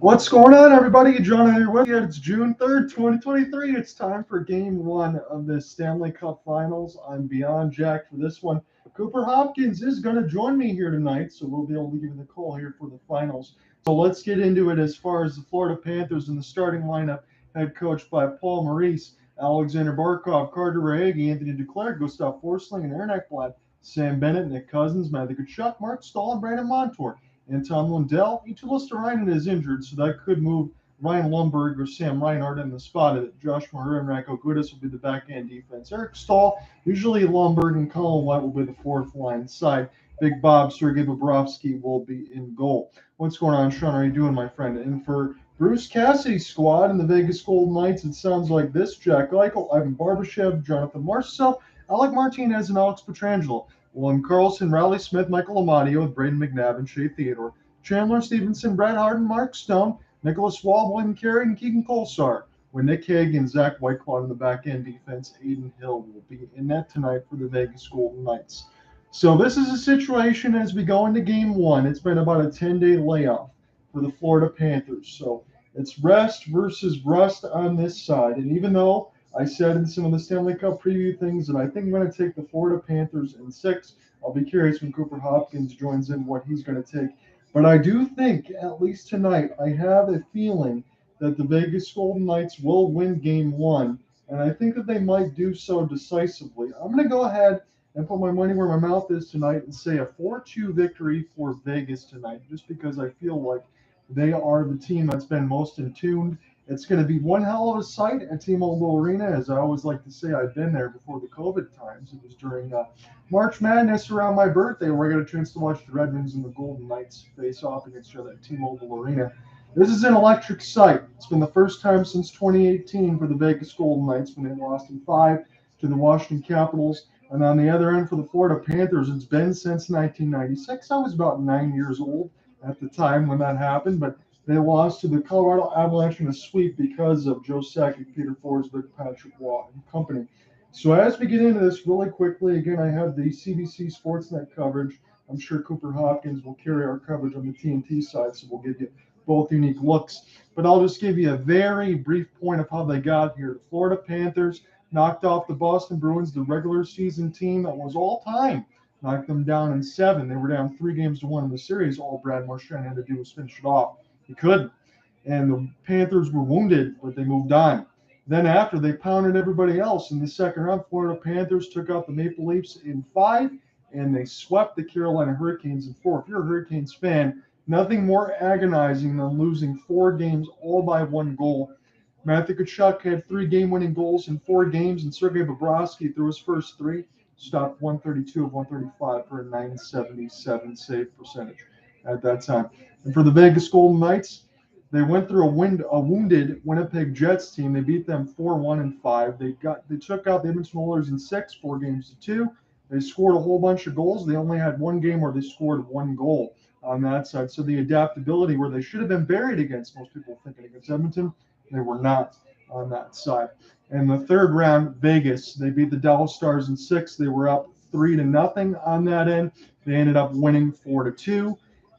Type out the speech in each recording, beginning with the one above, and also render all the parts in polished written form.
What's going on, everybody? John here with you. It's June 3rd, 2023. It's time for game one of the Stanley Cup Finals. I'm beyond jacked for this one. Cooper Hopkins is going to join me here tonight, so we'll be able to give you the call here for the finals. So let's get into it as far as the Florida Panthers in the starting lineup, head coached by Paul Maurice, Alexander Barkov, Carter Verhaeghe, Anthony Duclair, Gustav Forsling, and Aaron Ekblad, Sam Bennett, Nick Cousins, Matthew Tkachuk, Mark Stahl, and Brandon Montour. And Tom Lundell, Each Ryan is injured, so that could move Ryan Lundberg or Sam Reinhart in the spot of it. Josh Maher and Radko Gudas will be the back-end defense. Eric Stahl, usually Lundberg and Colin White will be the fourth line side. Big Bob, Sergei Bobrovsky will be in goal. What's going on, Sean? How are you doing, my friend? And for Bruce Cassidy's squad in the Vegas Golden Knights, it sounds like this: Jack Eichel, Ivan Barbashev, Jonathan Marcel, Alec Martinez, and Alex Pietrangelo. William Karlsson, Riley Smith, Michael Amadio with Braden McNabb and Shea Theodore. Chandler Stevenson, Brad Harden, Mark Stone, Nicholas Waugh, William Carey, and Keegan Kolsar. With Nick Hague and Zach Whitecloud in the back-end defense, Aiden Hill will be in net tonight for the Vegas Golden Knights. So this is a situation as we go into game one. It's been about a 10-day layoff for the Florida Panthers. So it's rest versus rust on this side. And even though I said in some of the Stanley Cup preview things that I think I'm going to take the Florida Panthers in 6, I'll be curious when Cooper Hopkins joins in what he's going to take. But I do think, at least tonight, I have a feeling that the Vegas Golden Knights will win game one. And I think that they might do so decisively. I'm going to go ahead and put my money where my mouth is tonight and say a 4-2 victory for Vegas tonight, just because I feel like they are the team that's been most in tune. It's going to be one hell of a sight at T-Mobile Arena. As I always like to say, I've been there before the COVID times. It was during March Madness around my birthday where I got a chance to watch the Red Wings and the Golden Knights face off against each other at T-Mobile Arena. This is an electric sight. It's been the first time since 2018 for the Vegas Golden Knights when they lost in 5 to the Washington Capitals. And on the other end for the Florida Panthers, it's been since 1996. I was about 9 years old at the time when that happened, but they lost to the Colorado Avalanche in a sweep because of Joe Sakic, Peter Forsberg, Patrick Waugh, and company. So as we get into this really quickly, again, I have the CBC Sportsnet coverage. I'm sure Cooper Hopkins will carry our coverage on the TNT side, so we'll give you both unique looks. But I'll just give you a very brief point of how they got here. The Florida Panthers knocked off the Boston Bruins, the regular season team that was all-time. Knocked them down in 7. They were down 3-1 in the series. All Brad Marchand had to do was finish it off. He couldn't. And the Panthers were wounded, but they moved on. Then after, they pounded everybody else. In the second round, Florida Panthers took out the Maple Leafs in 5, and they swept the Carolina Hurricanes in 4. If you're a Hurricanes fan, nothing more agonizing than losing 4 games all by 1 goal. Matthew Tkachuk had 3 game-winning goals in 4 games, and Sergei Bobrovsky, through his first 3, stopped 132 of 135 for a .977 save percentage at that time. And for the Vegas Golden Knights, they went through a wounded Winnipeg Jets team. They beat them 4-1 and 5. They took out the Edmonton Oilers in 6, 4-2. They scored a whole bunch of goals. They only had 1 game where they scored 1 goal on that side. So the adaptability where they should have been buried against, most people thinking against Edmonton, they were not on that side. And the third round, Vegas, they beat the Dallas Stars in 6. They were up 3-0 on that end. They ended up winning 4-2.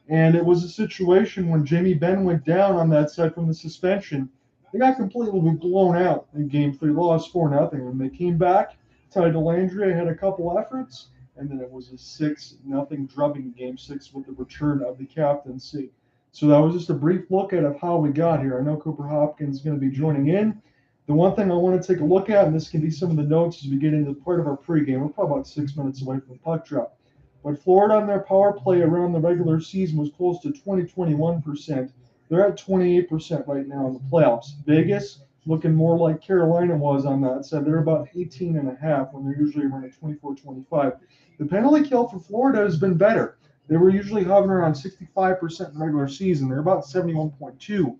And it was a situation when Jamie Benn went down on that side from the suspension. They got completely blown out in Game 3, lost 4-0. When they came back, Ty Dellandrea had a couple efforts, and then it was a 6-0 drubbing in Game 6 with the return of the captaincy. So that was just a brief look at of how we got here. I know Cooper Hopkins is going to be joining in. The one thing I want to take a look at, and this can be some of the notes as we get into part of our pregame, we're probably about 6 minutes away from the puck drop. But Florida on their power play around the regular season was close to 20-21%. They're at 28% right now in the playoffs. Vegas looking more like Carolina was on that side. They're about 18.5 when they're usually around 24-25. The penalty kill for Florida has been better. They were usually hovering around 65% in the regular season. They're about 71.2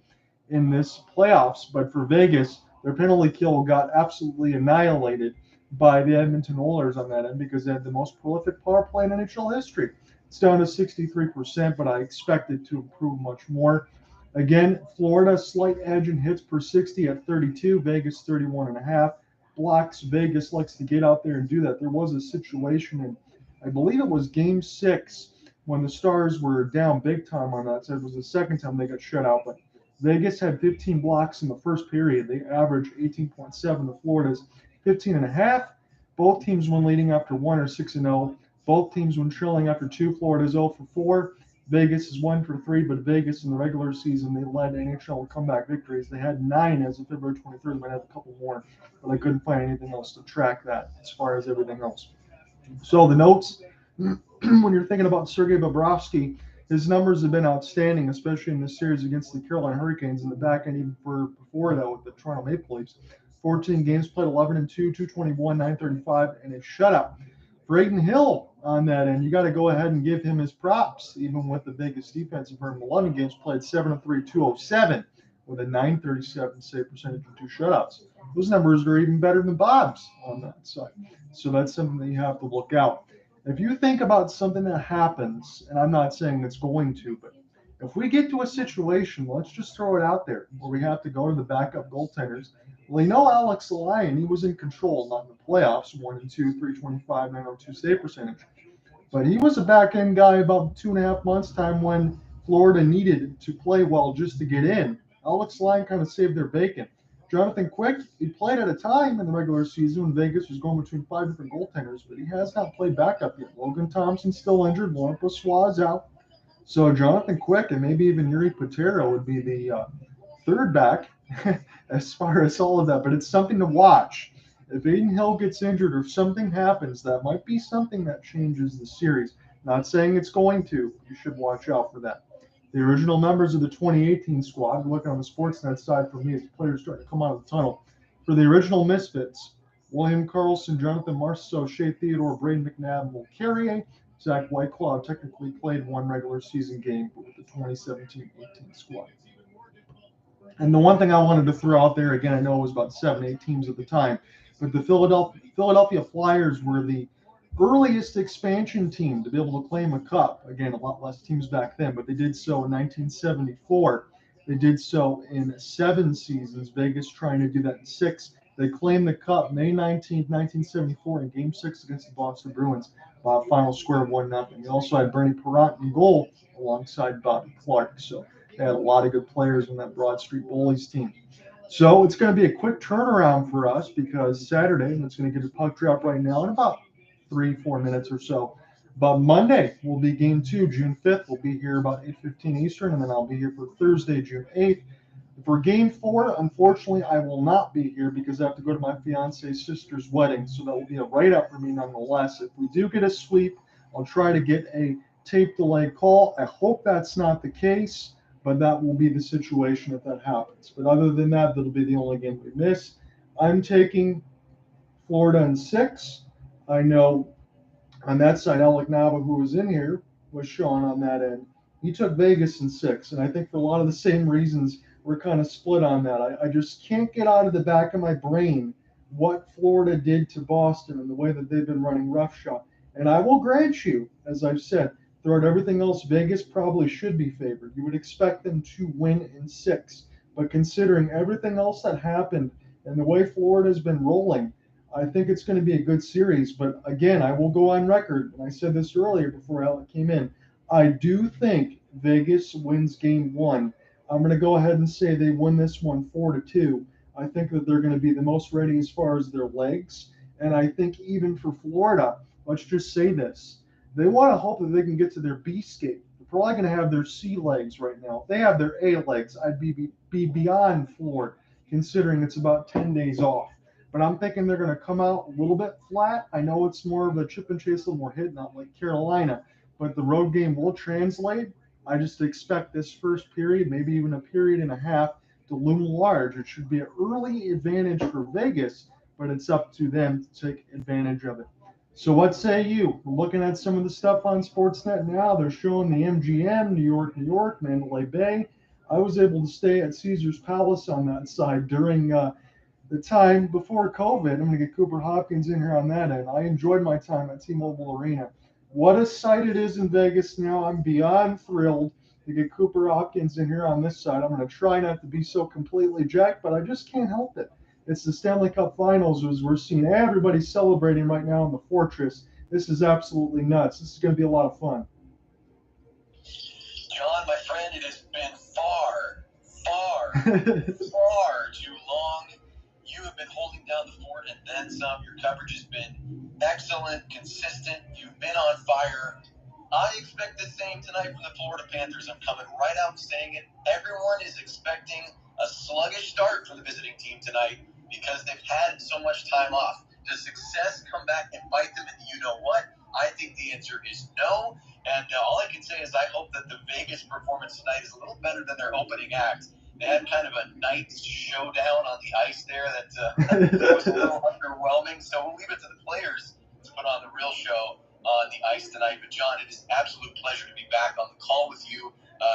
in this playoffs. But for Vegas, their penalty kill got absolutely annihilated by the Edmonton Oilers on that end because they had the most prolific power play in NHL history. It's down to 63%, but I expect it to improve much more. Again, Florida slight edge in hits per 60 at 32, Vegas 31.5. Blocks, Vegas likes to get out there and do that. There was a situation in, I believe it was game 6 when the Stars were down big time on that. So it was the second time they got shut out. But Vegas had 15 blocks in the first period. They averaged 18.7 to Florida's 15.5. Both teams won leading after 1 or 6-0. Both teams won trailing after 2. Florida's 0 for 4. Vegas is 1 for 3, but Vegas in the regular season, they led NHL comeback victories. They had 9 as of February 23rd. They might have a couple more, but I couldn't find anything else to track that as far as everything else. So the notes, when you're thinking about Sergei Bobrovsky, his numbers have been outstanding, especially in this series against the Carolina Hurricanes in the back end, even for before that with the Toronto Maple Leafs. 14 games played, 11-2, 221, 935, and a shutout. Braden Hill on that end, you got to go ahead and give him his props, even with the biggest defensive for him. 11 games played, 7-3, 207, with a 937 save percentage and 2 shutouts. Those numbers are even better than Bob's on that side. So that's something that you have to look out. If you think about something that happens, and I'm not saying it's going to, but if we get to a situation, let's just throw it out there, where we have to go to the backup goaltenders. Well, you know Alex Lyon, he was in control, not in the playoffs, 1-2, 325, 902 save percentage. But he was a back end guy about 2.5 months' time when Florida needed to play well just to get in. Alex Lyon kind of saved their bacon. Jonathan Quick, he played at a time in the regular season when Vegas was going between 5 different goaltenders, but he has not played backup yet. Logan Thompson's still injured. Laurent Brossoit's out. So Jonathan Quick and maybe even Yuri Patera would be the third back as far as all of that. But it's something to watch. If Aiden Hill gets injured or something happens, that might be something that changes the series. Not saying it's going to. You should watch out for that. The original members of the 2018 squad, looking on the Sportsnet side for me as players start to come out of the tunnel. For the original Misfits, William Karlsson, Jonathan Marceau, Shea Theodore, Braden McNabb, and Will Carrier. Zach Whiteclaw technically played one regular season game with the 2017-18 squad. And the one thing I wanted to throw out there, again, I know it was about 7-8 teams at the time, but the Philadelphia Flyers were the earliest expansion team to be able to claim a cup. Again, a lot less teams back then, but they did so in 1974. They did so in 7 seasons. Vegas trying to do that in 6. They claimed the cup May 19th, 1974 in Game 6 against the Boston Bruins. Final score of 1-0. They also had Bernie Parent in goal alongside Bobby Clark. So they had a lot of good players on that Broad Street Bullies team. So it's going to be a quick turnaround for us because Saturday, and it's going to get a puck drop right now in about 3-4 minutes or so. But Monday will be game 2, June 5th. We'll be here about 8:15 Eastern, and then I'll be here for Thursday, June 8th. For game 4, unfortunately, I will not be here because I have to go to my fiance's sister's wedding. So that will be a write-up for me nonetheless. If we do get a sweep, I'll try to get a tape delay call. I hope that's not the case, but that will be the situation if that happens. But other than that, that'll be the only game we miss. I'm taking Florida in 6. I know on that side, Alec Nava, who was in here, was showing on that end. He took Vegas in 6, and I think for a lot of the same reasons, we're kind of split on that. I just can't get out of the back of my brain what Florida did to Boston and the way that they've been running roughshod. And I will grant you, as I've said, throughout everything else, Vegas probably should be favored. You would expect them to win in 6. But considering everything else that happened and the way Florida's been rolling, I think it's going to be a good series. But again, I will go on record, and I said this earlier before Alec came in. I do think Vegas wins game 1. I'm going to go ahead and say they win this one 4-2. I think that they're going to be the most ready as far as their legs. And I think even for Florida, let's just say this. They want to hope that they can get to their B skate. They're probably going to have their C legs right now. If they have their A legs, I'd be beyond floored, considering it's about 10 days off. But I'm thinking they're going to come out a little bit flat. I know it's more of a chip and chase, a little more hit, not like Carolina. But the road game will translate. I just expect this first period, maybe even a period and a half, to loom large. It should be an early advantage for Vegas, but it's up to them to take advantage of it. So what say you? We're looking at some of the stuff on Sportsnet now. They're showing the MGM, New York, Mandalay Bay. I was able to stay at Caesar's Palace on that side during the time before COVID. I'm going to get Cooper Hopkins in here on that end. I enjoyed my time at T-Mobile Arena. What a sight it is in Vegas now. I'm beyond thrilled. to get Cooper Hopkins in here on this side. I'm going to try not to be so completely jacked, but I just can't help it. It's the Stanley Cup Finals, as we're seeing everybody celebrating right now in the Fortress. This is absolutely nuts. This is going to be a lot of fun. John, my friend, it has been far too long. You have been holding down the fort and then some. Your coverage has been excellent, consistent. You've been on fire. I expect the same tonight from the Florida Panthers. I'm coming right out and saying it. Everyone is expecting a sluggish start for the visiting team tonight because they've had so much time off. Does success come back and bite them in the you-know-what? I think the answer is no. And all I can say is I hope that the Vegas performance tonight is a little better than their opening act. They had kind of a night showdown on the ice there that was a little underwhelming. So we'll leave it to the players to put on the real show on the ice tonight. But John, it is an absolute pleasure to be back on the call with you.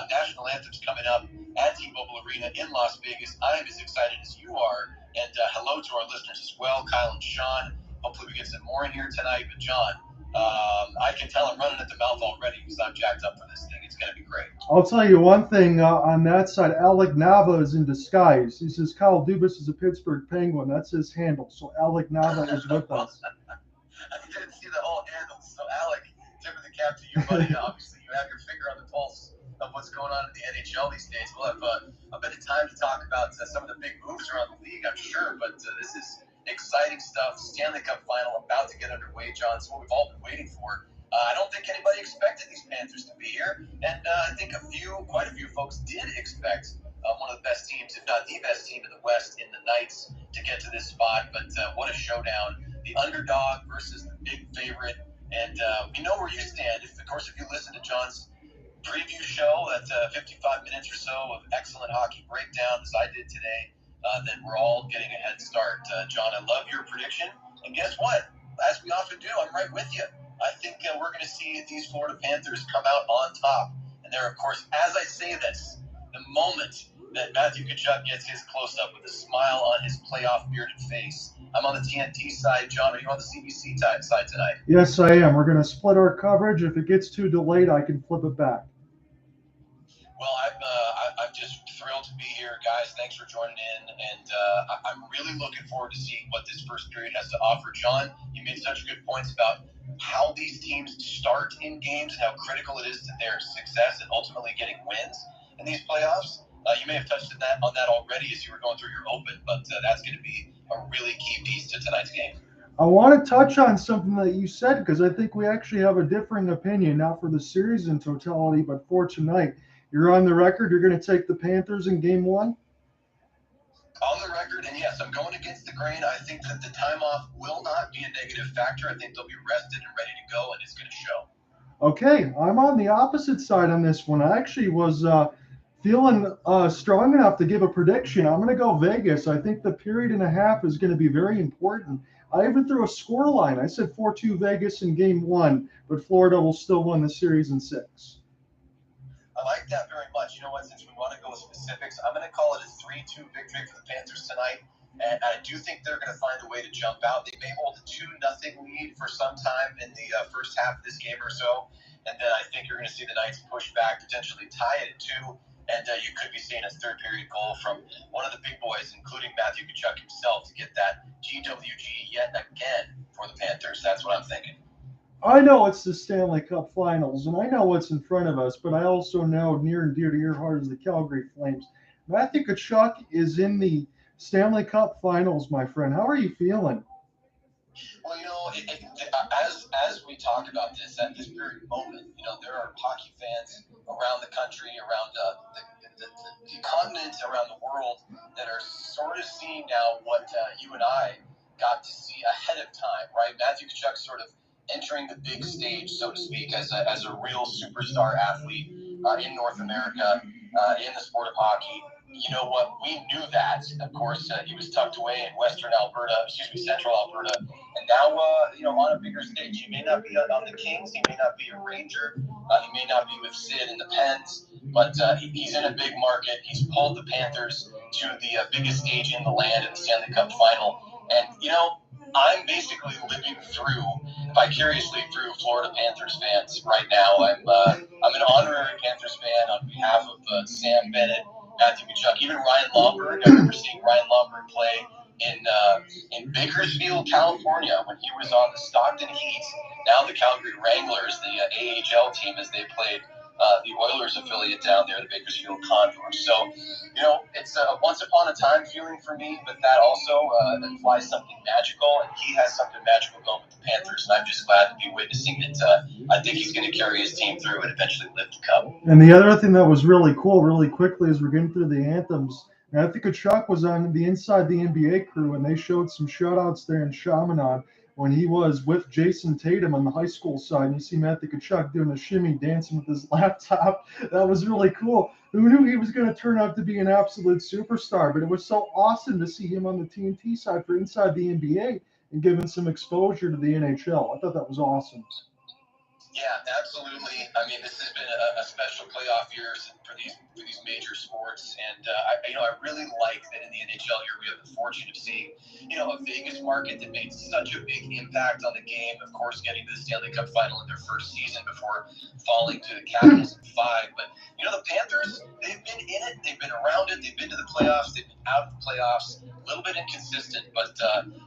National Anthem's coming up at T-Mobile Arena in Las Vegas. I am as excited as you are. And hello to our listeners as well, Kyle and Sean. Hopefully we get some more in here tonight. But John, I can tell I'm running at the mouth already because I'm jacked up for this thing. It's going to be great. I'll tell you one thing on that side. Alec Nava is in disguise. He says Kyle Dubas is a Pittsburgh Penguin. That's his handle. So Alec Nava is with us. I didn't see the whole handle. So Alec, tip of the cap to you, buddy. Obviously, you have your finger on the pulse of what's going on in the NHL these days. We'll have a bit of time to talk about some of the big moves around the league, I'm sure. But this is exciting stuff. Stanley Cup final about to get underway, John. It's what we've all been waiting for. I don't think anybody expected these Panthers to be here, and I think quite a few folks did expect one of the best teams, if not the best team in the West, in the Knights to get to this spot. But what a showdown! The underdog versus the big favorite, and we know where you stand. Of course, if you listen to John's preview show, that's 55 minutes or so of excellent hockey breakdown, as I did today, then we're all getting a head start. John, I love your prediction, and guess what? As we often do, I'm right with you. I think we're going to see these Florida Panthers come out on top. And there, of course, as I say this, the moment that Matthew Tkachuk gets his close-up with a smile on his playoff bearded face. I'm on the TNT side. John, are you on the CBC side tonight? Yes, I am. We're going to split our coverage. If it gets too delayed, I can flip it back. Well, I'm just thrilled to be here, guys. Thanks for joining in, and I'm really looking forward to seeing what this first period has to offer. John, you made such good points about how these teams start in games and how critical it is to their success and ultimately getting wins in these playoffs. You may have touched on that already as you were going through your open, but that's going to be a really key piece to tonight's game. I want to touch on something that you said because I think we actually have a differing opinion, not for the series in totality, but for tonight. You're on the record. You're going to take the Panthers in Game 1? On the record, and yes, I'm going against the grain. I think that the time off will not be a negative factor. I think they'll be rested and ready to go, and it's going to show. Okay, I'm on the opposite side on this one. I actually was feeling strong enough to give a prediction. I'm going to go Vegas. I think the period and a half is going to be very important. I even threw a score line. I said 4-2 Vegas in Game 1, but Florida will still win the series in 6. I like that very much. You know what? Since we want to go with specifics, I'm going to call it a 3-2 victory for the Panthers tonight. And I do think they're going to find a way to jump out. They may hold a 2-0 lead for some time in the first half of this game or so. And then I think you're going to see the Knights push back, potentially tie it at 2. And you could be seeing a third period goal from one of the big boys, including Matthew Tkachuk himself, to get that GWG yet again for the Panthers. That's what I'm thinking. I know it's the Stanley Cup Finals, and I know what's in front of us, but I also know near and dear to your heart is the Calgary Flames. Matthew Tkachuk is in the Stanley Cup Finals, my friend. How are you feeling? Well, you know, as we talk about this at this very moment, you know, there are hockey fans around the country, around the continent, around the world that are sort of seeing now what you and I got to see ahead of time, right? Matthew Tkachuk sort of entering the big stage, so to speak, as a real superstar athlete in North America, in the sport of hockey. You know what? We knew that. Of course, he was tucked away in Central Alberta, and now, you know, on a bigger stage. He may not be on the Kings. He may not be a Ranger. He may not be with Sid in the Pens, but he's in a big market. He's pulled the Panthers to the biggest stage in the land in the Stanley Cup Final, and you know, I'm basically living vicariously through Florida Panthers fans right now. I'm an honorary Panthers fan on behalf of Sam Bennett, Matthew Tkachuk, even Ryan Lomberg. I remember seeing Ryan Lomberg play in Bakersfield, California, when he was on the Stockton Heat, now the Calgary Wranglers, the AHL team, as they played the Oilers affiliate down there, the Bakersfield Condors. So, it's a once upon a time feeling for me, but that also implies something magical, and he has something magical going with the Panthers, and I'm just glad to be witnessing it. I think he's going to carry his team through and eventually lift the cup. And the other thing that was really cool, really quickly, as we're getting through the anthems, Matthew Tkachuk was on the Inside the NBA crew, and they showed some shout-outs there in Chaminade when he was with Jason Tatum on the high school side. And you see Matthew Tkachuk doing a shimmy, dancing with his laptop. That was really cool. Who knew he was going to turn out to be an absolute superstar? But it was so awesome to see him on the TNT side for Inside the NBA and giving some exposure to the NHL. I thought that was awesome. Yeah, absolutely. I mean, this has been a special playoff year for these major sports, and I really like that in the NHL here we have the fortune of seeing a Vegas market that made such a big impact on the game. Of course, getting to the Stanley Cup final in their first season before falling to the Capitals in 5. But the Panthers, they've been in it, they've been around it, they've been to the playoffs, they've been out of the playoffs. A little bit inconsistent, but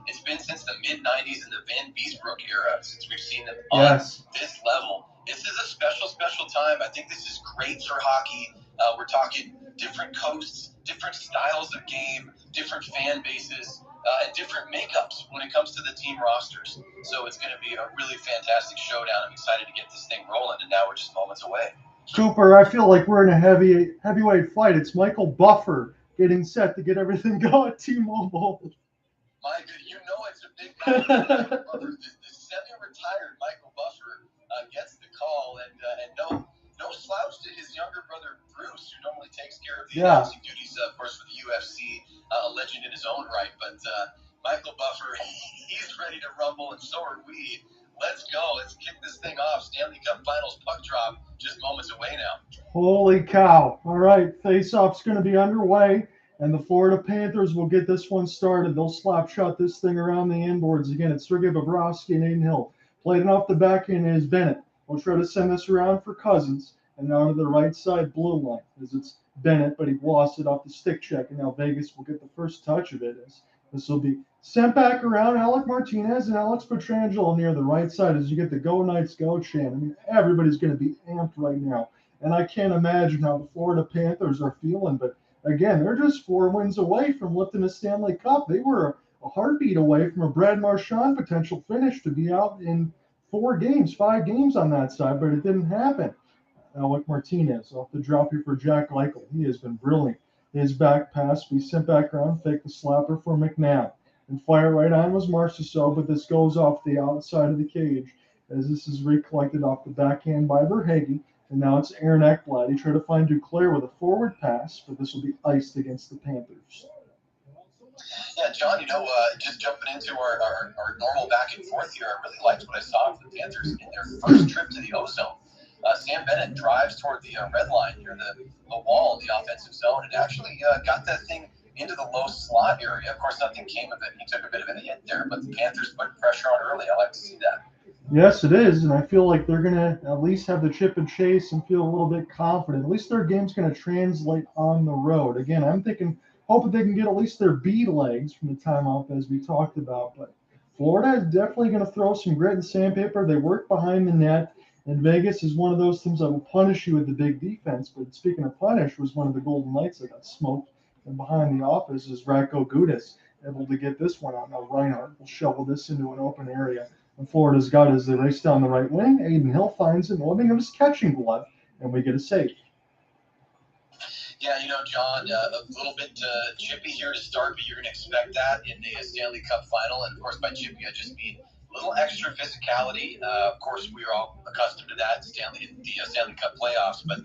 it's been since the mid-'90s and the Van Beesbrook era since we've seen them on this level. This is a special, special time. I think this is great for hockey. We're talking different coasts, different styles of game, different fan bases, and different makeups when it comes to the team rosters. So it's going to be a really fantastic showdown. I'm excited to get this thing rolling, and now we're just moments away. Cooper, I feel like we're in a heavyweight fight. It's Michael Buffer getting set to get everything going at T-Mobile. Mike, it's a big night. The semi-retired Michael Buffer gets the call, and no slouch to his younger brother Bruce, who normally takes care of the announcing duties, of course, for the UFC, a legend in his own right. But Michael Buffer, he's ready to rumble, and so are we. Let's go. Let's kick this thing off. Stanley Cup Finals puck drop just moments away now. Holy cow. All right, face-off's going to be underway, and the Florida Panthers will get this one started. They'll slap shot this thing around the inboards. Again, it's Sergei Bobrovsky and Aiden Hill. Played it off the back end is Bennett. We'll try to send this around for Cousins, and now to the right side blue line, as it's Bennett, but he lost it off the stick check, and now Vegas will get the first touch of it. As this will be sent back around. Alec Martinez and Alex Pietrangelo near the right side as you get the Go Knights Go chant. I mean, everybody's going to be amped right now. And I can't imagine how the Florida Panthers are feeling. But again, they're just 4 wins away from lifting a Stanley Cup. They were a heartbeat away from a Brad Marchand potential finish to be out in 5 games on that side, but it didn't happen. Alec Martinez off the drop here for Jack Eichel. He has been brilliant. His back pass, we sent back around, fake the slapper for McNabb. And fire right on was Marchessault, but this goes off the outside of the cage as this is recollected off the backhand by Verhaeghe. And now it's Aaron Ekblad. He tried to find Duclair with a forward pass, but this will be iced against the Panthers. Yeah, John, just jumping into our normal back and forth here, I really liked what I saw from the Panthers in their first trip to the O-Zone. Sam Bennett drives toward the red line near the wall in the offensive zone and actually got that thing into the low slot area. Of course, nothing came of it. He took a bit of a hit there, but the Panthers put pressure on early. I like to see that. Yes, it is, and I feel like they're going to at least have the chip and chase and feel a little bit confident. At least their game's going to translate on the road. Again, I'm hoping they can get at least their B legs from the timeout as we talked about. But Florida is definitely going to throw some grit and sandpaper. They work behind the net, and Vegas is one of those teams that will punish you with the big defense. But speaking of punish, was one of the Golden Knights that got smoked. And behind the office is Radko Gudas, able to get this one out. Now Reinhart will shovel this into an open area. And Florida's got as they race down the right wing. Aiden Hill finds it, living of his catching glove, and we get a save. Yeah, John, a little bit chippy here to start, but you're going to expect that in the Stanley Cup final. And, of course, by chippy, I just mean a little extra physicality. Of course, we are all accustomed to that in the Stanley Cup playoffs. But,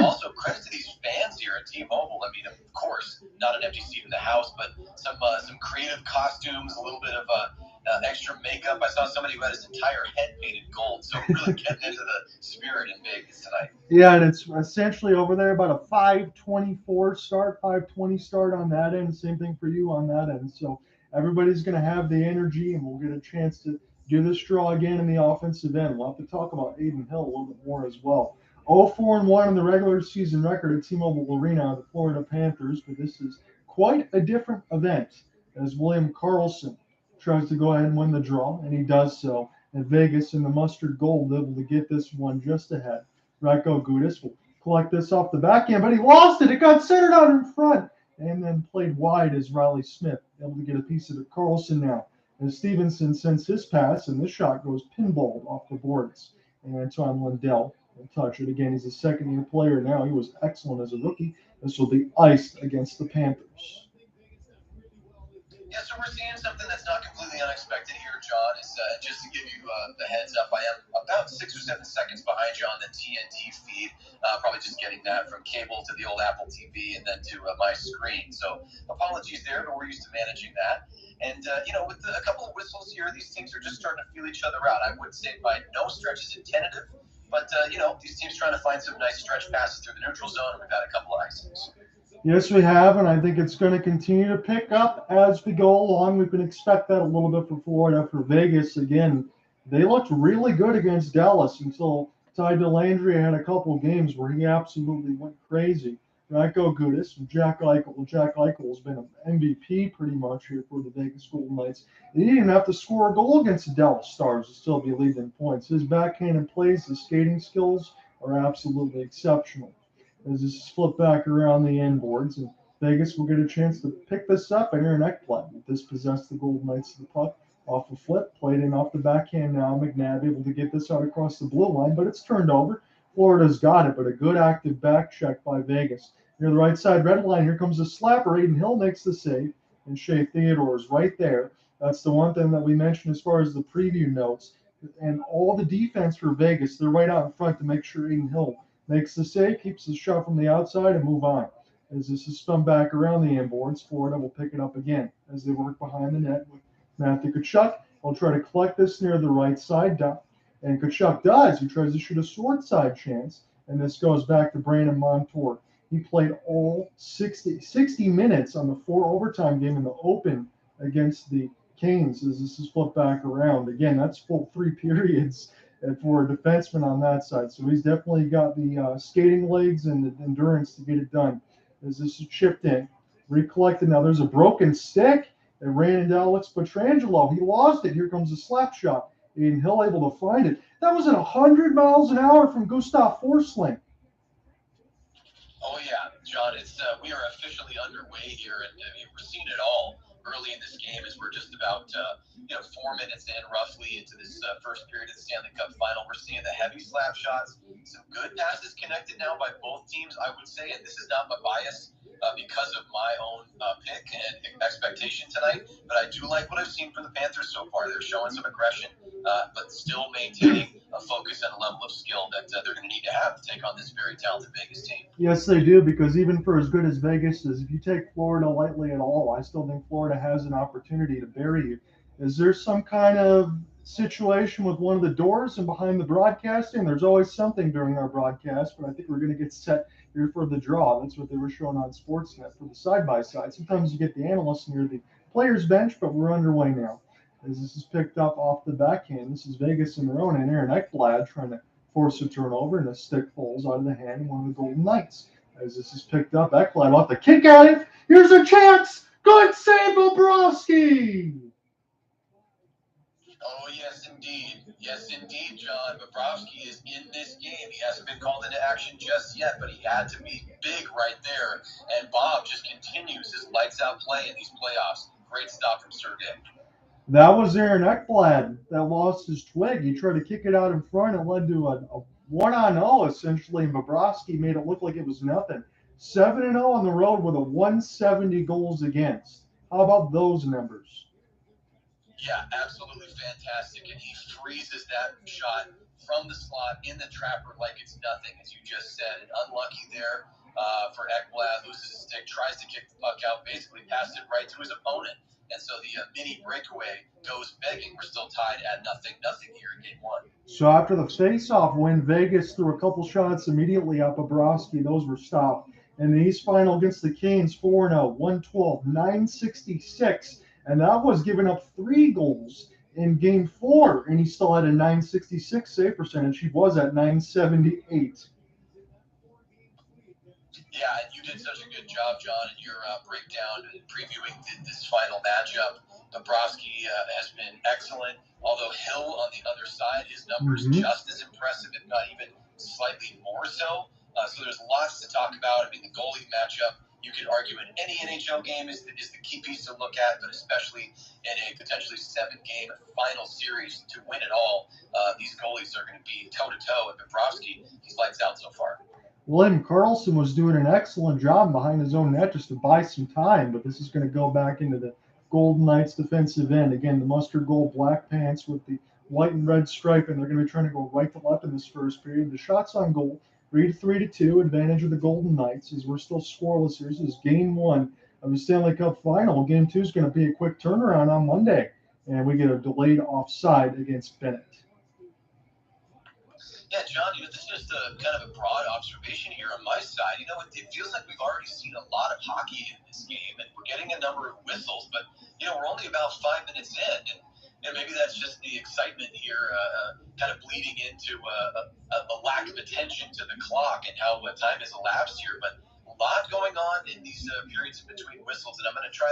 also credit to these fans here at T-Mobile. I mean, of course, not an empty seat in the house, but some creative costumes, a little bit of extra makeup. I saw somebody who had his entire head painted gold. So really getting into the spirit in Vegas tonight. Yeah, and it's essentially over there about a 5:24 start, 5:20 start on that end. Same thing for you on that end. So everybody's going to have the energy, and we'll get a chance to do this draw again in the offensive end. We'll have to talk about Aiden Hill a little bit more as well. 0-4-1 in the regular season record at T-Mobile Arena, the Florida Panthers, but this is quite a different event as William Karlsson tries to go ahead and win the draw, and he does so. And Vegas in the mustard gold able to get this one just ahead. Radko Gudas will collect this off the backhand, but he lost it. It got centered out in front and then played wide as Riley Smith able to get a piece of it. Karlsson now as Stevenson sends his pass, and this shot goes pinballed off the boards. And Antoine Lundell will touch it again. He's a second-year player now. He was excellent as a rookie. This will be iced against the Panthers. Yeah, so we're seeing something that's not completely unexpected here, John. Is just to give you the heads up, I am about 6 or 7 seconds behind you on the TNT feed. Probably just getting that from cable to the old Apple TV and then to my screen. So apologies there, but we're used to managing that. And, with a couple of whistles here, these teams are just starting to feel each other out. I would say by no stretch is it tentative, but, these teams trying to find some nice stretch passes through the neutral zone, and we've had a couple of icings. Yes, we have, and I think it's going to continue to pick up as we go along. We can expect that a little bit for Florida. For Vegas, again, they looked really good against Dallas until Ty Dellandrea had a couple of games where he absolutely went crazy. Radko Gudas and Jack Eichel. Jack Eichel has been an MVP pretty much here for the Vegas Golden Knights. He didn't even have to score a goal against the Dallas Stars to still be leading points. His backhanded plays, his skating skills are absolutely exceptional. As this is flipped back around the end boards, and Vegas will get a chance to pick this up. And Aaron Ekblad will dispossess the Golden Knights of the puck off a flip, played in off the backhand now. McNabb able to get this out across the blue line, but it's turned over. Florida's got it, but a good active back check by Vegas. Near the right side red line, here comes a slapper. Aiden Hill makes the save, and Shea Theodore is right there. That's the one thing that we mentioned as far as the preview notes. And all the defense for Vegas, they're right out in front to make sure Aiden Hill makes the save, keeps the shot from the outside, and move on. As this is spun back around the end boards, Florida will pick it up again as they work behind the net with Matthew Tkachuk. He'll try to collect this near the right side, and Tkachuk does. He tries to shoot a short side chance, and this goes back to Brandon Montour. He played all 60 minutes on the 4 overtime game in the open against the Canes as this is flipped back around. Again, that's full 3 periods for a defenseman on that side. So he's definitely got the skating legs and the endurance to get it done. As this is chipped in, recollected. Now there's a broken stick. It ran into Alex Pietrangelo. He lost it. Here comes a slap shot. Aiden Hill able to find it. That was at 100 miles an hour from Gustav Forsling. Oh, yeah, John, we are officially underway here, and we're seeing it all early in this game as we're just about 4 minutes in roughly into this first period of the Stanley Cup final. We're seeing the heavy slap shots, some good passes connected now by both teams, I would say, and this is not my bias because of my own pick and expectation tonight, but I do like what I've seen from the Panthers so far. They're showing some aggression, but still maintaining a focus and a level of skill that they're going to need to have to take on this very talented Vegas team. Yes, they do, because even for as good as Vegas is, if you take Florida lightly at all, I still think Florida has an opportunity to bury you. Is there some kind of situation with one of the doors and behind the broadcasting? There's always something during our broadcast, but I think we're going to get set here for the draw. That's what they were showing on Sportsnet for the side-by-side. Sometimes you get the analysts near the player's bench, but we're underway now. As this is picked up off the backhand, this is Vegas in their own, and Aaron Ekblad trying to force a turnover, and a stick falls out of the hand of one of the Golden Knights. As this is picked up, Ekblad off the kick at it. Here's a chance. Good save, Bobrovsky. Oh, yes, indeed. Yes, indeed, John. Bobrovsky is in this game. He hasn't been called into action just yet, but he had to be big right there. And Bob just continues his lights-out play in these playoffs. Great stop from Sergei. That was Aaron Ekblad that lost his twig. He tried to kick it out in front. It led to a 1-on-0, essentially, and Bobrovsky made it look like it was nothing. 7-0 on the road with a 170 goals against. How about those numbers? Yeah, absolutely fantastic. And he freezes that shot from the slot in the trapper like it's nothing, as you just said. And unlucky there for Ekblad, loses his stick, tries to kick the puck out, basically passed it right to his opponent. And so the mini breakaway goes begging. We're still tied at nothing here in game one. So after the face-off win, Vegas threw a couple shots immediately at Bobrovsky. Those were stopped. In the East Final against the Canes, 4-0, 112, 966. and that was giving up 3 goals in Game 4, and he still had a 966 save percentage. He was at 978. Yeah, and you did such a good job, John, in your breakdown and previewing this final matchup. Bobrovsky has been excellent, although Hill on the other side, his numbers just as impressive, if not even slightly more so. So there's lots to talk about. I mean, the goalie matchup, you could argue in any NHL game is the key piece to look at, but especially in a potentially 7-game final series to win it all, these goalies are going to be toe-to-toe, and Bobrovsky, he's lights out so far. Lim Carlson was doing an excellent job behind his own net just to buy some time, but this is going to go back into the Golden Knights defensive end. Again, the mustard gold black pants with the white and red stripe, and they're going to be trying to go right to left in this first period. The shots on goal, 3-2, advantage of the Golden Knights as we're still scoreless here. This is game 1 of the Stanley Cup final. Game 2 is going to be a quick turnaround on Monday, and we get a delayed offside against Bennett. Yeah, John, this is just a kind of a broad observation here on my side. It feels like we've already seen a lot of hockey in this game, and we're getting a number of whistles, but, we're only about 5 minutes in, and maybe that's just the excitement here kind of bleeding into a lack of attention to the clock and how time has elapsed here, but a lot going on in these periods in between whistles, and I'm going to try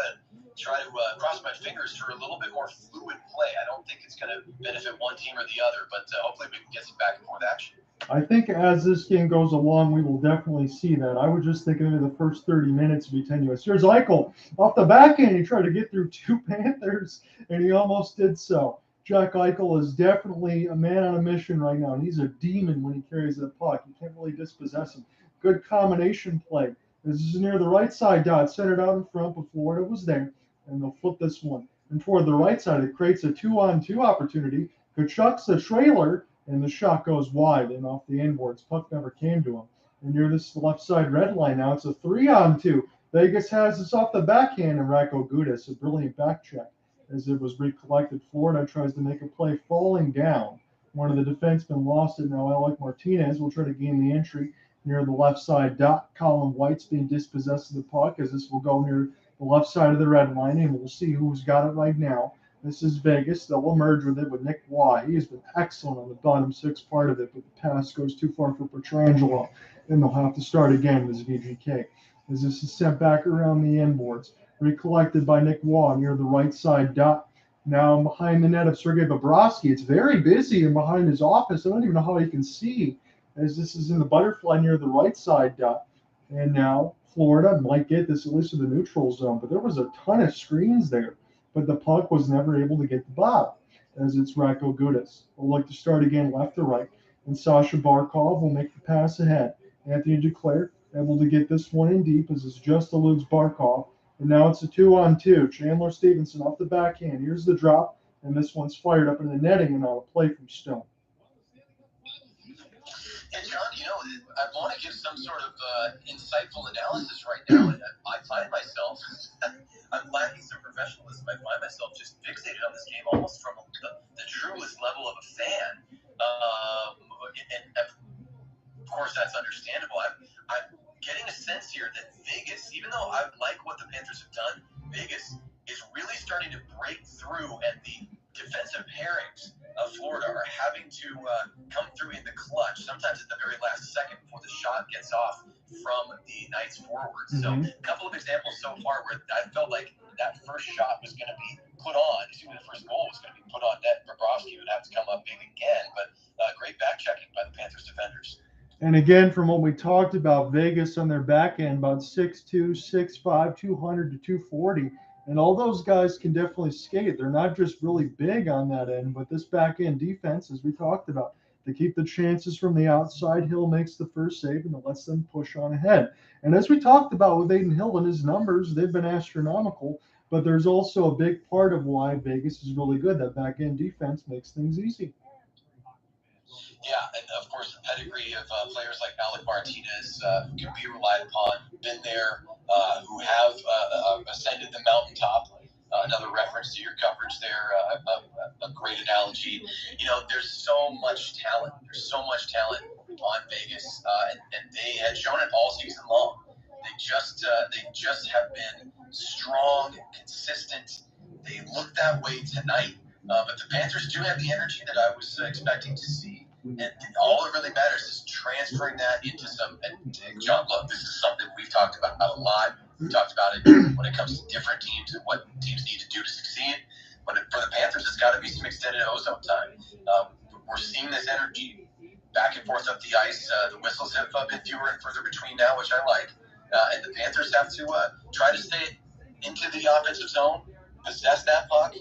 to cross my fingers for a little bit more fluid play. I don't think it's going to benefit one team or the other, but hopefully we can get some back and forth action. I think as this game goes along, we will definitely see that. I was just thinking of the first 30 minutes would be tenuous. Here's Eichel off the back end. He tried to get through 2 Panthers, and he almost did so. Jack Eichel is definitely a man on a mission right now, and he's a demon when he carries the puck. You can't really dispossess him. Good combination play. This is near the right side dot, centered out in front, but Florida was there, and they'll flip this one. And toward the right side, it creates a 2-on-2 opportunity. Kachuk's the trailer, and the shot goes wide and off the inboards. Puck never came to him. And near this left side red line now, it's a 3-on-2. Vegas has this off the backhand, and Racco Gudas, a brilliant back check as it was recollected. Florida tries to make a play falling down. One of the defensemen lost it. Now Alec Martinez will try to gain the entry near the left side dot. Colin White's being dispossessed of the puck as this will go near the left side of the red line, and we'll see who's got it right now. This is Vegas. They'll merge with it with Nick Waugh. He has been excellent on the bottom 6 part of it, but the pass goes too far for Pietrangelo, and they'll have to start again with VGK. As this is sent back around the inboards, recollected by Nick Waugh near the right side dot. Now behind the net of Sergei Bobrovsky. It's very busy and behind his office. I don't even know how he can see, as this is in the butterfly near the right side dot. And now Florida might get this at least in the neutral zone, but there was a ton of screens there. But the puck was never able to get the ball, as it's Racco Gudas. We'll like to start again left to right, and Sasha Barkov will make the pass ahead. Anthony Duclair able to get this one in deep as it just eludes Barkov. And now it's a 2-on-2. Chandler Stevenson off the backhand. Here's the drop, and this one's fired up in the netting, and now a play from Stone. And John, I want to give some sort of insightful analysis right now, and I find myself, I'm lacking some professionalism. I find myself just fixated on this game almost from the truest level of a fan. And of course, that's understandable. I'm getting a sense here that Vegas, even though I like what the Panthers have done, Vegas is really starting to break through, and the defensive pairings of Florida are having to come through in the clutch, sometimes at the very last second before the shot gets off from the Knights forward. So a couple of examples so far where I felt like that first shot was going to be put on, assuming the first goal was going to be put on net. Bobrovsky would have to come up big again, but great back checking by the Panthers defenders. And again, from what we talked about, Vegas on their back end, about 6'2", 6'5", 200 to 240. And all those guys can definitely skate. They're not just really big on that end, but this back end defense, as we talked about, to keep the chances from the outside, Hill makes the first save and it lets them push on ahead. And as we talked about with Aiden Hill and his numbers, they've been astronomical, but there's also a big part of why Vegas is really good. That back end defense makes things easy. Yeah, and of course the pedigree of players like Alec Martinez who can be relied upon, been there, who have ascended the mountaintop. Another reference to your coverage there, a great analogy. There's so much talent. There's so much talent on Vegas, and they had shown it all season long. They just have been strong, consistent. They look that way tonight. But the Panthers do have the energy that I was expecting to see. And all that really matters is transferring that into some. And John, look, this is something we've talked about a lot. We've talked about it when it comes to different teams and what teams need to do to succeed. But for the Panthers, it's got to be some extended ozone time. We're seeing this energy back and forth up the ice. The whistles have been fewer and further between now, which I like. And the Panthers have to try to stay into the offensive zone, possess that puck,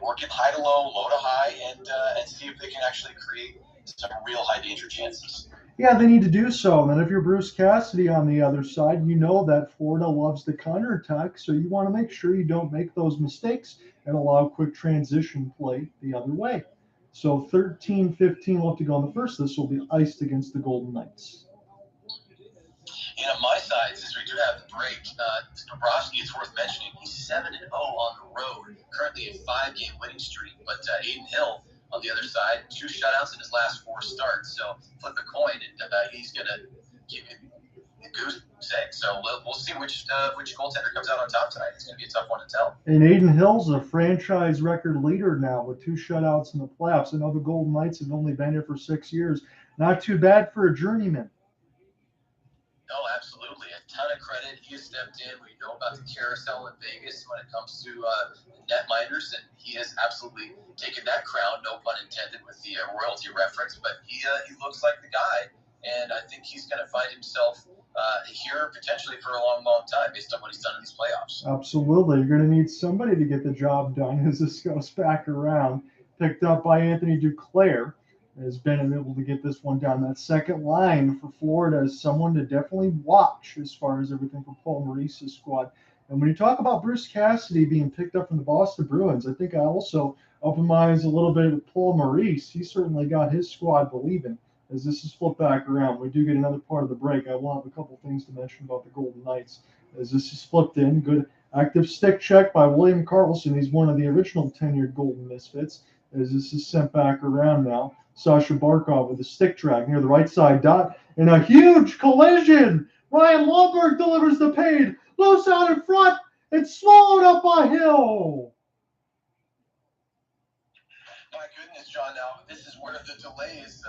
work it high to low, low to high, and see if they can actually create some real high danger chances. Yeah, they need to do so. And then if you're Bruce Cassidy on the other side, you know that Florida loves the counterattack, so you want to make sure you don't make those mistakes and allow quick transition play the other way. So 13-15 left to go in the first. This will be iced against the Golden Knights. My side, since we do have the break, Bobrovsky, it's worth mentioning, he's 7-0 on the road, currently a 5-game winning streak. But Aiden Hill, on the other side, 2 shutouts in his last 4 starts. So flip a coin, and he's going to give you the goose egg. So we'll see which goaltender comes out on top tonight. It's going to be a tough one to tell. And Aiden Hill's a franchise record leader now with 2 shutouts in the playoffs. I know the Golden Knights have only been here for 6 years. Not too bad for a journeyman. No, absolutely. A ton of credit. He has stepped in. We know about the carousel in Vegas when it comes to netminders, and he has absolutely taken that crown, no pun intended with the royalty reference, but he looks like the guy, and I think he's going to find himself here potentially for a long, long time based on what he's done in these playoffs. Absolutely. You're going to need somebody to get the job done as this goes back around. Picked up by Anthony Duclair. Has been able to get this one down. That second line for Florida is someone to definitely watch as far as everything for Paul Maurice's squad. And when you talk about Bruce Cassidy being picked up from the Boston Bruins, I think I also opened my eyes a little bit with Paul Maurice. He certainly got his squad believing as this is flipped back around. We do get another part of the break. I will have a couple things to mention about the Golden Knights as this is flipped in. Good active stick check by William Karlsson. He's one of the original tenured Golden Misfits as this is sent back around now. Sasha Barkov with a stick drag near the right side dot. And a huge collision. Ryan Lomberg delivers the paid. Loose out in front and swallowed up by Hill. My goodness, John, now this is where the delay is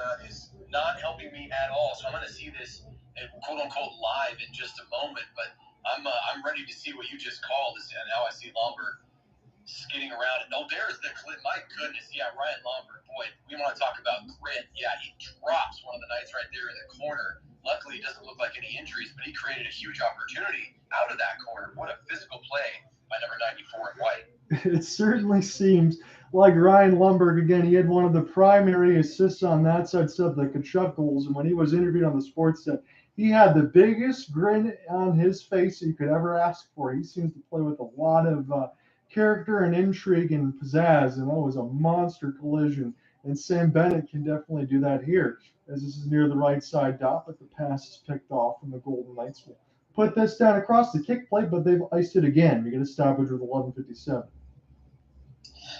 not helping me at all. So I'm going to see this quote-unquote live in just a moment. But I'm ready to see what you just called and how I see Lomberg skidding around. And there's the clip. My goodness, yeah, Ryan Lomberg. Boy, we want to talk about grit. Yeah, he drops one of the Knights right there in the corner. Luckily, it doesn't look like any injuries, but he created a huge opportunity out of that corner. What a physical play by number 94 in white. It certainly seems like Ryan Lomberg, again, he had one of the primary assists on that side of the Tkachuk goals. And when he was interviewed on the Sportsnet, he had the biggest grin on his face you could ever ask for. He seems to play with a lot of character and intrigue and pizzazz, and that was a monster collision. And Sam Bennett can definitely do that here, as this is near the right side dot, but the pass is picked off, and the Golden Knights will put this down across the kick plate, but they've iced it again. We get a stoppage with 11:57.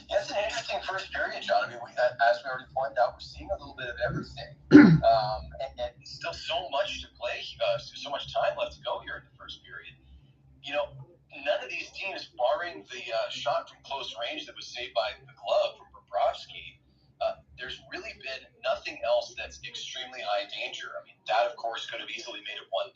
It's an interesting first period, John. I mean, as we already pointed out, we're seeing a little bit of everything, and still so much to play, so much time left to go here in the first period. None of these teams, barring the shot from close range that was saved by the glove from Bobrovsky, there's really been nothing else that's extremely high danger. I mean, that, of course, could have easily made it 1-0.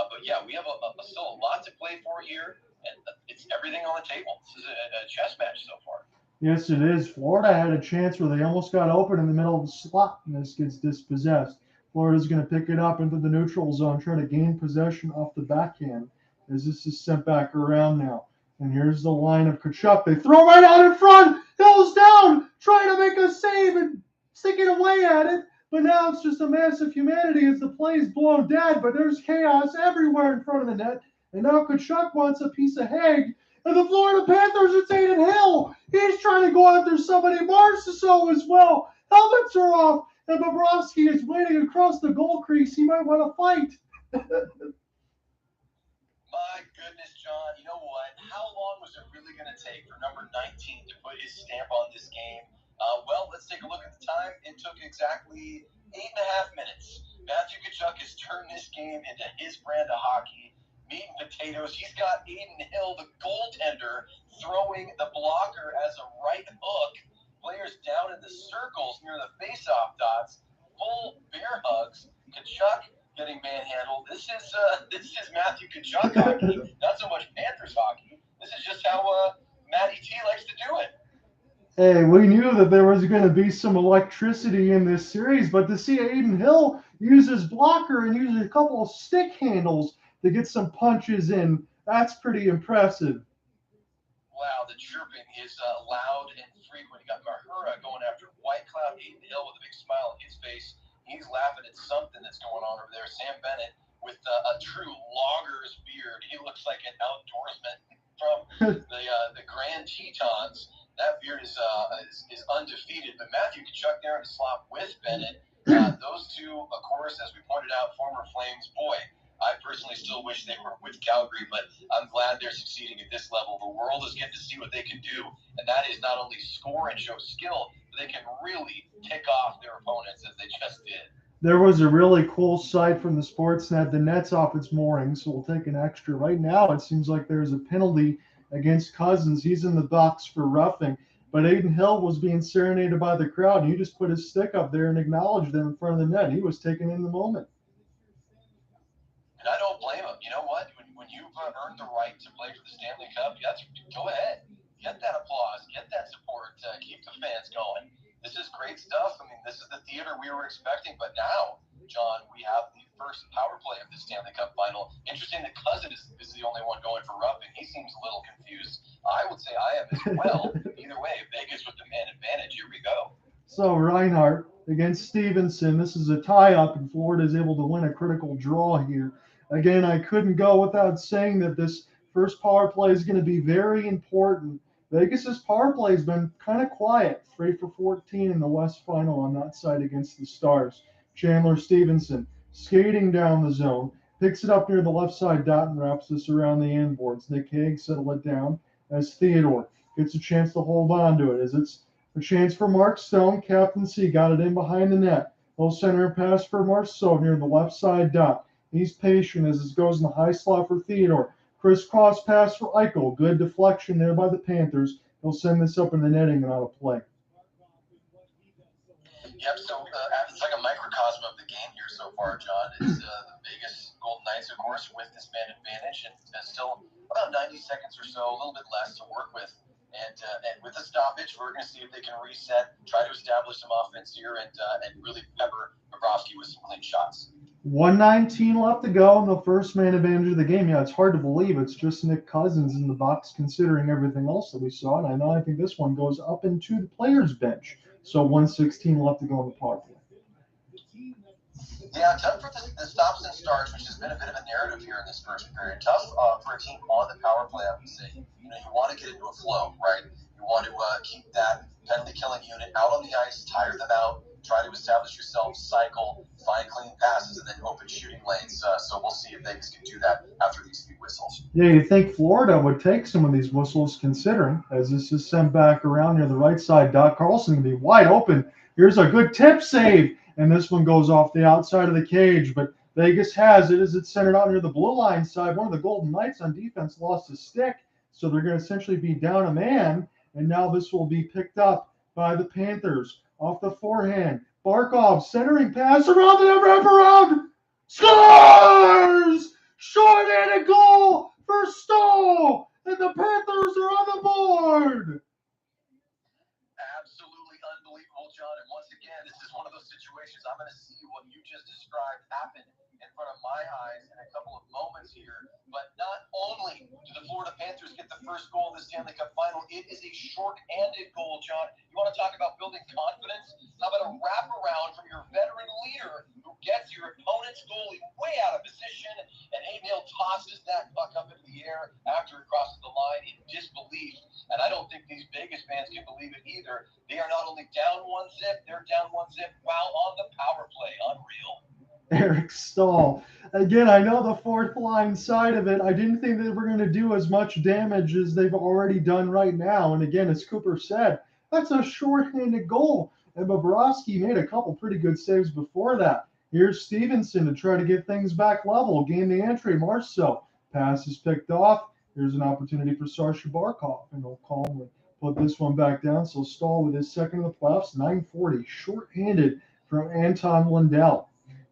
But, yeah, we have still a lot to play for here, and it's everything on the table. This is a chess match so far. Yes, it is. Florida had a chance where they almost got open in the middle of the slot, and this gets dispossessed. Florida's going to pick it up into the neutral zone, try to gain possession off the backhand, as this is sent back around now. And here's the line of Tkachuk. They throw right out in front. Hill's down, trying to make a save and sticking away at it. But now it's just a massive humanity as the play's blown dead. But there's chaos everywhere in front of the net. And now Tkachuk wants a piece of Haig. And the Florida Panthers, it's Aiden Hill. He's trying to go after somebody. Marchessault as well. Helmets are off. And Bobrovsky is waiting across the goal crease. He might want to fight. My goodness, John, you know what? How long was it really going to take for number 19 to put his stamp on this game? Well, let's take a look at the time. It took exactly 8.5 minutes. Matthew Tkachuk has turned this game into his brand of hockey. Meat and potatoes. He's got Aiden Hill, the goaltender, throwing the blocker as a right hook. Players down in the circles near the face-off dots. Full bear hugs. Kachuk getting manhandled. This is Matthew Kachuk hockey, not so much Panthers hockey. This is just how Matty T likes to do it. Hey, we knew that there was going to be some electricity in this series, but to see Aiden Hill use his blocker and use a couple of stick handles to get some punches in, that's pretty impressive. Wow, the chirping is loud and frequent. You got Mahura going after White Cloud, Aiden Hill with a big smile on his face. He's laughing at something that's going on over there. Sam Bennett with a true logger's beard. He looks like an outdoorsman from the Grand Tetons. That beard is undefeated. But Matthew Kachuk there in the slot with Bennett. Those two, of course, as we pointed out, former Flames. Boy, I personally still wish they were with Calgary, but I'm glad they're succeeding at this level. The world is getting to see what they can do, and that is not only score and show skill, but they can really tick off their opponents as they just did. There was a really cool sight from the Sportsnet. The net's off its moorings, so we'll take an extra. Right now, it seems like there's a penalty against Cousins. He's in the box for roughing, but Aiden Hill was being serenaded by the crowd, and he just put his stick up there and acknowledged them in front of the net. He was taking in the moment. And I don't blame him. You know what? When you've earned the right to play for the Stanley Cup, go ahead. Get that applause. Get that support. Keep the fans going. This is great stuff. I mean, this is the theater we were expecting. But now, John, we have the first power play of the Stanley Cup final. Interesting that Cousins is the only one going for roughing. He seems a little confused. I would say I am as well. Either way, Vegas with the man advantage. Here we go. So Reinhart against Stevenson. This is a tie-up, and Florida is able to win a critical draw here. Again, I couldn't go without saying that this first power play is going to be very important. Vegas's power play has been kind of quiet, 3 for 14 in the West Final on that side against the Stars. Chandler Stevenson skating down the zone, picks it up near the left side dot and wraps this around the end boards. Nick Hague settled it down as Theodore gets a chance to hold on to it as it's a chance for Mark Stone. Captain C got it in behind the net. Low center pass for Marceau near the left side dot. He's patient as it goes in the high slot for Theodore. Crisscross pass for Eichel. Good deflection there by the Panthers. He'll send this up in the netting and out of play. Yep, so it's like a microcosm of the game here so far, John. It's the Vegas Golden Knights, of course, with this man advantage, and still about 90 seconds or so, a little bit less to work with. And with the stoppage, we're going to see if they can reset, try to establish some offense here, and really pepper Bobrovsky with some clean shots. 1:19 left to go in the first man advantage of the game. Yeah, it's hard to believe it's just Nick Cousins in the box considering everything else that we saw. And I think this one goes up into the players' bench. So 1:16 left to go in the power play. Yeah, tough for the stops and starts, which has been a bit of a narrative here in this first period. Tough for a team on the power play, I would say. You want to get into a flow, right? You want to keep that penalty-killing unit out on the ice, tire them out, try to establish yourself, cycle, find clean passes, and then open shooting lanes. So we'll see if Vegas can do that after these few whistles. Yeah, you think Florida would take some of these whistles considering, as this is sent back around near the right side. Doc Carlson can be wide open. Here's a good tip save, and this one goes off the outside of the cage, but Vegas has it as it's centered out near the blue line side. One of the Golden Knights on defense lost his stick, so they're going to essentially be down a man, and now this will be picked up by the Panthers. Off the forehand, Barkov centering pass around the wraparound, scores! Short-handed goal for Stoll, and the Panthers are on the board. Absolutely unbelievable, John. And once again, this is one of those situations I'm going to see what you just described happen in front of my eyes in a couple of moments here. But not only do the Florida Panthers get the first goal of the Stanley Cup final, it is a short-handed goal, John. You want to talk about building confidence? How about a wraparound from your veteran leader who gets your opponent's goalie way out of position, and Aiden Hill tosses that puck up into the air after it crosses the line in disbelief. And I don't think these Vegas fans can believe it either. They are not only down 1-0, they're down 1-0 while on the power play. Unreal. Eric Stahl. Again, I know the fourth line side of it. I didn't think they were going to do as much damage as they've already done right now. And again, as Cooper said, that's a short-handed goal. And Bobrovsky made a couple pretty good saves before that. Here's Stevenson to try to get things back level. Gain the entry. Marceau. Pass is picked off. Here's an opportunity for Sasha Barkov, and he'll calmly put this one back down. So Stahl with his second of the playoffs, 9:40, shorthanded from Anton Lundell,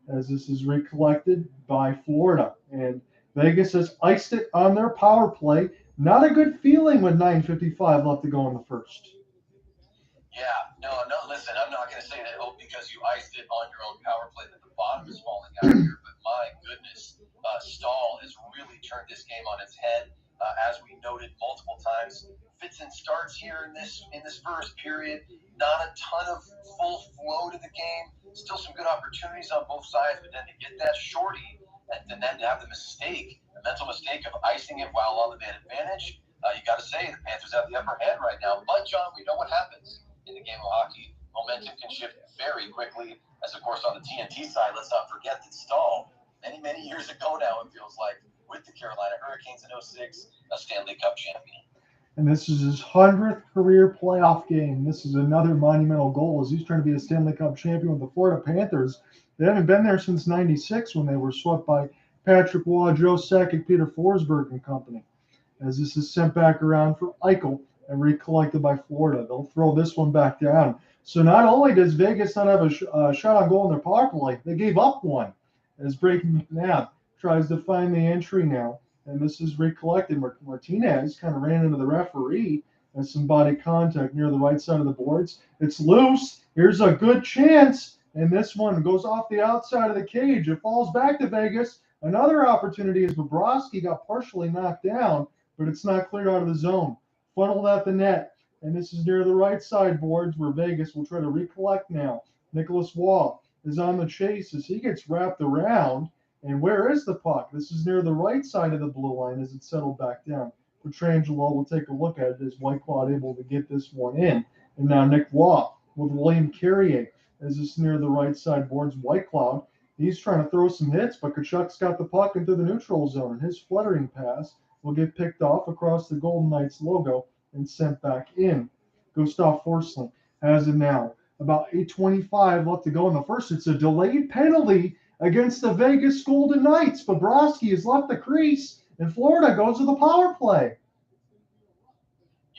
as this is recollected by Florida. And Vegas has iced it on their power play. Not a good feeling with 9:55 left to go in the first. Yeah, no, listen, I'm not going to say that, because you iced it on your own power play that the bottom is falling out here, but my goodness, Stahl has really turned this game on its head, as we noted multiple times. Fits and starts here in this first period. Not a ton of full flow to the game. Still some good opportunities on both sides, but then to get that shorty, and then to have the mental mistake of icing it while on the man advantage, you got to say the Panthers have the upper hand right now. But, John, we know what happens in the game of hockey. Momentum can shift very quickly, as of course on the TNT side, let's not forget that Stahl, many years ago now, it feels like, with the Carolina Hurricanes in 06, a Stanley Cup champion. And this is his 100th career playoff game. This is another monumental goal as he's trying to be a Stanley Cup champion with the Florida Panthers. They haven't been there since '96 when they were swept by Patrick Waugh, Joe Sakic, Peter Forsberg and company. As this is sent back around for Eichel and recollected by Florida. They'll throw this one back down. So not only does Vegas not have a shot on goal in their power play, they gave up one as Brayden McNabb tries to find the entry now. And this is recollected. Martinez kind of ran into the referee as some body contact near the right side of the boards. It's loose. Here's a good chance. And this one goes off the outside of the cage. It falls back to Vegas. Another opportunity as Bobrovsky got partially knocked down, but it's not cleared out of the zone. Funneled at the net. And this is near the right side boards where Vegas will try to recollect now. Nicholas Waugh is on the chase as he gets wrapped around. And where is the puck? This is near the right side of the blue line as it's settled back down. Petrangelo will take a look at it as Whitecloud able to get this one in. And now Nick Waugh with William Carrier as it's near the right side boards. Whitecloud, he's trying to throw some hits, but Tkachuk's got the puck into the neutral zone. And his fluttering pass will get picked off across the Golden Knights logo and sent back in. Gustav Forsling has it now. About 8:25 left to go in the first. It's a delayed penalty against the Vegas-Golden Knights. Bobrovsky has left the crease, and Florida goes to the power play.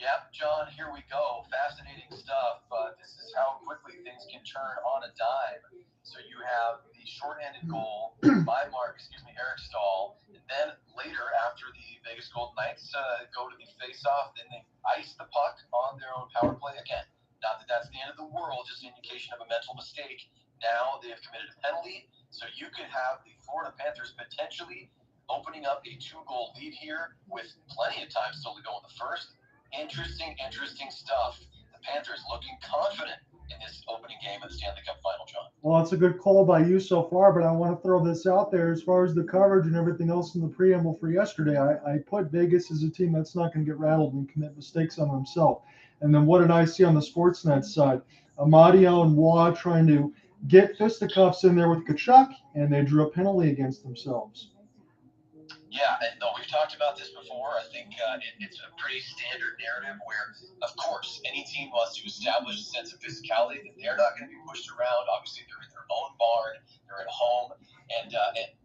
Yep, John, here we go. Fascinating stuff. This is how quickly things can turn on a dime. So you have the shorthanded goal by Eric Stahl, and then later, after the Vegas Golden Knights go to the face-off, then they ice the puck on their own power play again. Not that that's the end of the world, just an indication of a mental mistake. Now they have committed a penalty, so you could have the Florida Panthers potentially opening up a 2-goal lead here with plenty of time still to go in the first. Interesting stuff. The Panthers looking confident in this opening game of the Stanley Cup Final, John. Well, it's a good call by you so far, but I want to throw this out there as far as the coverage and everything else in the preamble for yesterday. I put Vegas as a team that's not going to get rattled and commit mistakes on themselves. And then what did I see on the Sportsnet side? Amadio and Waugh trying to get fisticuffs in there with Tkachuk, and they drew a penalty against themselves. Yeah, and no, we've talked about this before. I think it's a pretty standard narrative where, of course, any team wants to establish a sense of physicality that they're not going to be pushed around. Obviously, they're in their own barn, they're at home, and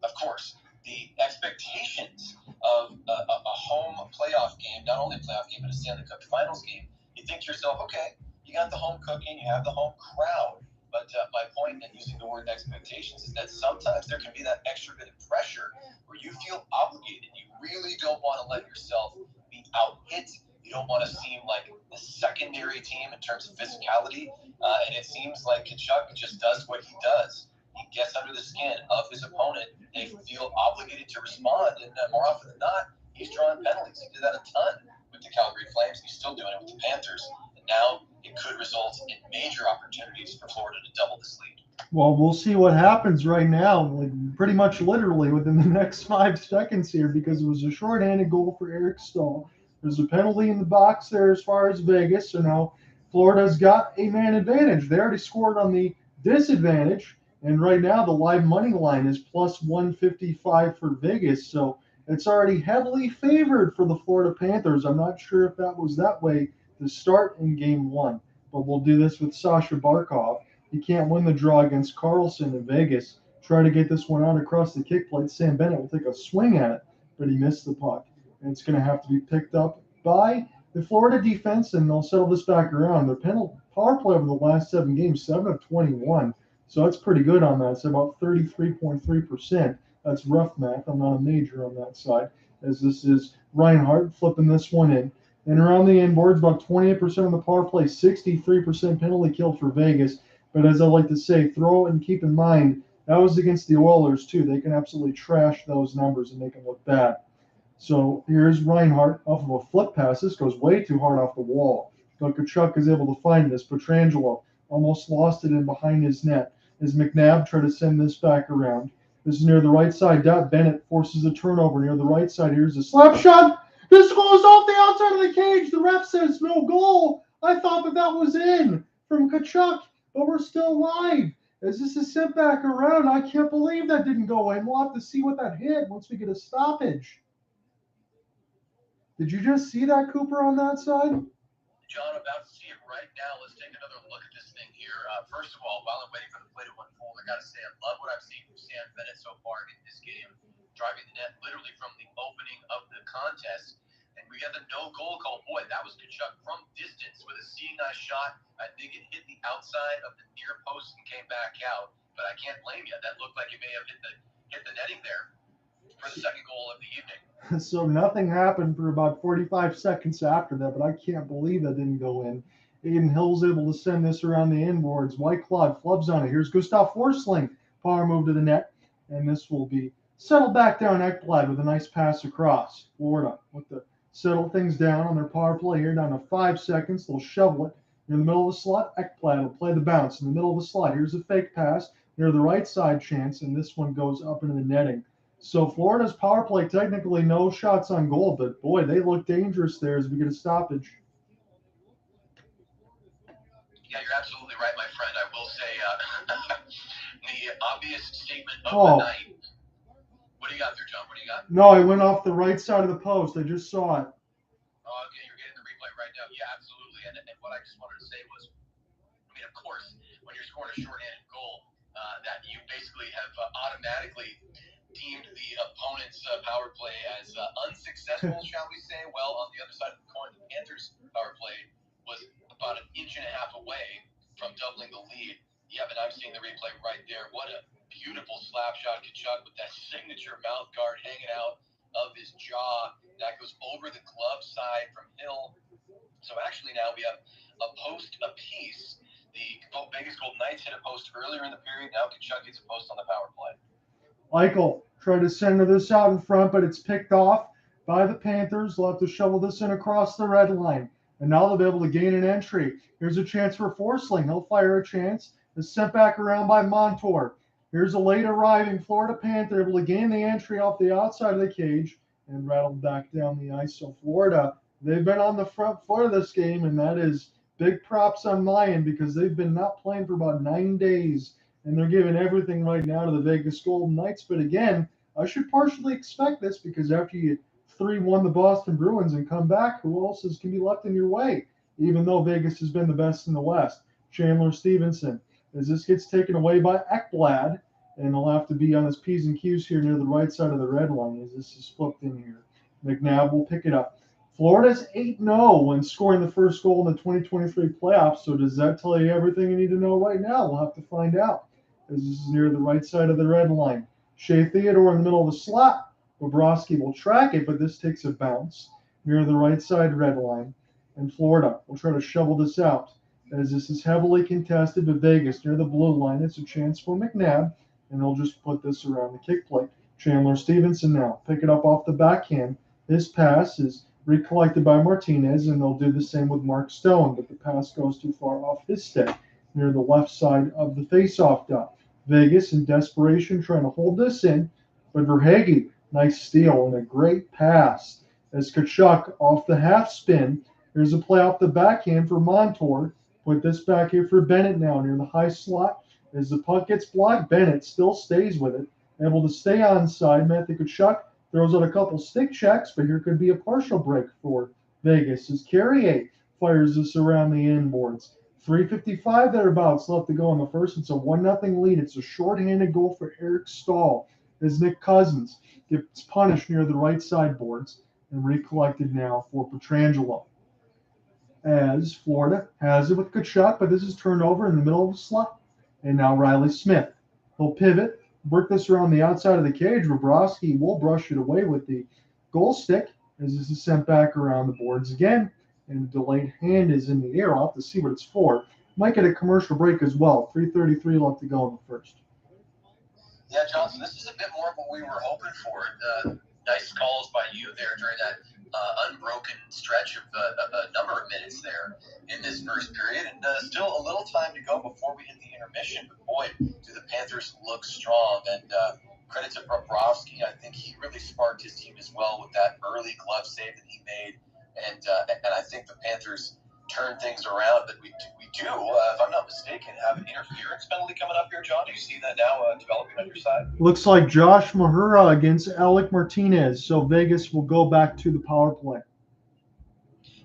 of course, the expectations of a home playoff game, not only a playoff game, but a Stanley Cup Finals game, you think to yourself, okay, you got the home cooking, you have the home crowd. But my point in using the word expectations is that sometimes there can be that extra bit of pressure where you feel obligated. You really don't want to let yourself be out-hit. You don't want to seem like the secondary team in terms of physicality. And it seems like Tkachuk just does what he does. He gets under the skin of his opponent. They feel obligated to respond. And more often than not, he's drawing penalties. He did that a ton with the Calgary Flames. He's still doing it with the Panthers. And now it could result in major opportunities for Florida to double this lead. Well, we'll see what happens right now, like pretty much literally within the next 5 seconds here, because it was a shorthanded goal for Eric Stahl. There's a penalty in the box there as far as Vegas, so now Florida's got a man advantage. They already scored on the disadvantage, and right now the live money line is plus 155 for Vegas, so it's already heavily favored for the Florida Panthers. I'm not sure if that was that way to start in game 1, but we'll do this with Sasha Barkov. He can't win the draw against Carlson in Vegas. Try to get this one out across the kick plate. Sam Bennett will take a swing at it, but he missed the puck. and it's going to have to be picked up by the Florida defense, and they'll settle this back around. Their power play over the last 7 games, 7 of 21. So that's pretty good on that. It's about 33.3%. That's rough math. I'm not a major on that side, as this is Reinhart flipping this one in. And around the end boards, about 28% of the power play, 63% penalty killed for Vegas. But as I like to say, throw it and keep in mind, that was against the Oilers, too. They can absolutely trash those numbers and make them look bad. So here's Reinhart off of a flip pass. This goes way too hard off the wall. But Tkachuk is able to find this. Pietrangelo almost lost it in behind his net as McNabb tried to send this back around. This is near the right side. Bennett forces a turnover near the right side. Here's a slap shot. This goes off the outside of the cage. The ref says no goal. I thought that was in from Tkachuk, but we're still live. As this is sent back around, I can't believe that didn't go in. We'll have to see what that hit once we get a stoppage. Did you just see that, Cooper, on that side? John, I'm about to see it right now. Let's take another look at this thing here. First of all, while I'm waiting for the play to unfold, I got to say I love what I've seen from Sam Bennett so far in this game, driving the net literally from the opening of the contest. And we got the no goal call. Boy, that was Tkachuk from distance with a seeing eye shot. I think it hit the outside of the near post and came back out. But I can't blame you. That looked like it may have hit the netting there for the second goal of the evening. So nothing happened for about 45 seconds after that, but I can't believe that didn't go in. Aiden Hill's able to send this around the inboards. Whitecloud flubs on it. Here's Gustav Forsling. Power move to the net, and this will be settled back down. Ekblad with a nice pass across. Florida with the settle things down on their power play here, down to 5 seconds. They'll shovel it near the middle of the slot. Ekblad will play the bounce in the middle of the slot. Here's a fake pass near the right side chance, and this one goes up into the netting. So Florida's power play, technically no shots on goal, but boy, they look dangerous there as we get a stoppage. Yeah, you're absolutely right, my friend. I will say the obvious statement of the night. What do you got there, John? What do you got? No, it went off the right side of the post. I just saw it. Oh, okay, you're getting the replay right now. Yeah, absolutely. And what I just wanted to say was, I mean, of course, when you're scoring a shorthanded goal, that you basically have automatically deemed the opponent's power play as unsuccessful, shall we say. Well, on the other side of the coin, the Panthers' power play was about 1.5 inches away from doubling the lead. Yeah, but I'm seeing the replay right there. What a beautiful slap shot, Tkachuk, with that signature mouth guard hanging out of his jaw. That goes over the glove side from Hill. So actually now we have a post apiece. The Vegas Golden Knights hit a post earlier in the period. Now Tkachuk gets a post on the power play. Eichel tried to send this out in front, but it's picked off by the Panthers. They'll have to shovel this in across the red line. And now they'll be able to gain an entry. Here's a chance for Forsling. He'll fire a chance. It's sent back around by Montour. Here's a late arriving Florida Panther able to gain the entry off the outside of the cage and rattled back down the ice. So Florida, they've been on the front foot of this game, and that is big props on my end because they've been not playing for about 9 days. And they're giving everything right now to the Vegas Golden Knights. But again, I should partially expect this because after you 3-1 the Boston Bruins and come back, who else can be left in your way? Even though Vegas has been the best in the West. Chandler Stevenson, as this gets taken away by Ekblad, and he'll have to be on his P's and Q's here near the right side of the red line as this is flipped in here. McNabb will pick it up. Florida's 8-0 when scoring the first goal in the 2023 playoffs. So does that tell you everything you need to know right now? We'll have to find out. As this is near the right side of the red line. Shea Theodore in the middle of the slot. Bobrovsky will track it, but this takes a bounce near the right side red line. And Florida will try to shovel this out. As this is heavily contested, but Vegas near the blue line. It's a chance for McNabb, and they'll just put this around the kick plate. Chandler Stevenson now pick it up off the backhand. This pass is recollected by Martinez, and they'll do the same with Mark Stone, but the pass goes too far off his stick near the left side of the faceoff dot. Vegas in desperation trying to hold this in, but Verhaeghe, nice steal and a great pass as Tkachuk off the half spin. Here's a play off the backhand for Montour. Put this back here for Bennett now near the high slot. As the puck gets blocked, Bennett still stays with it, able to stay onside. Matthew Tkachuk throws out a couple stick checks, but here could be a partial break for Vegas as Carrier fires this around the inboards. 3:55 thereabouts left to go in the first. It's a 1-0 lead. It's a shorthanded goal for Eric Stahl as Nick Cousins gets punished near the right side boards. and recollected now for Pietrangelo. As Florida has it with a good shot, but this is turned over in the middle of the slot. And now Riley Smith. He'll pivot, work this around the outside of the cage. Bobrovsky will brush it away with the goal stick as this is sent back around the boards again. And the delayed hand is in the air. I'll have to see what it's for. Might get a commercial break as well. 3:33 left to go in the first. Yeah, Johnson, this is a bit more of what we were hoping for. Nice calls by you there during that unbroken stretch of a number of minutes there in this first period. And still a little time to go before we hit the intermission. But boy, do the Panthers look strong. And credit to Bobrovsky. I think he really sparked his team as well with that early glove save that he made. And I think the Panthers turn things around. But we do, if I'm not mistaken, have an interference penalty coming up here, John. Do you see that now developing on your side? Looks like Josh Mahura against Alec Martinez. So Vegas will go back to the power play.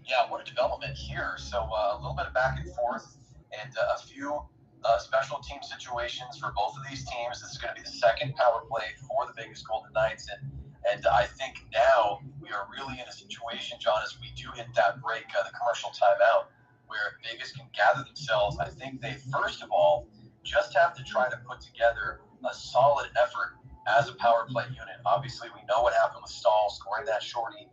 Yeah, what a development here. So a little bit of back and forth and a few special team situations for both of these teams. This is going to be the second power play for the Vegas Golden Knights. And I think now we are really in a situation, John, as we do hit that break, the commercial timeout, where Vegas can gather themselves. I think they, first of all, just have to try to put together a solid effort as a power play unit. Obviously, we know what happened with Stahl scoring that shorty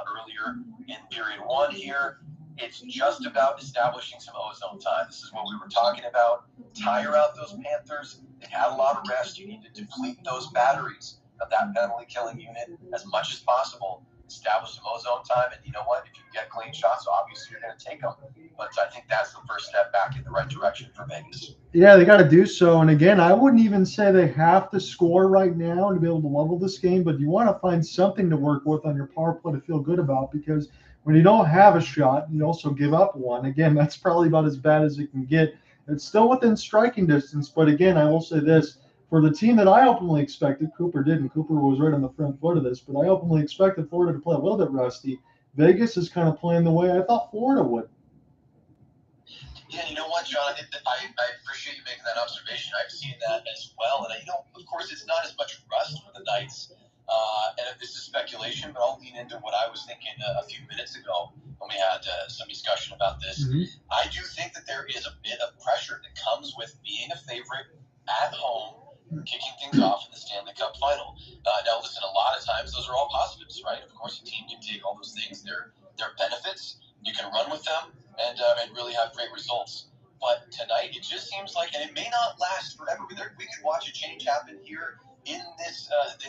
earlier in period one here. It's just about establishing some ozone time. This is what we were talking about. Tire out those Panthers. They had a lot of rest. You need to deplete those batteries of that penalty-killing unit as much as possible. Establish some ozone time, and you know what? If you get clean shots, obviously you're going to take them. But I think that's the first step back in the right direction for Vegas. Yeah, they got to do so. And again, I wouldn't even say they have to score right now to be able to level this game, but you want to find something to work with on your power play to feel good about, because when you don't have a shot, you also give up one. Again, that's probably about as bad as it can get. It's still within striking distance, but again, I will say this. For the team that I openly expected, Cooper didn't. Cooper was right on the front foot of this, but I openly expected Florida to play a little bit rusty. Vegas is kind of playing the way I thought Florida would. Yeah, you know what, John? I appreciate you making that observation. I've seen that as well. And, of course, it's not as much rust for the Knights. And this is speculation, but I'll lean into what I was thinking a few minutes ago when we had some discussion about this. Mm-hmm. I do think that there is a bit of pressure that comes with being a favorite at home, kicking things off in the Stanley Cup final. Now, listen, a lot of times those are all positives, right? Of course, a team can take all those things. They're benefits. You can run with them and really have great results. But tonight, it just seems like, and it may not last forever. We could watch a change happen here in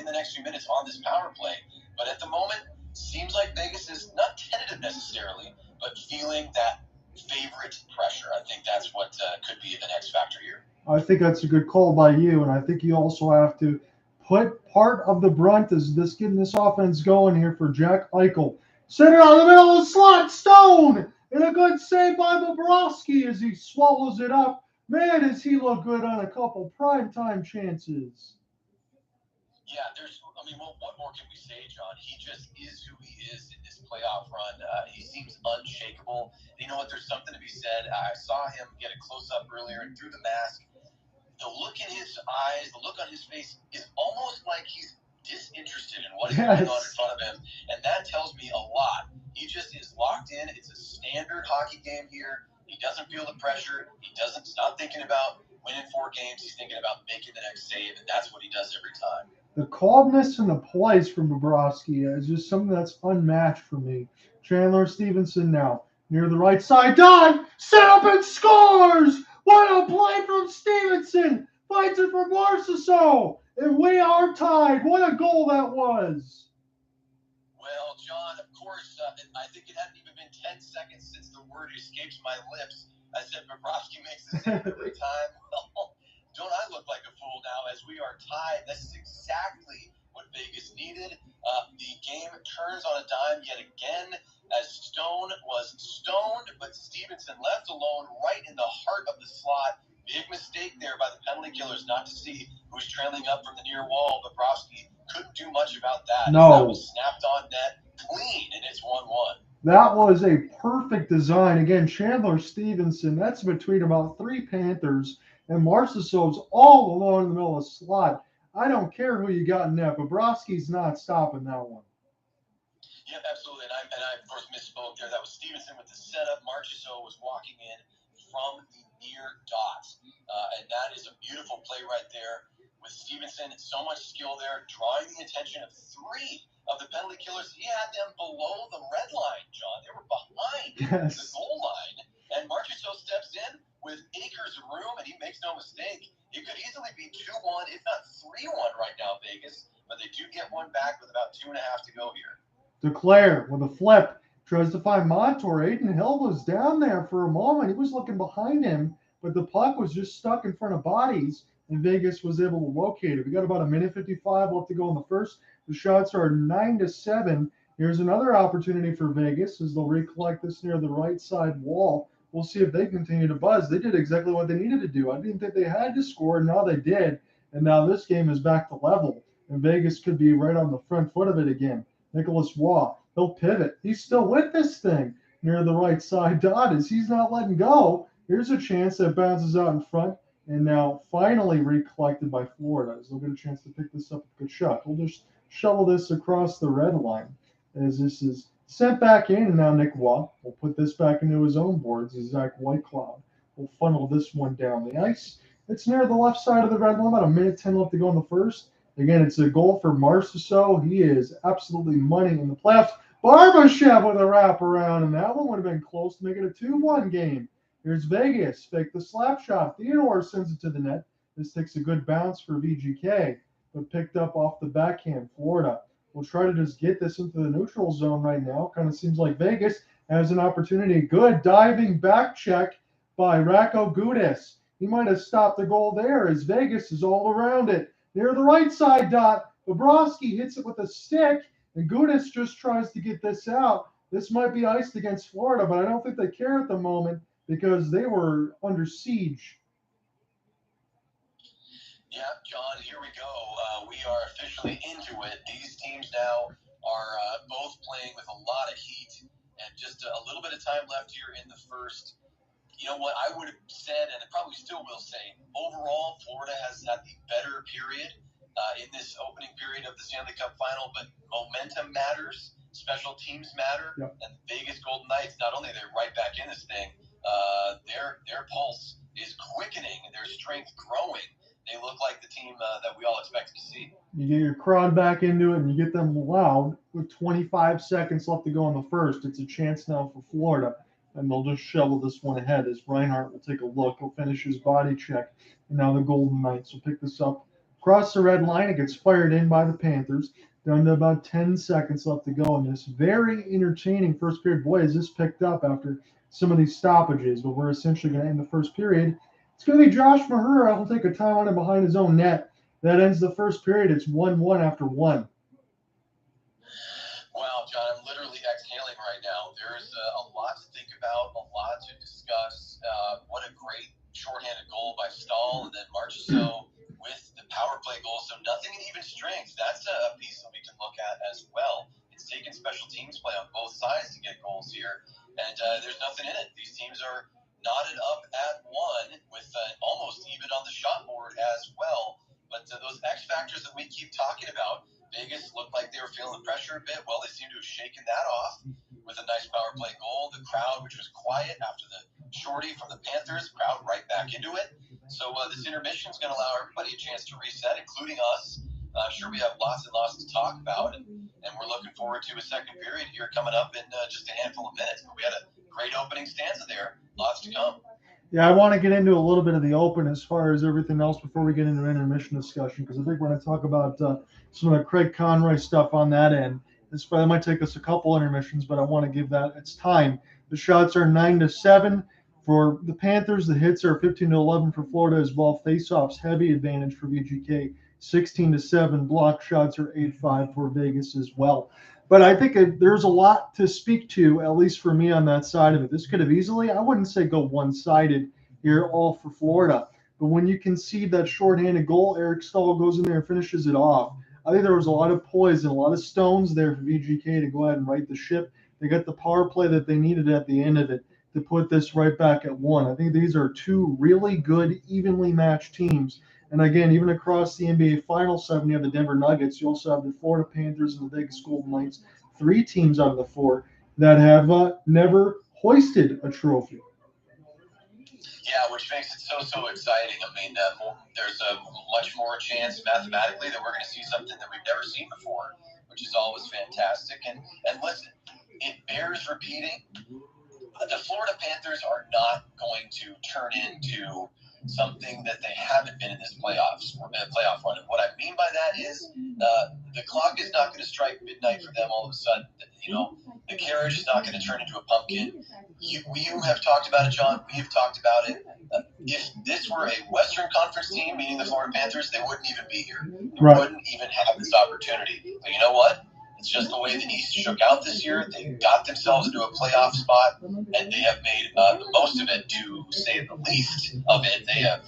the next few minutes on this power play. But at the moment, seems like Vegas is not tentative necessarily, but feeling that favorite pressure. I think that's what could be the next factor here. I think that's a good call by you, and I think you also have to put part of the brunt as this getting this offense going here for Jack Eichel. Center out of the middle of the slot, Stone, and a good save by Bobrovsky as he swallows it up. Man, does he look good on a couple primetime chances. Yeah, what more can we say, John? He just is who he is in this playoff run. He seems unshakable. You know what? There's something to be said. I saw him get a close-up earlier and through the mask. The look in his eyes, the look on his face is almost like he's disinterested in what is going on in front of him, and that tells me a lot. He just is locked in. It's a standard hockey game here. He doesn't feel the pressure. He's not thinking about winning 4 games. He's thinking about making the next save, and that's what he does every time. The calmness and the poise from Bobrovsky is just something that's unmatched for me. Chandler Stevenson now near the right side. Don set up and scores! What a play from Stevenson! Fights it for Marchessault, and we are tied. What a goal that was! Well, John, of course, I think it hadn't even been 10 seconds since the word escapes my lips. I said Bobrovsky makes the save every time. Well, don't I look like a fool now as we are tied? This is exactly what Vegas needed. The game turns on a dime yet again as Stone was stoned, but Stevenson left alone right in the heart of the slot. Big mistake there by the penalty killers not to see who's trailing up from the near wall. Bobrovsky couldn't do much about that. No. That was snapped on net clean, and it's 1-1. That was a perfect design. Again, Chandler Stevenson, that's between about 3 Panthers, and Marchessault's all alone in the middle of the slot. I don't care who you got in net. Bobrovsky's not stopping that one. Yep, absolutely. And I of course misspoke there. That was Stevenson with the setup. Marchessault was walking in from the near dot. And that is a beautiful play right there with Stevenson. So much skill there, drawing the attention of three of the penalty killers. He had them below the red line, John. They were behind the goal line. And Marchessault steps in with acres of room, and he makes no mistake. It could easily be 2-1, if not 3-1 right now, Vegas. But they do get one back with about 2.5 to go here. DeClaire with a flip tries to find Montour. Aiden Hill was down there for a moment. He was looking behind him, but the puck was just stuck in front of bodies, and Vegas was able to locate it. We got about a minute 55 left to go in the first. The shots are 9-7. Here's another opportunity for Vegas as they'll recollect this near the right side wall. We'll see if they continue to buzz. They did exactly what they needed to do. I didn't think they had to score, and now they did. And now this game is back to level, and Vegas could be right on the front foot of it again. Nicholas Waugh, he'll pivot. He's still with this thing near the right side dot as he's not letting go. Here's a chance that bounces out in front, and now finally recollected by Florida as they'll get a chance to pick this up with a good shot. We'll just shovel this across the red line as this is sent back in, and now Nick Waugh will put this back into his own boards as Zach Whitecloud will funnel this one down the ice. It's near the left side of the red line, about a minute 10 left to go in the first. Again, it's a goal for Marchessault. He is absolutely money in the playoffs. Barbashev with a wraparound, and that one would have been close to making a 2-1 game. Here's Vegas. Fake the slap shot. Theodore sends it to the net. This takes a good bounce for VGK, but picked up off the backhand. Florida will try to just get this into the neutral zone right now. Kind of seems like Vegas has an opportunity. Good diving back check by Racco Gudis. He might have stopped the goal there as Vegas is all around it. Near the right side dot, Bobrovsky hits it with a stick, and Gudis just tries to get this out. This might be iced against Florida, but I don't think they care at the moment because they were under siege. Yeah, John, here we go. We are officially into it. These teams now are both playing with a lot of heat and just a little bit of time left here in the first. You know what I would have said, and I probably still will say, overall, Florida has had the better period in this opening period of the Stanley Cup Final, but momentum matters, special teams matter, and the Vegas Golden Knights, not only they're right back in this thing, their pulse is quickening, their strength growing. They look like the team that we all expected to see. You get your crowd back into it, and you get them loud with 25 seconds left to go in the first. It's a chance now for Florida. And they'll just shovel this one ahead as Reinhart will take a look. He'll finish his body check. And now the Golden Knights will pick this up across the red line. It gets fired in by the Panthers. Down to about 10 seconds left to go in this very entertaining first period. Boy, is this picked up after some of these stoppages. But we're essentially going to end the first period. It's going to be Josh Mahura. He'll take a time on it behind his own net. That ends the first period. It's 1-1 after 1. Wow, John, I'm literally exhaling right now. There's a lot to think about, a lot to discuss. What a great shorthanded goal by Stahl, and then Marchessault with the power play goal. So nothing in even strength. That's a piece that we can look at as well. It's taken special teams play on both sides to get goals here, and there's nothing in it. These teams are knotted up at one with almost even on the shot board as well. But those X factors that we keep talking about, Vegas looked like they were feeling the pressure a bit. Well, they seem to have shaken that off with a nice power play goal. The crowd, which was quiet after the shorty from the Panthers, crowd right back into it. So this intermission is going to allow everybody a chance to reset, including us. I'm sure we have lots and lots to talk about, and we're looking forward to a second period here coming up in just a handful of minutes. But we had a great opening stanza there. Lots to come. Yeah, I want to get into a little bit of the open as far as everything else before we get into intermission discussion, because I think we're going to talk about some of the Craig Conroy stuff on that end. That might take us a couple intermissions, but I want to give that its time. The shots are 9-7 for the Panthers. The hits are 15-11 for Florida as well. Faceoffs heavy advantage for VGK. 16-7. Block shots are 8-5 for Vegas as well. But I think there's a lot to speak to, at least for me on that side of it. This could have easily, I wouldn't say go one-sided here, all for Florida. But when you concede that shorthanded goal, Eric Stahl goes in there and finishes it off. I think there was a lot of poise and a lot of stones there for VGK to go ahead and right the ship. They got the power play that they needed at the end of it to put this right back at one. I think these are two really good, evenly matched teams. And again, even across the NBA Final 7, you have the Denver Nuggets. You also have the Florida Panthers and the Vegas Golden Knights. 3 teams out of the 4 that have never hoisted a trophy. Yeah, which makes it so exciting. I mean, there's a much more chance mathematically that we're going to see something that we've never seen before, which is always fantastic. And listen, it bears repeating. The Florida Panthers are not going to turn into something that they haven't been in this playoff run. And what I mean by that is the clock is not going to strike midnight for them all of a sudden. The carriage is not going to turn into a pumpkin. You have talked about it, John. We have talked about it. If this were a Western Conference team, meaning the Florida Panthers, they wouldn't even be here. They wouldn't even have this opportunity. But you know what? It's just the way the East shook out this year. They got themselves into a playoff spot, and they have made the most of it, to say the least of it. They have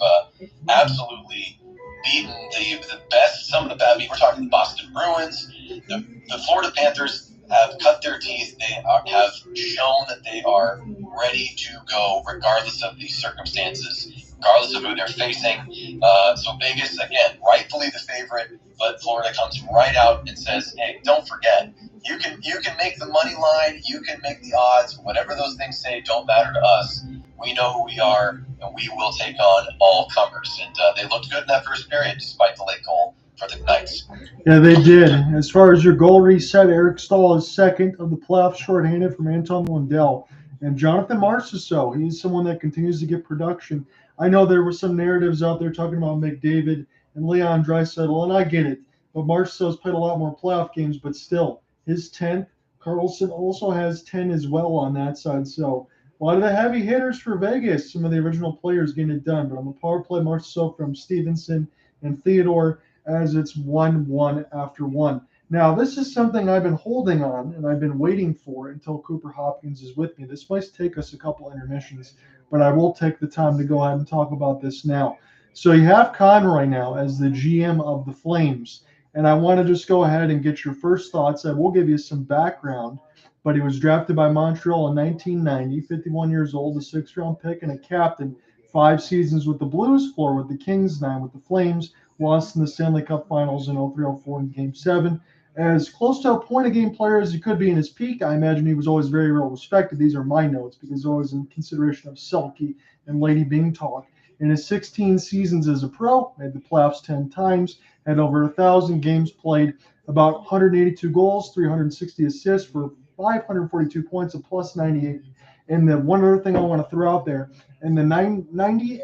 absolutely beaten the best, some of the best. I mean, we're talking the Boston Bruins. The Florida Panthers have cut their teeth. They have shown that they are ready to go regardless of the circumstances, regardless of who they're facing. So Vegas, again, rightfully the favorite, but Florida comes right out and says, hey, don't forget, you can make the money line, you can make the odds, whatever those things say don't matter to us. We know who we are, and we will take on all comers. And they looked good in that first period, despite the late goal for the Knights. Yeah, they did. As far as your goal reset, Eric Stahl is second of the playoffs, shorthanded from Anton Lundell. And Jonathan Marchessault, he's someone that continues to get production. I know there were some narratives out there talking about McDavid and Leon Draisaitl, and I get it. But Marchessault's played a lot more playoff games, but still, his 10th. Carlson also has 10 as well on that side. So a lot of the heavy hitters for Vegas, some of the original players getting it done. But on the power play, Marchessault from Stevenson and Theodore, as it's 1-1 after 1. Now, this is something I've been holding on and I've been waiting for until Cooper Hopkins is with me. This might take us a couple intermissions, but I will take the time to go ahead and talk about this now. So you have Conroy now as the GM of the Flames, and I want to just go ahead and get your first thoughts. I will give you some background, but he was drafted by Montreal in 1990, 51 years old, a 6th-round pick and a captain, 5 seasons with the Blues, 4 with the Kings, 9 with the Flames, lost in the Stanley Cup Finals in 03-04 in Game 7. As close to a point-a-game player as he could be in his peak, I imagine he was always very well respected. These are my notes because always in consideration of Selke and Lady Bing talk. In his 16 seasons as a pro, made the playoffs 10 times, had over 1,000 games played, about 182 goals, 360 assists for 542 points, a plus 98. And the one other thing I want to throw out there, in the 90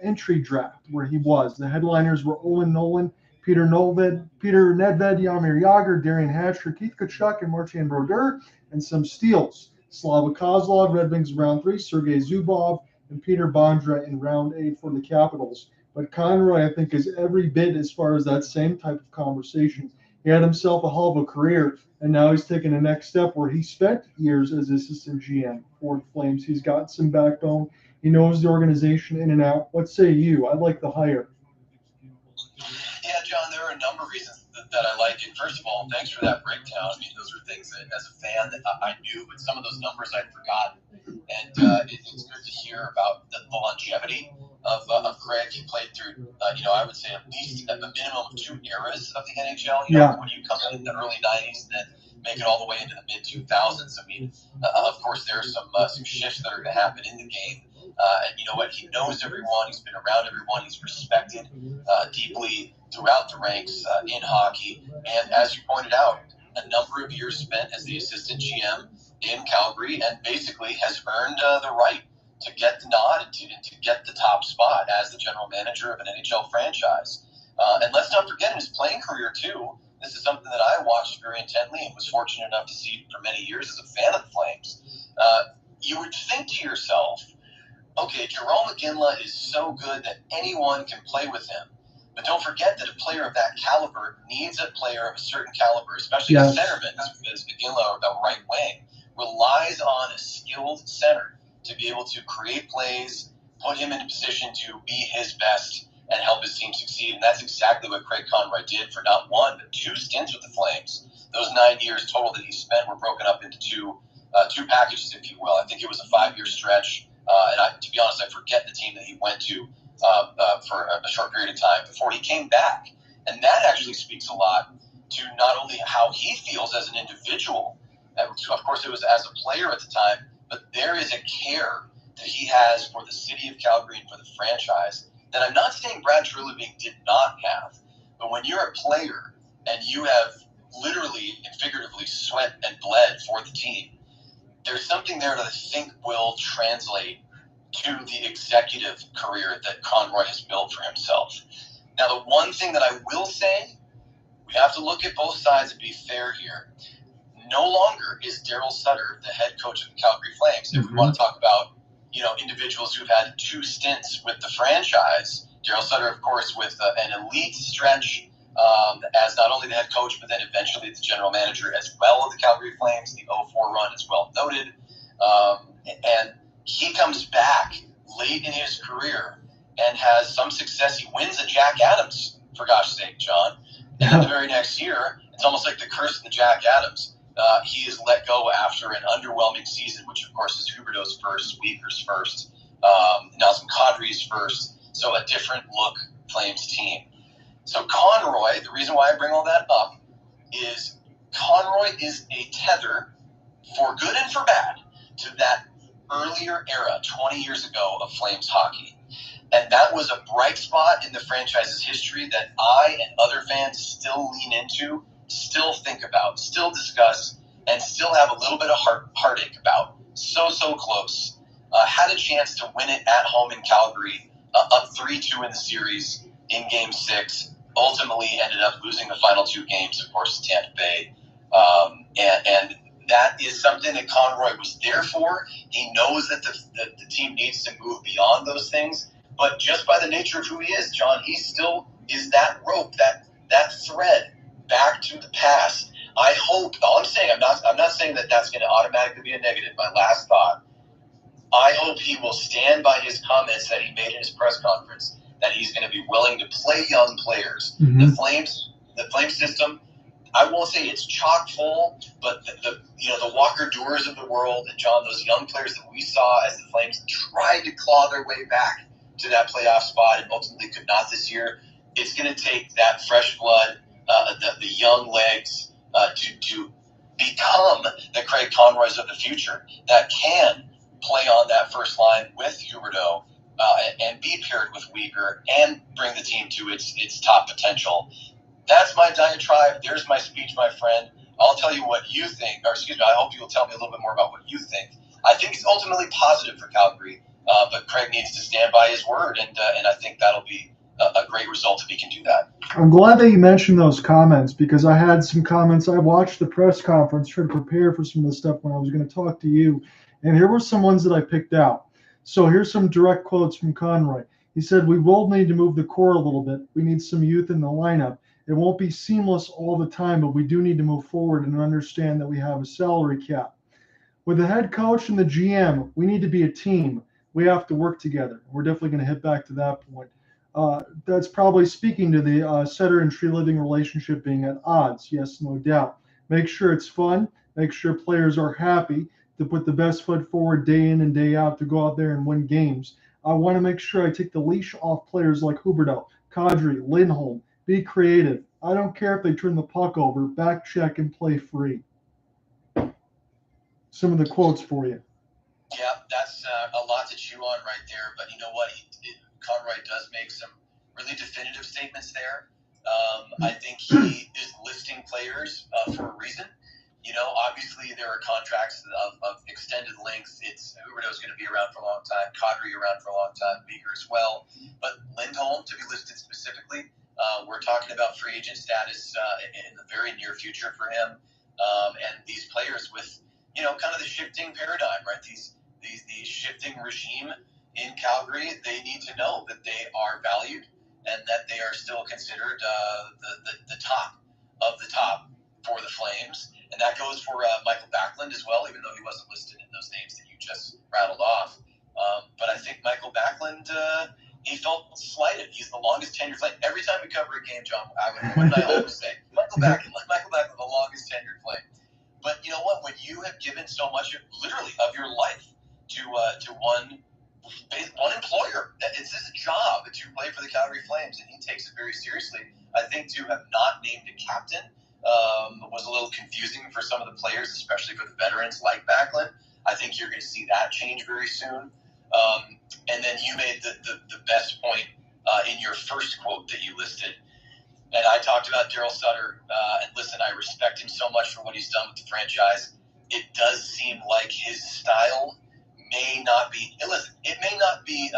entry draft where he was, the headliners were Owen Nolan, Peter Nedved, Jaromir Jagr, Darian Hatcher, Keith Tkachuk, and Martin Brodeur, and some steals. Slava Kozlov, Red Wings round 3, Sergei Zubov, and Peter Bondra in round 8 for the Capitals. But Conroy, I think, is every bit as far as that same type of conversation. He had himself a hell of a career, and now he's taking the next step where he spent years as assistant GM for the Flames. He's got some backbone. He knows the organization in and out. What say you? I like the hire. Yeah, John, there are a number of reasons that I like it. First of all, thanks for that breakdown. I mean, those are things that, as a fan, that I knew, but some of those numbers I'd forgotten. And it's good to hear about the longevity of Craig. He played through, I would say at least a minimum of 2 eras of the NHL. When you come in the early 90s and then make it all the way into the mid-2000s. I mean, of course, there are some shifts that are going to happen in the game. And you know what? He knows everyone. He's been around everyone. He's respected deeply throughout the ranks in hockey. And as you pointed out, a number of years spent as the assistant GM in Calgary, and basically has earned the right to get the nod and to get the top spot as the general manager of an NHL franchise. And let's not forget his playing career, too. This is something that I watched very intently and was fortunate enough to see for many years as a fan of the Flames. You would think to yourself, okay, Jerome McGinley is so good that anyone can play with him. But don't forget that a player of that caliber needs a player of a certain caliber, especially a centerman, as McGinley, a right wing, relies on a skilled center to be able to create plays, put him in a position to be his best, and help his team succeed. And that's exactly what Craig Conroy did for not 1, but 2 stints with the Flames. Those 9 years total that he spent were broken up into two packages, if you will. I think it was a 5-year stretch. To be honest, I forget the team that he went to for a short period of time before he came back. And that actually speaks a lot to not only how he feels as an individual, Of course, it was as a player at the time, but there is a care that he has for the city of Calgary and for the franchise that I'm not saying Brad Treliving did not have. But when you're a player and you have literally and figuratively sweat and bled for the team, there's something there that I think will translate to the executive career that Conroy has built for himself. Now, the one thing that I will say, we have to look at both sides and be fair here. No longer is Daryl Sutter the head coach of the Calgary Flames. If we want to talk about, individuals who've had 2 stints with the franchise, Daryl Sutter, of course, with an elite stretch as not only the head coach, but then eventually the general manager as well of the Calgary Flames. The 04 run is well noted. And he comes back late in his career and has some success. He wins a Jack Adams, for gosh sake, John. And then the very next year, it's almost like the curse of the Jack Adams. He is let go after an underwhelming season, which, of course, is Huberdeau's first, Weaver's first, Nelson Kadri's first. So a different look Flames team. So Conroy, the reason why I bring all that up is Conroy is a tether, for good and for bad, to that earlier era, 20 years ago, of Flames hockey. And that was a bright spot in the franchise's history that I and other fans still lean into, still think about, still discuss, and still have a little bit of heartache about. So close. Had a chance to win it at home in Calgary, up 3-2 in the series in Game 6. Ultimately ended up losing the final 2 games, of course, to Tampa Bay. And that is something that Conroy was there for. He knows that the team needs to move beyond those things. But just by the nature of who he is, John, he still is that rope, that thread back to the past. I hope. All I'm saying, I'm not saying that that's going to automatically be a negative. My last thought. I hope he will stand by his comments that he made in his press conference that he's going to be willing to play young players. Mm-hmm. The Flames system. I won't say it's chock full, but the Walker Doers of the world and John, those young players that we saw as the Flames tried to claw their way back to that playoff spot and ultimately could not this year. It's going to take that fresh blood, the young legs to become the Craig Conroys of the future that can play on that first line with Huberdeau and be paired with Weegar and bring the team to its top potential. That's my diatribe. There's my speech, my friend. I'll tell you what you think, or excuse me, I hope you'll tell me a little bit more about what you think. I think it's ultimately positive for Calgary, but Craig needs to stand by his word, and I think that'll be a great result if he can do that. I'm glad that you mentioned those comments because I had some comments. I watched the press conference, trying to prepare for some of the stuff when I was going to talk to you, and here were some ones that I picked out. So here's some direct quotes from Conroy. He said, "We will need to move the core a little bit. We need some youth in the lineup. It won't be seamless all the time, but we do need to move forward and understand that we have a salary cap. With the head coach and the GM, we need to be a team. We have to work together." We're definitely going to hit back to that point. That's probably speaking to the Sutter and Treliving relationship being at odds. Yes, no doubt. Make sure it's fun. Make sure players are happy to put the best foot forward day in and day out to go out there and win games. I want to make sure I take the leash off players like Huberdeau, Kadri, Lindholm. Be creative. I don't care if they turn the puck over, back check and play free. Some of the quotes for you. Yeah, that's a lot to chew on right there. But you know what? Conroy does make some really definitive statements there. I think he is listing players for a reason. Obviously there are contracts of extended length. Huberdeau's going to be around for a long time. Kadri around for a long time. Weegar as well. But Lindholm, to be listed specifically, we're talking about free agent status in the very near future for him. And these players with, kind of the shifting paradigm, right? The shifting regime in Calgary, they need to know that they are valued and that they are still considered the top of the top for the Flames. And that goes for Michael Backlund as well, even though he wasn't listed in those names that you just rattled off. But I think Michael Backlund, he felt slighted. He's the longest tenured Flame. Every time we cover a game, John, what did I always say? Michael Backlund, the longest tenured Flame. But you know what? When you have given so much, literally, of your life to one employer, it's his job to play for the Calgary Flames, and he takes it very seriously. I think to have not named a captain was a little confusing for some of the players, especially for the veterans like Backlund. I think you're going to see that change very soon. And then you made the best point in your first quote that you listed. And I talked about Daryl Sutter. And listen, I respect him so much for what he's done with the franchise. It does seem like his style may not be – listen, it may not be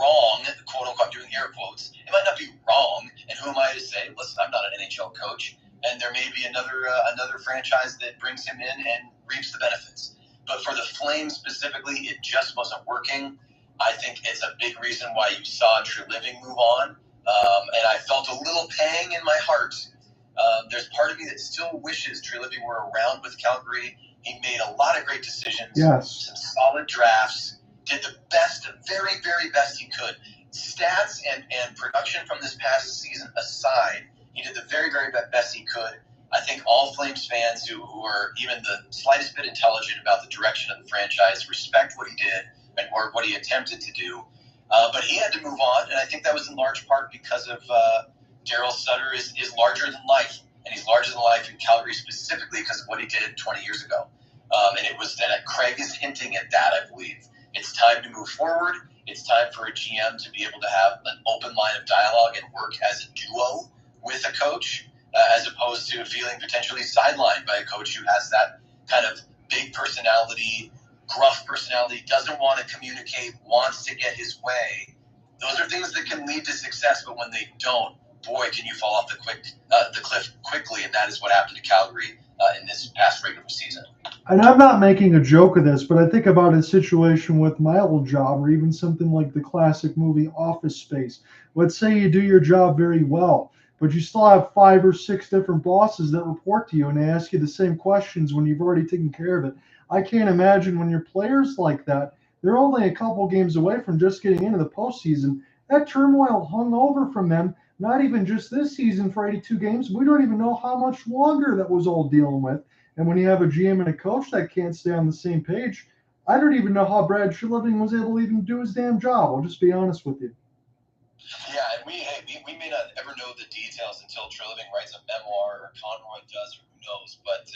wrong, quote-unquote, I'm doing air quotes. It might not be wrong, and who am I to say, listen, I'm not an NHL coach, and there may be another franchise that brings him in and reaps the benefits. But for the Flames specifically, it just wasn't working. I think it's a big reason why you saw Treliving move on, and I felt a little pang in my heart. There's part of me that still wishes Treliving were around with Calgary. He made a lot of great decisions, Yes. some solid drafts, did the best, the very, very best he could. Stats and production from this past season aside, he did the very, very best he could. I think all Flames fans who are even the slightest bit intelligent about the direction of the franchise respect what he did and or what he attempted to do. But he had to move on, and I think that was in large part because of Daryl Sutter is larger than life, and he's larger than life in Calgary specifically because of what he did 20 years ago. And it was that Craig is hinting at that, I believe. It's time to move forward. It's time for a GM to be able to have an open line of dialogue and work as a duo with a coach, as opposed to feeling potentially sidelined by a coach who has that kind of big personality, gruff personality, doesn't want to communicate, wants to get his way. Those are things that can lead to success, but when they don't, boy, can you fall off the cliff quickly, and that is what happened to Calgary in this past regular season. And I'm not making a joke of this, but I think about a situation with my old job, or even something like the classic movie Office Space. Let's say you do your job very well, but you still have 5 or 6 different bosses that report to you, and they ask you the same questions when you've already taken care of it. I can't imagine when your players like that, they're only a couple games away from just getting into the postseason. That turmoil hung over from them, not even just this season for 82 games. We don't even know how much longer that was all dealing with. And when you have a GM and a coach that can't stay on the same page, I don't even know how Brad Treliving was able to even do his damn job. I'll just be honest with you. Yeah, and we may not ever know the details until Treliving writes a memoir or Conroy does, or who knows. But,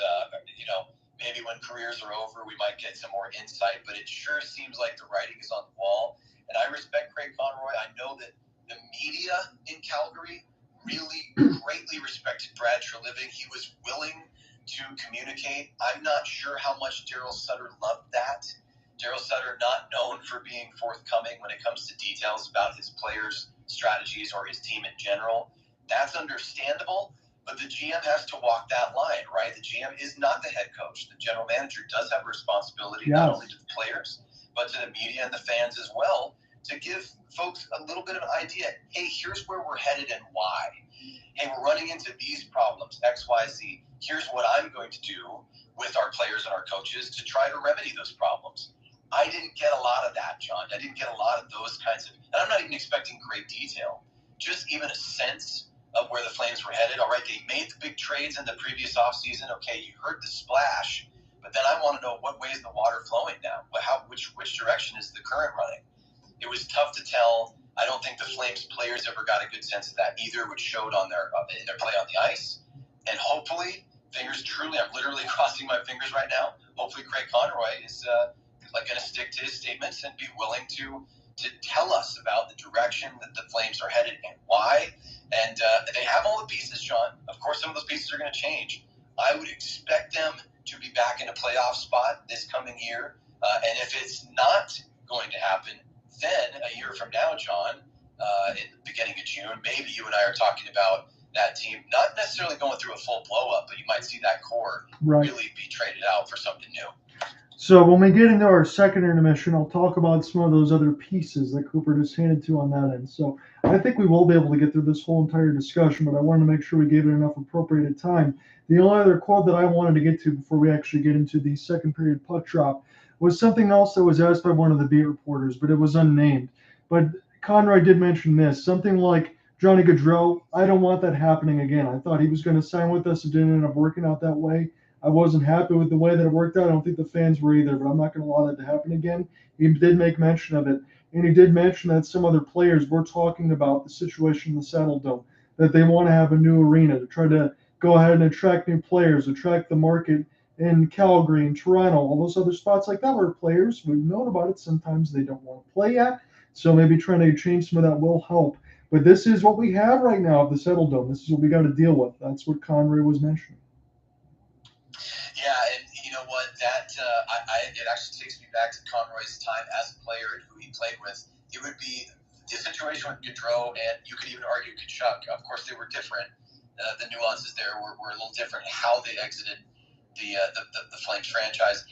maybe when careers are over, we might get some more insight. But it sure seems like the writing is on the wall. And I respect Craig Conroy. I know that the media in Calgary really greatly respected Brad Treliving. He was willing to communicate. I'm not sure how much Daryl Sutter loved that. Daryl Sutter not known for being forthcoming when it comes to details about his players' strategies or his team in general. That's understandable, but the GM has to walk that line, right? The GM is not the head coach. The general manager does have a responsibility, not only to the players, but to the media and the fans as well, to give folks a little bit of an idea. Hey, here's where we're headed and why. Hey, we're running into these problems, X, Y, Z. Here's what I'm going to do with our players and our coaches to try to remedy those problems. I didn't get a lot of that, John. I didn't get a lot of those kinds of, and I'm not even expecting great detail, just even a sense of where the Flames were headed. All right, they made the big trades in the previous offseason. Okay, you heard the splash, but then I want to know what way is the water flowing now? Which direction is the current running? It was tough to tell. I don't think the Flames players ever got a good sense of that either, which showed in their play on the ice. And hopefully, I'm literally crossing my fingers right now. Hopefully, Craig Conroy is going to stick to his statements and be willing to tell us about the direction that the Flames are headed and why. And they have all the pieces, John. Of course, some of those pieces are going to change. I would expect them to be back in a playoff spot this coming year. And if it's not going to happen, then a year from now, John, in the beginning of June, maybe you and I are talking about that team not necessarily going through a full blow-up, but you might see that core really be traded out for something new. So when we get into our second intermission, I'll talk about some of those other pieces that Cooper just handed to on that end. So I think we will be able to get through this whole entire discussion, but I wanted to make sure we gave it enough appropriated time. The only other quote that I wanted to get to before we actually get into the second period puck drop was something else that was asked by one of the beat reporters, but it was unnamed. But Conroy did mention this, something like, Johnny Gaudreau, I don't want that happening again. I thought he was going to sign with us. It didn't end up working out that way. I wasn't happy with the way that it worked out. I don't think the fans were either, but I'm not going to allow that to happen again. He did make mention of it. And he did mention that some other players were talking about the situation in the Saddle Dome, that they want to have a new arena to try to go ahead and attract new players, attract the market in Calgary and Toronto, all those other spots like that where players, we've known about it, sometimes they don't want to play yet. So maybe trying to change some of that will help. But this is what we have right now of the Settle Dome. This is what we got to deal with. That's what Conroy was mentioning. Yeah, and you know what? That it actually takes me back to Conroy's time as a player and who he played with. It would be the situation with Gaudreau, and you could even argue Kachuk. Of course, they were different. The nuances there were a little different. How they exited the Flames franchise.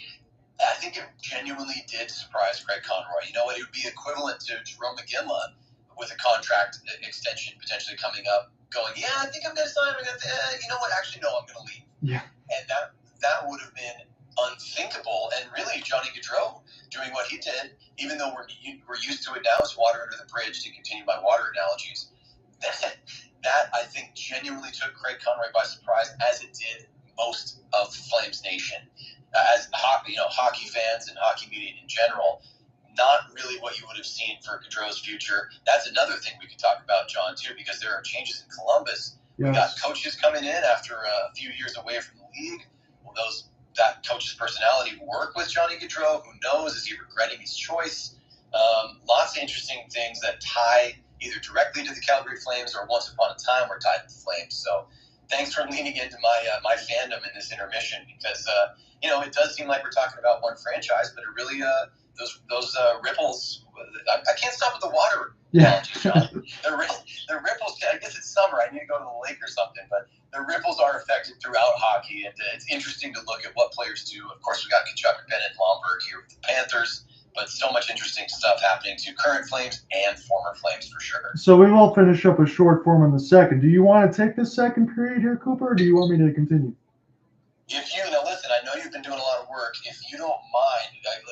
I think it genuinely did surprise Craig Conroy. You know what? It would be equivalent to Jerome McGinley with a contract extension potentially coming up. Going, yeah, I think I'm going to sign. You know what? Actually, no, I'm going to leave. Yeah. And that would have been unthinkable. And really, Johnny Gaudreau doing what he did, even though we're used to it now, it's water under the bridge, to continue my water analogies. That I think genuinely took Craig Conroy by surprise, as it did most of Flames Nation, as hockey fans and hockey media in general. Not really what you would have seen for Gaudreau's future. That's another thing we could talk about, John, too, because there are changes in Columbus. Yes. We got coaches coming in after a few years away from the league. Will that coach's personality work with Johnny Gaudreau? Who knows? Is he regretting his choice? Lots of interesting things that tie either directly to the Calgary Flames or once upon a time were tied to the Flames. So thanks for leaning into my fandom in this intermission, because it does seem like we're talking about one franchise, but it really those ripples. I can't stop with the water analogy, John. The ripples. I guess it's summer. I need to go to the lake or something, but the ripples are affected throughout hockey, and it's interesting to look at what players do. Of course, we got Kachuk, Bennett, Lomberg here with the Panthers, but so much interesting stuff happening to current Flames and former Flames for sure. So we will finish up a short form on the second. Do you want to take the second period here, Cooper, or do you want me to continue? Now listen, I know you've been doing a lot of work. If you don't mind,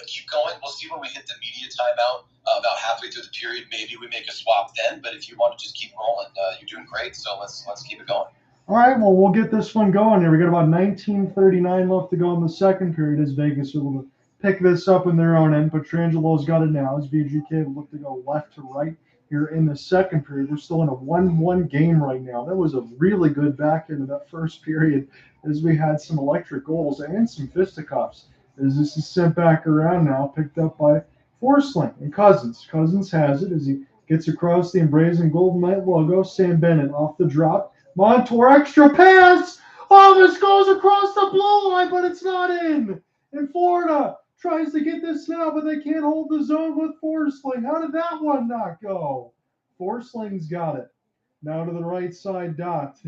keep going. We'll see when we hit the media timeout about halfway through the period. Maybe we make a swap then. But if you want to just keep rolling, you're doing great. So let's keep it going. All right. Well, we'll get this one going here. We got about 19:39 left to go in the second period as Vegas will pick this up in their own end. Petrangelo's got it now as VGK will look to go left to right here in the second period. We're still in a 1-1 game right now. That was a really good back end of that first period, as we had some electric goals and some fisticuffs. As this is sent back around now, picked up by Forsling and Cousins. Cousins has it as he gets across the emblazoned Golden Knight logo. Sam Bennett off the drop. Montour extra pass. Oh, this goes across the blue line, but it's not in. And Florida tries to get this now, but they can't hold the zone with Forsling. How did that one not go? Forsling's got it. Now to the right side dot.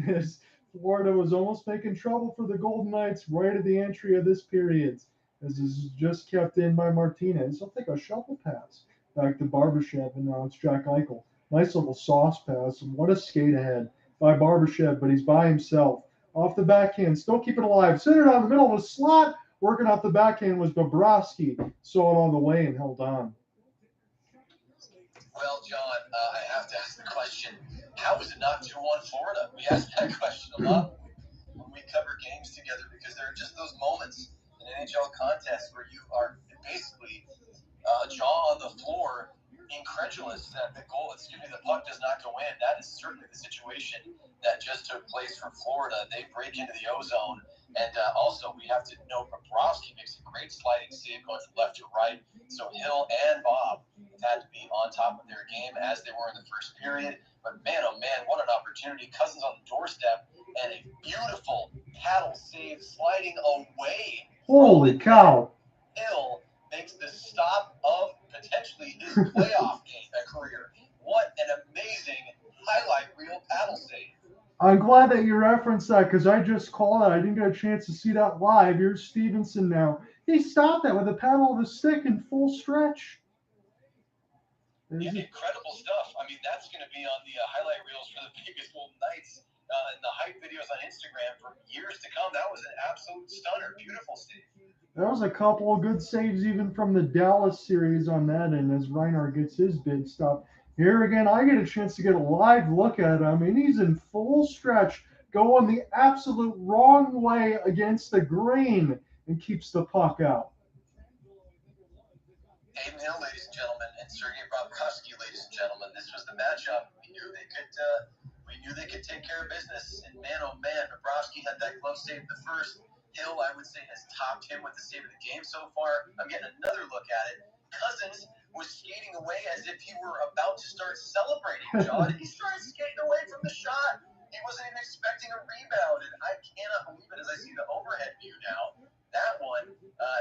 Florida was almost making trouble for the Golden Knights right at the entry of this period, as this is just kept in by Martinez. He'll take a shuffle pass back to Barbashev, and now it's Jack Eichel. Nice little sauce pass, and what a skate ahead by Barbashev, but he's by himself. Off the backhand, still keep it alive. Centered out the middle of the slot. Working off the backhand was Bobrovsky. Saw it on the way and held on. Well, John, I have to ask the question, how is it not 2-1 Florida? We ask that question a lot when we cover games together, because there are just those moments in NHL contests where you are basically jaw on the floor, incredulous that the puck does not go in. That is certainly the situation that just took place for Florida. They break into the O-zone. And also, we have to note Bobrovsky makes a great sliding save going from left to right. So Hill and Bob had to be on top of their game as they were in the first period. But man, oh man, what an opportunity. Cousins on the doorstep and a beautiful paddle save sliding away. Holy cow. Hill makes the stop of potentially his playoff career. What an amazing highlight reel paddle save. I'm glad that you referenced that, because I just called it. I didn't get a chance to see that live. Here's Stevenson now. He stopped that with a paddle of the stick in full stretch. Yeah, incredible stuff. I mean, that's going to be on the highlight reels for the Vegas Golden Knights and the hype videos on Instagram for years to come. That was an absolute stunner. Beautiful save. There was a couple of good saves even from the Dallas series on that end as Reinhart gets his bid stop. Here again, I get a chance to get a live look at him. I mean, he's in full stretch, going the absolute wrong way against the green, and keeps the puck out. Hayden Hill, ladies and gentlemen, and Sergei Bobrovsky, ladies and gentlemen. This was the matchup. We knew knew they could take care of business. And man, oh man, Bobrovsky had that glove save the first. Hill, I would say, has topped him with the save of the game so far. I'm getting another look at it. Cousins was skating away as if he were about to start celebrating, John. He started skating away from the shot. He wasn't even expecting a rebound, and I cannot believe it as I see the overhead view now. That one,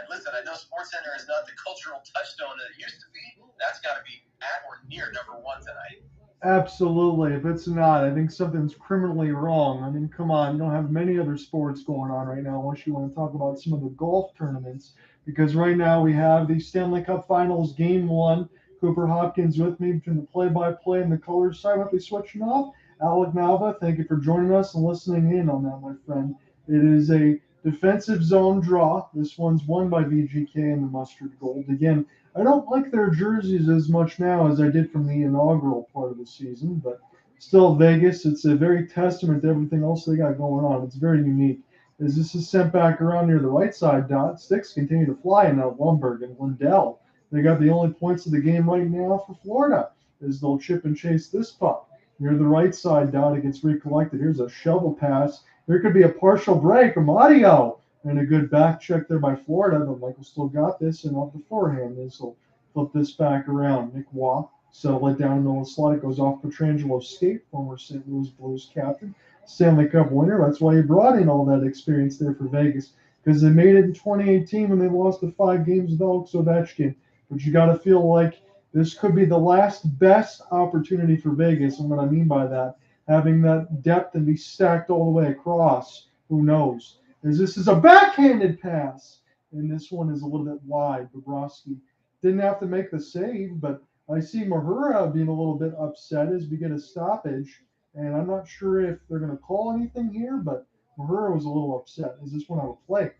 listen, I know SportsCenter is not the cultural touchstone that it used to be. That's got to be at or near number one tonight. Absolutely. If it's not, I think something's criminally wrong. I mean, come on, you don't have many other sports going on right now unless you want to talk about some of the golf tournaments. Because right now we have the Stanley Cup Finals Game 1. Cooper Hopkins with me between the play-by-play and the colors side. Might be switching off. Alec Nava, thank you for joining us and listening in on that, my friend. It is a defensive zone draw. This one's won by VGK and the Mustard Gold. Again, I don't like their jerseys as much now as I did from the inaugural part of the season, but still Vegas, it's a very testament to everything else they got going on. It's very unique. As this is sent back around near the right side dot, sticks continue to fly, and now Lumberg and Lindell. They got the only points of the game right now for Florida as they'll chip and chase this puck. Near the right side dot, it gets recollected. Here's a shovel pass. There could be a partial break from Audio. And a good back check there by Florida, but Michael still got this, and off the forehand, this will flip this back around. Nick Waugh settle it down in the middle of the slot. It goes off Petrangelo's skate, former St. Louis Blues captain, Stanley Cup winner. That's why he brought in all that experience there for Vegas, because they made it in 2018 when they lost the 5 games with Alex Ovechkin. But you got to feel like this could be the last best opportunity for Vegas, and what I mean by that, having that depth and be stacked all the way across, who knows? As this is a backhanded pass, and this one is a little bit wide. Bobrovsky didn't have to make the save, but I see Mahura being a little bit upset as we get a stoppage, and I'm not sure if they're going to call anything here, but Mahura was a little upset. Is this one out of play?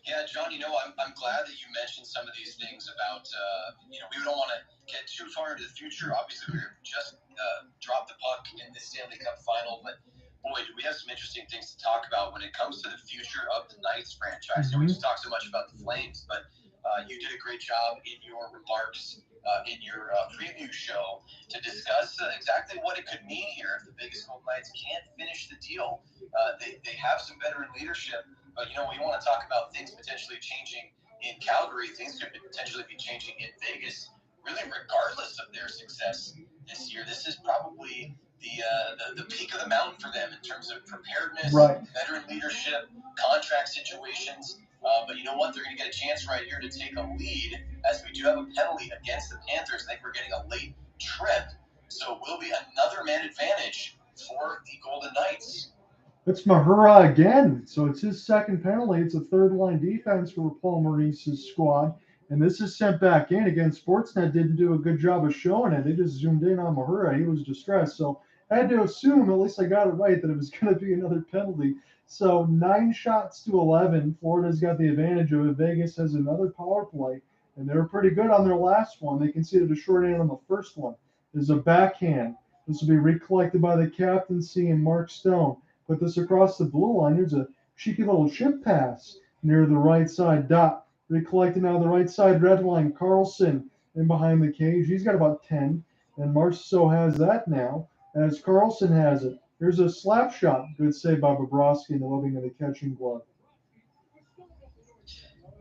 Yeah, John, I'm glad that you mentioned some of these things about, we don't want to get too far into the future. Obviously, we're just dropped the puck in the Stanley Cup final, but boy, do we have some interesting things to talk about when it comes to the future of the Knights franchise. We just talked so much about the Flames, but you did a great job in your remarks in your preview show to discuss exactly what it could mean here if the Vegas Golden Knights can't finish the deal. They have some veteran leadership, but we want to talk about things potentially changing in Calgary. Things could potentially be changing in Vegas, really regardless of their success this year. This is probably the peak of the mountain for them in terms of preparedness, veteran leadership, contract situations. But you know what? They're going to get a chance right here to take a lead, as we do have a penalty against the Panthers. I think we're getting a late trip, so it will be another man advantage for the Golden Knights. It's Mahura again. So it's his second penalty. It's a third-line defense for Paul Maurice's squad. And this is sent back in. Again, Sportsnet didn't do a good job of showing it. They just zoomed in on Mahura. He was distressed. So I had to assume, at least I got it right, that it was going to be another penalty. So 9 shots to 11. Florida's got the advantage of it. Vegas has another power play. And they were pretty good on their last one. They conceded a short hand on the first one. There's a backhand. This will be recollected by the captaincy and Mark Stone. Put this across the blue line. Here's a cheeky little chip pass near the right side dot. Recollecting now the right side red line. Carlson in behind the cage. He's got about 10. And Marceau has that now as Carlson has it. Here's a slap shot. Good save by Bobrovsky in the living of the catching glove.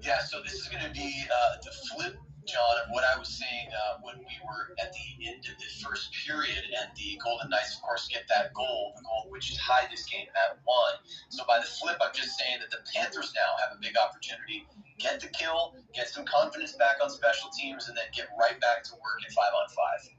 Yeah, so this is going to be the flip, John, of what I was saying when we were at the end of the first period, and the Golden Knights, of course, get that goal, the goal which tied this game at 1. So by the flip, I'm just saying that the Panthers now have a big opportunity. Get the kill, get some confidence back on special teams, and then get right back to work at 5-on-5.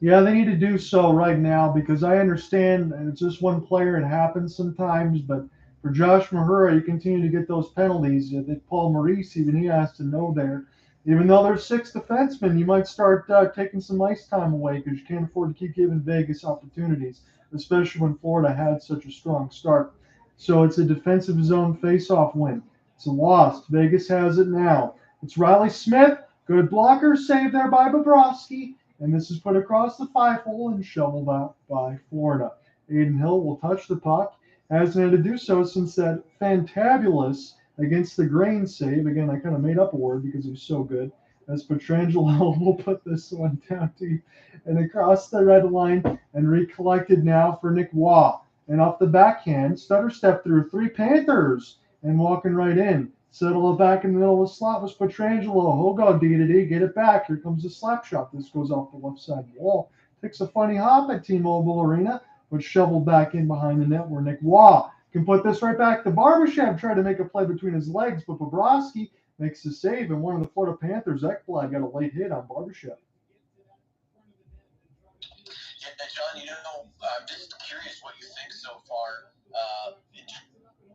Yeah, they need to do so right now, because I understand it's just one player. It happens sometimes, but for Josh Mahura, you continue to get those penalties. Paul Maurice, even he has to know there. Even though there's 6 defensemen, you might start taking some ice time away, because you can't afford to keep giving Vegas opportunities, especially when Florida had such a strong start. So it's a defensive zone face-off win. It's a loss. Vegas has it now. It's Riley Smith. Good blocker save there by Bobrovsky. And this is put across the 5-hole and shoveled out by Florida. Aiden Hill will touch the puck. Hasn't had to do so since that fantabulous against the grain save. Again, I kind of made up a word because it was so good. as Petrangelo will put this one down deep and across the red line and recollected now for Nick Waugh. And off the backhand, stutter step through 3 Panthers and walking right in. Settle it back in the middle of the slot was Petrangelo. He'll go D-to-D, get it back. Here comes the slap shot. This goes off the left side wall. Takes a funny hop at T-Mobile Arena, but shoveled back in behind the net where Nick Waugh can put this right back to Barbashev. Tried to make a play between his legs, but Bobrovsky makes the save, and one of the Florida Panthers, Ekblad, got a late hit on Barbashev. Yeah, John, I'm just curious what you think so far in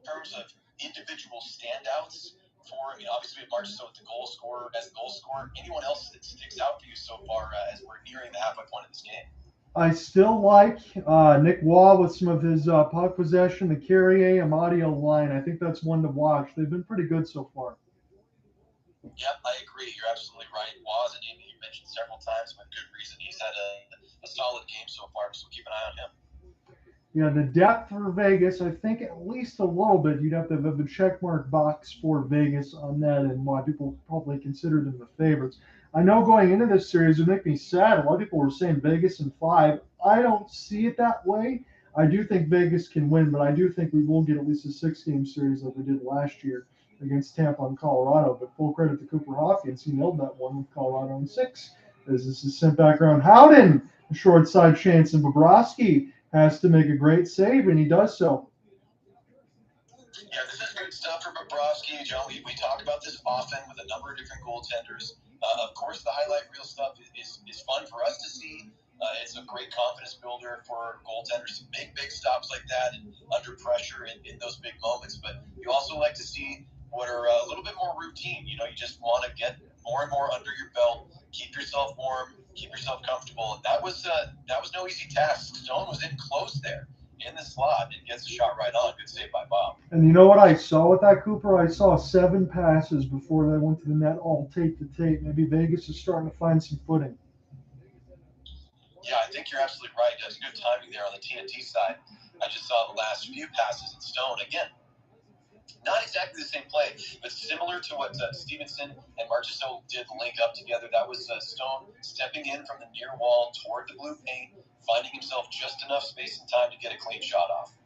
terms of individual standouts for, obviously we have Marchessault as the goal scorer. Anyone else that sticks out for you so far as we're nearing the halfway point of this game? I still like Nick Waugh with some of his puck possession, the Carrier Amadio line. I think that's one to watch. They've been pretty good so far. Yep, I agree. You're absolutely right. Waugh's a name you mentioned several times with good reason. He's had a solid game so far, so keep an eye on him. Yeah, the depth for Vegas, I think at least a little bit. You'd have to have a checkmark box for Vegas on that and why people probably consider them the favorites. I know going into this series would make me sad. A lot of people were saying Vegas in 5. I don't see it that way. I do think Vegas can win, but I do think we will get at least a 6-game series like we did last year against Tampa and Colorado. But full credit to Cooper Hopkins. He nailed that one with Colorado in 6. As this is sent back around Howden, a short side chance, and Bobrovsky has to make a great save, and he does so. Yeah, this is good stuff for Bobrovsky. We talk about this often with a number of different goaltenders. Of course, the highlight reel stuff is fun for us to see. It's a great confidence builder for goaltenders to make big stops like that and under pressure in those big moments. But you also like to see what are a little bit more routine. You just want to get more and more under your belt, keep yourself warm, keep yourself comfortable. And that was no easy task. Stone was in close there in the slot and gets a shot right on. Good save by Bob. And you know what I saw with that, Cooper? I saw 7 passes before they went to the net, all tape to tape. Maybe Vegas is starting to find some footing. Yeah, I think you're absolutely right. That's good timing there on the TNT side. I just saw the last few passes in Stone. Again, not exactly the same play, but similar to what Stevenson and Marchessault did link up together. That was Stone stepping in from the near wall toward the blue paint, finding himself just enough space and time to get a clean shot off.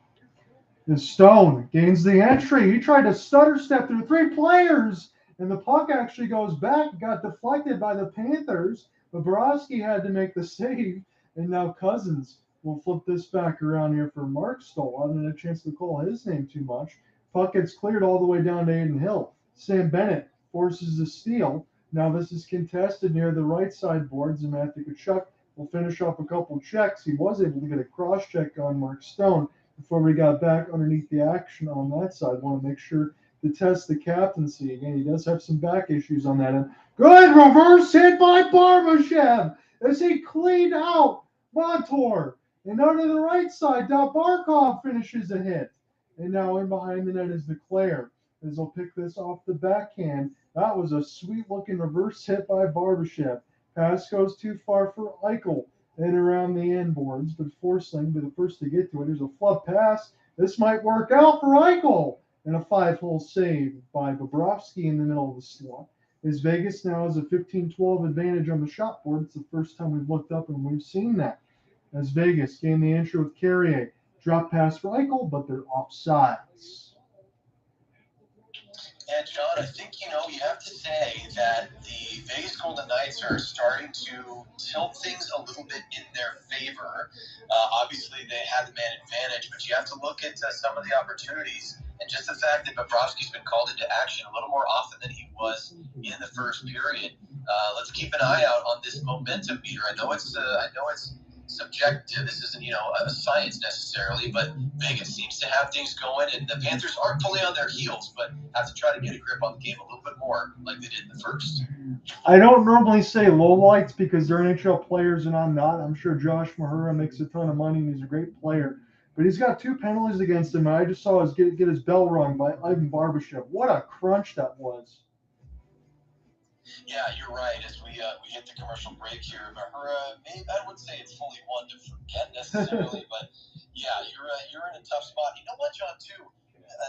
And Stone gains the entry. He tried to stutter step through 3 players, and the puck actually goes back, got deflected by the Panthers. But Bobrovsky had to make the save, and now Cousins will flip this back around here for Mark Stoll. I haven't had a chance to call his name too much. Puck gets cleared all the way down to Aiden Hill. Sam Bennett forces the steal. Now this is contested near the right side boards, and Matthew Tkachuk will finish off a couple checks. He was able to get a cross check on Mark Stone before we got back underneath the action on that side. Want to make sure to test the captaincy. Again, he does have some back issues on that end. Good reverse hit by Barbashev as he cleaned out Montour. And under the right side, Barkov finishes a hit. And now in behind the net is Leclaire, as he'll pick this off the backhand. That was a sweet-looking reverse hit by Barbashev. Pass goes too far for Eichel and around the end boards, but Forsling be the first to get to it. There's a flub pass. This might work out for Eichel. And a 5-hole save by Bobrovsky in the middle of the slot. As Vegas now has a 15-12 advantage on the shot board. It's the first time we've looked up and we've seen that. As Vegas gained the entry with Carrier. Drop pass for Eichel, but they're offsides. And John, I think you have to say that the Vegas Golden Knights are starting to tilt things a little bit in their favor. Obviously, they had the man advantage, but you have to look at some of the opportunities and just the fact that Bobrovsky's been called into action a little more often than he was in the first period. Let's keep an eye out on this momentum meter. I know it's subjective. This isn't, a science necessarily, but Vegas seems to have things going, and the Panthers aren't fully on their heels, but have to try to get a grip on the game a little bit more like they did in the first. I don't normally say lowlights because they're NHL players and I'm not. I'm sure Josh Mahura makes a ton of money and he's a great player, but he's got 2 penalties against him. I just saw get his bell rung by Ivan Barbashev. What a crunch that was. Yeah, you're right. As we hit the commercial break here, Mahura, I wouldn't say it's fully one to forget necessarily, but yeah, you're in a tough spot. You know what, John? Too,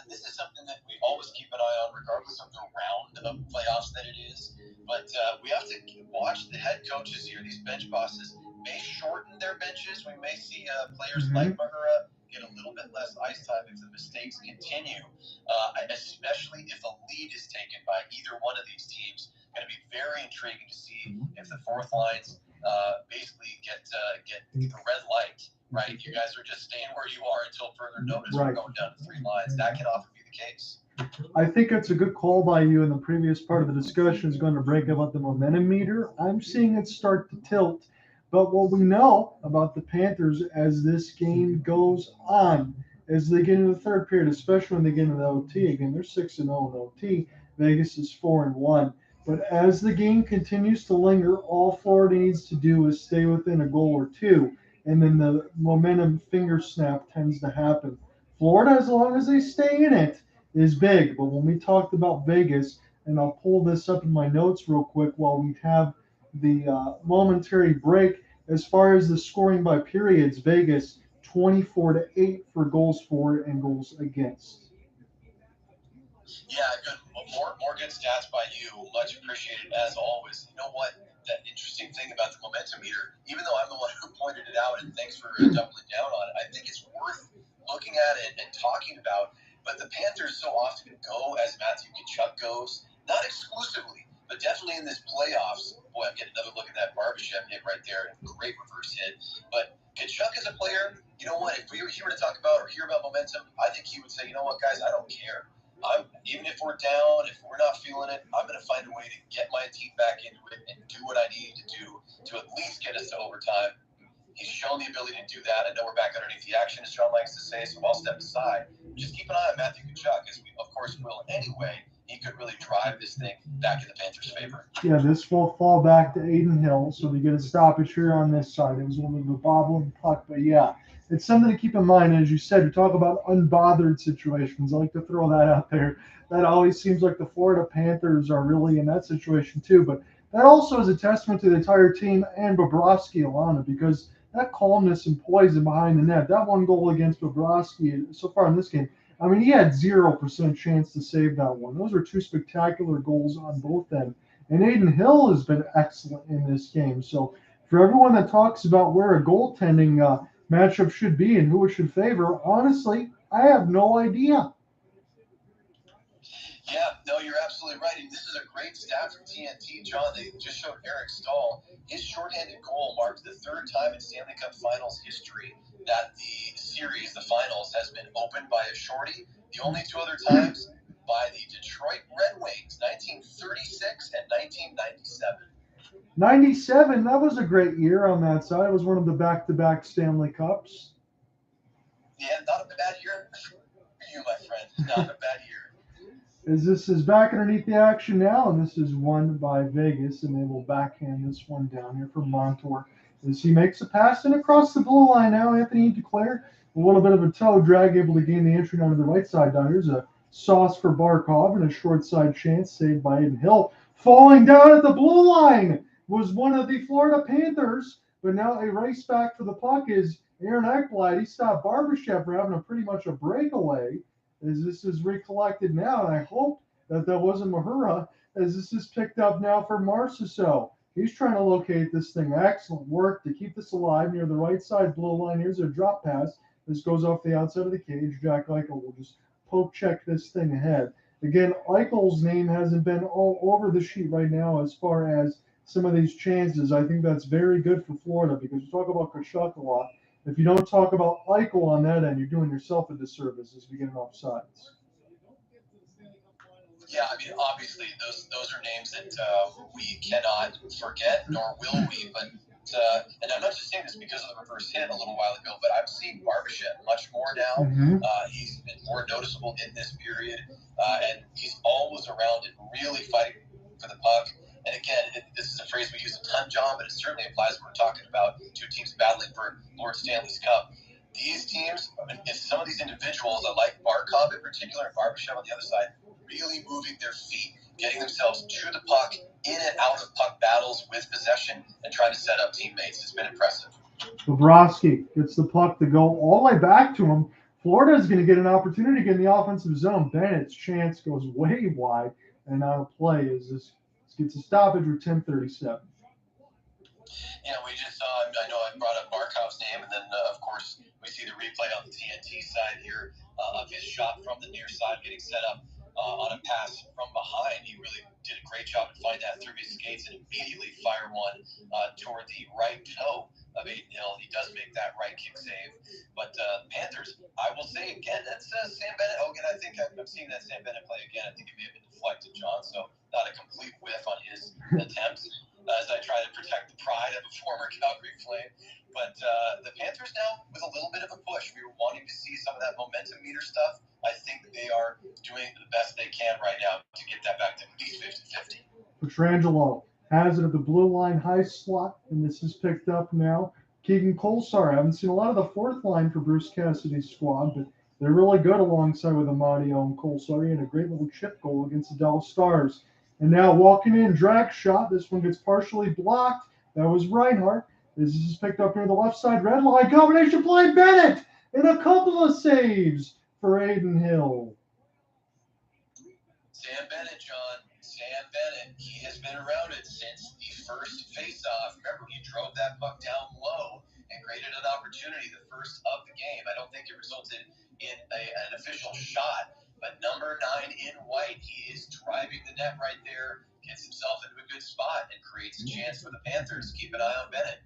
this is something that we always keep an eye on, regardless of the round of playoffs that it is. But we have to watch the head coaches here. These bench bosses may shorten their benches. We may see players like Mahura get a little bit less ice time if the mistakes continue, especially if a lead is taken by either one of these teams. Going to be very intriguing to see if the fourth lines basically get the red light. Right, you guys are just staying where you are until further notice. We're going down to 3 lines. That can often be the case. I think it's a good call by you in the previous part of the discussion is going to break about the momentum meter. I'm seeing it start to tilt. But what we know about the Panthers as this game goes on, as they get into the third period, especially when they get into the OT, again, they're 6-0 in OT. Vegas is 4-1. But as the game continues to linger, all Florida needs to do is stay within a goal or two. And then the momentum finger snap tends to happen. Florida, as long as they stay in it, is big. But when we talked about Vegas, and I'll pull this up in my notes real quick while we have the momentary break, as far as the scoring by periods, Vegas 24-8 for goals for and goals against. Yeah, good. More good stats by you. Much appreciated as always. You know what? That interesting thing about the momentum meter, even though I'm the one who pointed it out, and thanks for doubling down on it, I think it's worth looking at it and talking about. But the Panthers so often go as Matthew Tkachuk goes, not exclusively, but definitely in this playoffs. Boy, I'm getting another look at that Barbashev hit right there. Great reverse hit. But Tkachuk is a player, you know what, if he were to talk about or hear about momentum, I think he would say, you know what, guys, I don't care. Even if we're down, if we're not feeling it, I'm going to find a way to get my team back into it and do what I need to do to at least get us to overtime. He's shown the ability to do that. I know we're back underneath the action, as John likes to say, so I'll step aside. Just keep an eye on Matthew Tkachuk, as we, of course, will anyway. He could really drive this thing back in the Panthers' favor. Yeah, this will fall back to Aiden Hill, so we get a stoppage here on this side. It was one of the bobbling puck, but yeah, it's something to keep in mind. As you said, you talk about unbothered situations. I like to throw that out there. That always seems like the Florida Panthers are really in that situation too, but that also is a testament to the entire team and Bobrovsky, Alana, because that calmness and poison behind the net, that one goal against Bobrovsky so far in this game, I mean, he had 0% chance to save that one. Those are two spectacular goals on both ends. And Aiden Hill has been excellent in this game. So for everyone that talks about where a goaltending matchup should be and who it should favor, honestly, I have no idea. Yeah, no, you're absolutely right. And this is a great stat from TNT, John. They just showed Eric Stahl. His shorthanded goal marked the third time in Stanley Cup Finals history that the series, the finals, has been opened by a shorty. The only two other times by the Detroit Red Wings, 1936 and 1997. 97, that was a great year on that side. It was one of the back-to-back Stanley Cups. Yeah, not a bad year for you, my friend. Not a bad year. As this is back underneath the action now, and this is won by Vegas, and they will backhand this one down here for Montour as he makes a pass and across the blue line now. Anthony Duclair, a little bit of a toe drag, able to gain the entry down to the right side down. Here's a sauce for Barkov and a short side chance saved by Aiden Hill. Falling down at the blue line was one of the Florida Panthers, but now a race back for the puck is Aaron Ekblad. He stopped Barbashev for having pretty much a breakaway. As this is recollected now, and I hope that wasn't Mahura, as this is picked up now for Marchessault. He's trying to locate this thing. Excellent work to keep this alive near the right side blue line. Here's a drop pass. This goes off the outside of the cage. Jack Eichel will just poke check this thing ahead. Again, Eichel's name hasn't been all over the sheet right now as far as some of these chances. I think that's very good for Florida because you talk about Tkachuk a lot. If you don't talk about Eichel on that end, you're doing yourself a disservice as we get offsides. Yeah, I mean, obviously, those are names that we cannot forget, nor will we. But and I'm not just saying this because of the reverse hit a little while ago, but I'm seeing Barbashev much more now. He's been more noticeable in this period, and he's always around it, really fighting for the puck. And again, this is a phrase we use a ton, John, but it certainly applies when we're talking about two teams battling for Lord Stanley's Cup. These teams, and some of these individuals, I like Barkov in particular and Barbashev on the other side, really moving their feet, getting themselves to the puck, in and out of puck battles with possession, and trying to set up teammates. It's been impressive. Bobrovsky gets the puck to go all the way back to him, Florida is going to get an opportunity to get in the offensive zone. Bennett's chance goes way wide and out of play as this gets a stoppage with 10:37. We just saw, I know I brought up Barkov's name, and then, of course, we see the replay on the TNT side here of his shot from the near side getting set up on a pass from behind. He really did a great job to find that through his skates and immediately fire one toward the right toe of Aiden Hill. He does make that right kick save. But Panthers, I will say again, that's Sam Bennett. Oh, again, I think I'm seeing that Sam Bennett play again. I think it may have been deflected, John, so not a complete whiff on his attempts. As I try to protect the pride of a former Calgary Flame. But the Panthers now with a little bit of a push. We were wanting to see some of that momentum meter stuff. I think they are doing the best they can right now to get that back to at least 50-50. Petrangelo has it at the blue line high slot, and this is picked up now. Keegan Kolesar. I haven't seen a lot of the fourth line for Bruce Cassidy's squad, but they're really good alongside with Amadio and Kolesar, and a great little chip goal against the Dallas Stars. And now walking in, drag shot. This one gets partially blocked. That was Reinhart. This is picked up near the left side red line. Combination play, Bennett! And a couple of saves for Aiden Hill. Sam Bennett, John. Sam Bennett. He has been around it since the first face-off. Remember, he drove that puck down low and created an opportunity, the first of the game. I don't think it resulted in an official shot. But number 9 in white, he is driving the net right there, gets himself into a good spot, and creates a chance for the Panthers. Keep an eye on Bennett.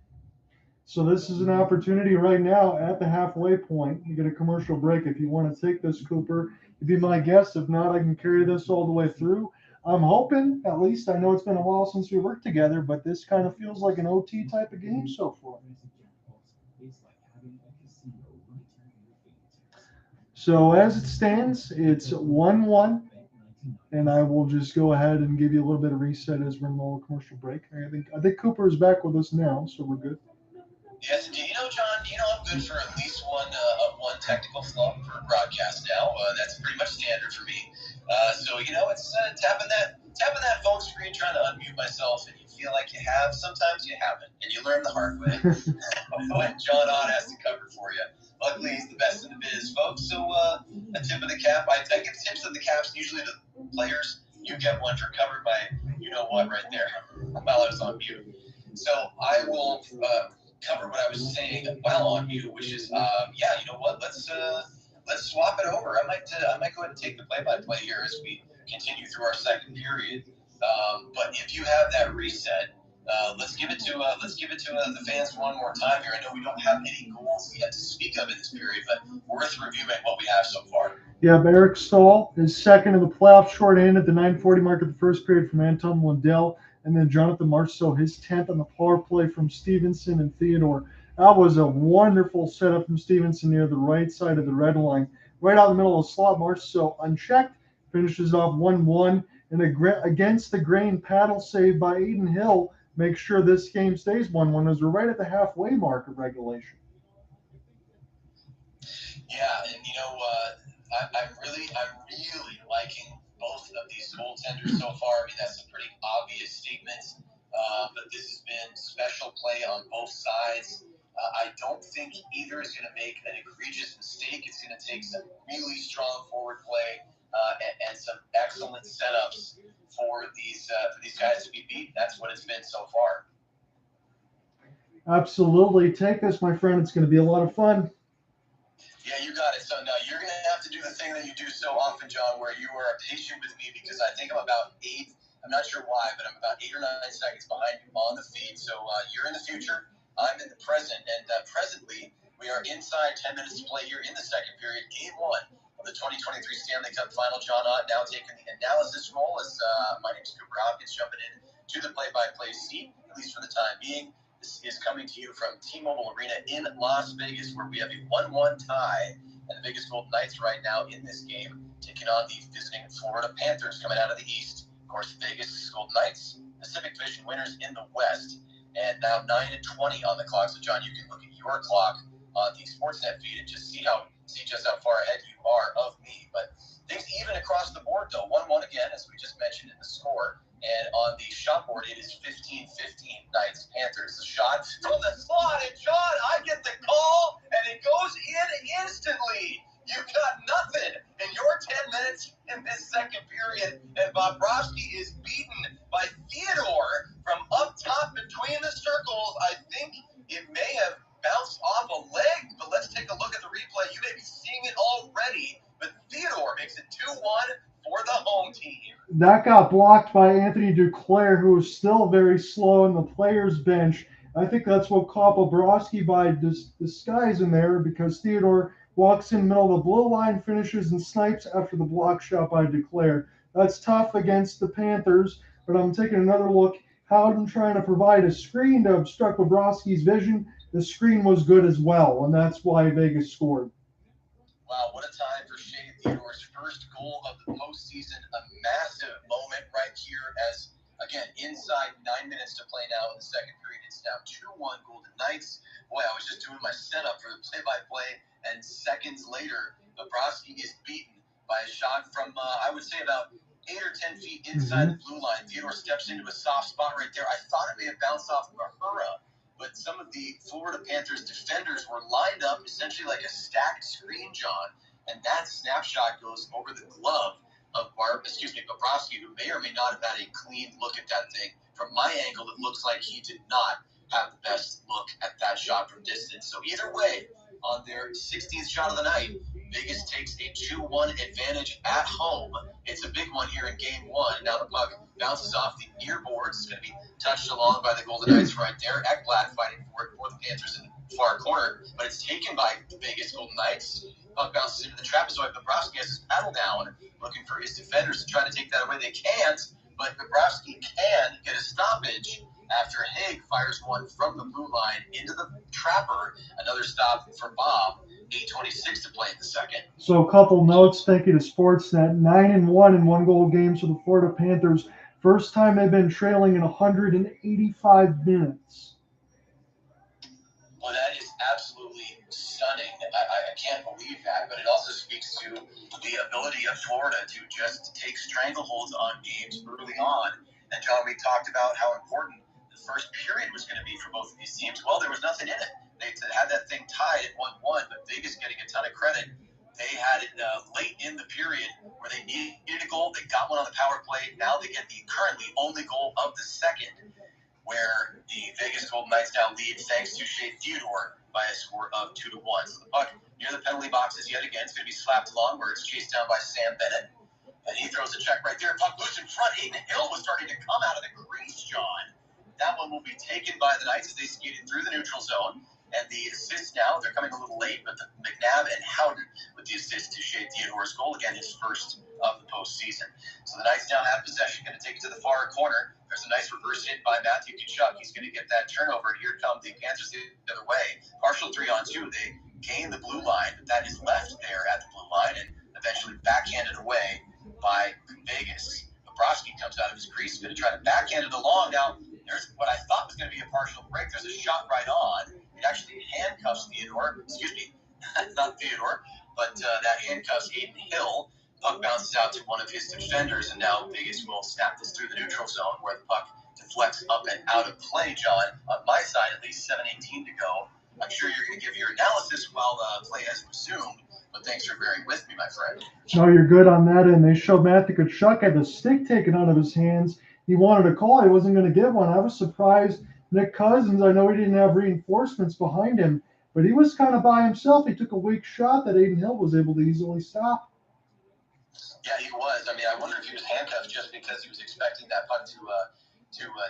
So this is an opportunity right now at the halfway point. You get a commercial break if you want to take this, Cooper. You'd be my guest. If not, I can carry this all the way through. I'm hoping, at least, I know it's been a while since we worked together, but this kind of feels like an OT type of game so far. So as it stands, it's 1-1, and I will just go ahead and give you a little bit of reset as we're in the middle of commercial break. I think Cooper is back with us now, so we're good. Yes, indeed. John, I'm good for at least one technical flaw for broadcast now. That's pretty much standard for me. So it's tapping that phone screen, trying to unmute myself, and you feel like you have. Sometimes you haven't, and you learn the hard way. What John Ott has to cover for you. Luckily, he's the best in the biz, folks. So a tip of the cap. I give tips of the caps usually to players. You get one for covered by you-know-what right there while I was on mute. So I will cover what I was saying while on mute, which is, you know what? Let's swap it over. I might go ahead and take the play-by-play here as we continue through our second period. But if you have that reset, let's give it to the fans one more time here. I know we don't have any goals yet to speak of in this period, but worth reviewing what we have so far. Yeah, Eric Stahl is second in the playoffs, short-handed at the 9:40 mark of the first period from Anton Lundell. And then Jonathan Marceau, his 10th on the power play from Stevenson and Theodore. That was a wonderful setup from Stevenson near the right side of the red line. Right out in the middle of the slot, Marceau unchecked, finishes off 1-1. And against the grain paddle save by Aiden Hill makes sure this game stays 1-1 as we're right at the halfway mark of regulation. Yeah, and I'm really liking both of these goaltenders so far. I mean, that's some pretty obvious statements, but this has been special play on both sides. I don't think either is going to make an egregious mistake. It's going to take some really strong forward play and some excellent setups for these guys to be beat. That's what it's been so far. Absolutely. Take this, my friend. It's going to be a lot of fun. Yeah, you got it. So now you're going to have to do the thing that you do so often, John, where you are patient with me because I think I'm about 8, I'm not sure why, but I'm about 8 or 9 seconds behind you on the feed. So you're in the future, I'm in the present, and presently we are inside 10 minutes to play here in the second period, game 1 of the 2023 Stanley Cup Final. John Ott now taking the analysis role as my name is Cooper Hopkins, jumping in to the play-by-play seat, at least for the time being. This is coming to you from T-Mobile Arena in Las Vegas, where we have a 1-1 tie, and the Vegas Golden Knights right now in this game, taking on the visiting Florida Panthers coming out of the East. Of course, Vegas Golden Knights, Pacific Division winners in the West, and now 9:20 on the clock. So, John, you can look at your clock on the Sportsnet feed and just see just how far ahead you are of me. But things even across the board, though. 1-1 again, as we just mentioned in the score. And on the shot board, it is 15-15 Knights Panthers. The shot from the slot, and John, I get the call, and it goes in instantly. You got nothing in your 10 minutes in this second period, and Bobrovsky is beaten by Theodore from up top between the circles. I think it may have bounced off a leg, but let's take a look at the replay. You may be seeing it already, but Theodore makes it 2-1 for the home team. That got blocked by Anthony Duclair, who was still very slow in the players' bench. I think that's what caught Bobrovsky by disguise in there, because Theodore walks in the middle of the blue line, finishes and snipes after the block shot by Duclair. That's tough against the Panthers, but I'm taking another look. Howden trying to provide a screen to obstruct Bobrovsky's vision. The screen was good as well, and that's why Vegas scored. Wow, what a time for Shea Theodore's first goal of the postseason. A massive moment right here as, again, inside 9 minutes to play now in the second period. It's now 2-1 Golden Knights. Boy, I was just doing my setup for the play-by-play, and seconds later, Bobrovsky is beaten by a shot from, I would say, about 8 or 10 feet inside the blue line. Theodore steps into a soft spot right there. I thought it may have bounced off Mahura, but some of the Florida Panthers defenders were lined up essentially like a stacked screen, John, and that snapshot goes over the glove of Bobrovsky, who may or may not have had a clean look at that thing. From my angle, it looks like he did not have the best look at that shot from distance. So either way, on their 16th shot of the night, Vegas takes a 2-1 advantage at home. It's a big one here in Game 1. Now the puck bounces off the near boards. It's going to be touched along by the Golden Knights right there. Ekblad fighting for it for the Panthers in the far corner, but it's taken by the Vegas Golden Knights. Puck bounces into the trapezoid. Bobrovsky has his paddle down, looking for his defenders to try to take that away. They can't, but Bobrovsky can get a stoppage after Haig fires one from the blue line into the trapper. Another stop for Bob. 8:26 to play in the second. So a couple notes. Thank you to Sportsnet. 9-1 in one-goal games for the Florida Panthers. First time they've been trailing in 185 minutes. Well, that is absolutely stunning. I can't believe that, but it also speaks to the ability of Florida to just take strangleholds on games early on. And John, we talked about how important the first period was going to be for both of these teams. Well, there was nothing in it. They had that thing tied at 1-1, but Vegas getting a ton of credit. They had it late in the period where they needed a goal. They got one on the power play. Now they get the currently only goal of the second, where the Vegas Golden Knights now lead thanks to Shea Theodore by a score of 2-1. So the puck near the penalty boxes yet again. It's going to be slapped along where it's chased down by Sam Bennett. And he throws a check right there. Puck loose in front. Aiden Hill was starting to come out of the crease, John. That one will be taken by the Knights as they skated through the neutral zone. And the assists now, they're coming a little late, but the McNabb and Howden with the assist to Shea Theodore's goal, again, his first of the postseason. So the Knights now have possession, going to take it to the far corner. There's a nice reverse hit by Matthew Tkachuk. He's going to get that turnover, and here come the Panthers the other way. Partial 3-on-2. They gain the blue line, but that is left there at the blue line and eventually backhanded away by Vegas. Bobrovsky comes out of his crease, going to try to backhand it along. Now, there's what I thought was going to be a partial break. There's a shot right on. It actually handcuffs Theodore. Excuse me, not Theodore, but that handcuffs Aiden Hill. Puck bounces out to one of his defenders, and now Vegas will snap this through the neutral zone where the puck deflects up and out of play, John. On my side, at least 7:18 to go. I'm sure you're going to give your analysis while play has resumed, but thanks for bearing with me, my friend. No, you're good on that end. They showed Matthew Tkachuk had the stick taken out of his hands. He wanted a call. He wasn't going to give one. I was surprised. Nick Cousins, I know he didn't have reinforcements behind him, but he was kind of by himself. He took a weak shot that Aiden Hill was able to easily stop. Yeah, he was. I mean, I wonder if he was handcuffed just because he was expecting that puck to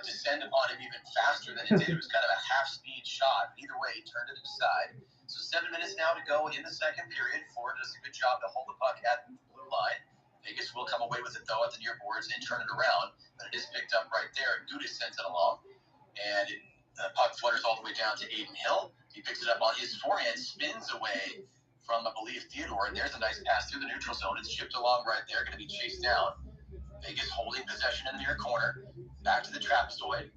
descend upon him even faster than it did. It was kind of a half-speed shot. Either way, he turned it aside. So 7 minutes now to go in the second period. Florida does a good job to hold the puck at the blue line. Vegas will come away with it, though, at the near boards and turn it around. But it is picked up right there. Gudas sends it along. And the puck flutters all the way down to Aiden Hill. He picks it up on his forehand, spins away from, I believe, Theodore. And there's a nice pass through the neutral zone. It's chipped along right there. Going to be chased down. Vegas holding possession in the near corner. Back to the trapezoid.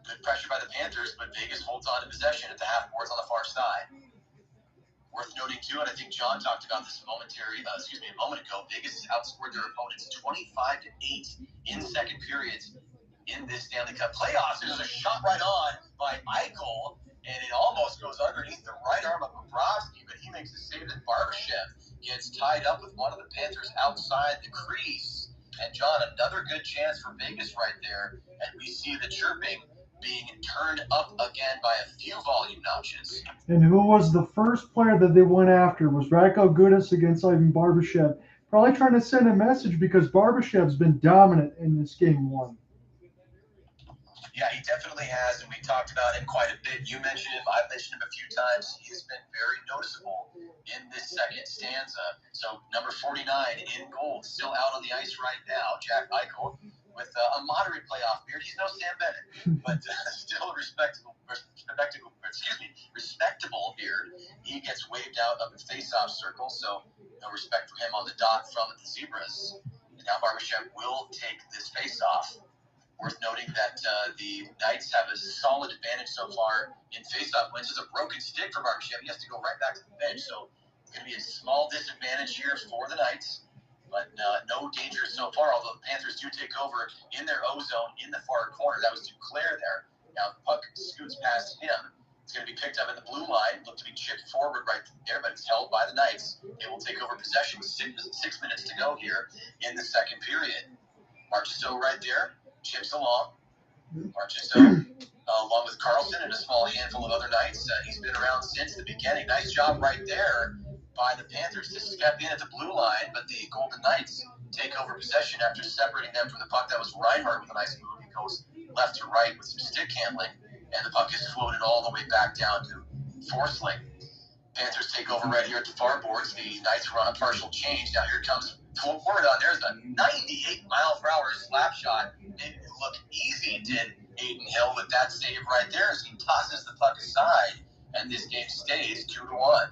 Good pressure by the Panthers, but Vegas holds on to possession at the half boards on the far side. Worth noting, too, and I think John talked about this a moment ago, Vegas has outscored their opponents 25-8 in second periods in this Stanley Cup playoffs. There's a shot right on by Eichel, and it almost goes underneath the right arm of Bobrovsky, but he makes a save that Barbashev gets tied up with one of the Panthers outside the crease. And John, another good chance for Vegas right there. And we see the chirping being turned up again by a few volume notches. And who was the first player that they went after? Was Radko Gudas against Ivan Barbashev. Probably trying to send a message because Barbashev's been dominant in this game one. Yeah, he definitely has, and we talked about him quite a bit. You mentioned him. I've mentioned him a few times. He has been very noticeable in this second stanza. So number 49 in gold, still out on the ice right now, Jack Eichel, with a moderate playoff beard. He's no Sam Bennett, but still a respectable beard. He gets waved out of the face-off circle, so no respect for him on the dot from the Zebras. And now Barbashev will take this face-off. Worth noting that the Knights have a solid advantage so far in face-off wins. It's a broken stick for Barbashev. He has to go right back to the bench, so it's going to be a small disadvantage here for the Knights. But no danger so far, although the Panthers do take over in their O-zone in the far corner. That was Duclair there. Now the puck scoots past him. It's going to be picked up in the blue line, look to be chipped forward right there, but it's held by the Knights. They will take over possession with 6 minutes to go here in the second period. Marchessault right there, chips along. Marchessault, along with Carlson and a small handful of other Knights. He's been around since the beginning. Nice job right there by the Panthers to step in at the blue line, but the Golden Knights take over possession after separating them from the puck. That was Reinhart with a nice move. He goes left to right with some stick handling, and the puck is floated all the way back down to Forsling. Panthers take over right here at the far boards. The Knights run a partial change. Now here comes forward on. There's a 98-mile-per-hour slap shot. It looked easy, did Aiden Hill, with that save right there as he tosses the puck aside, and this game stays 2-1.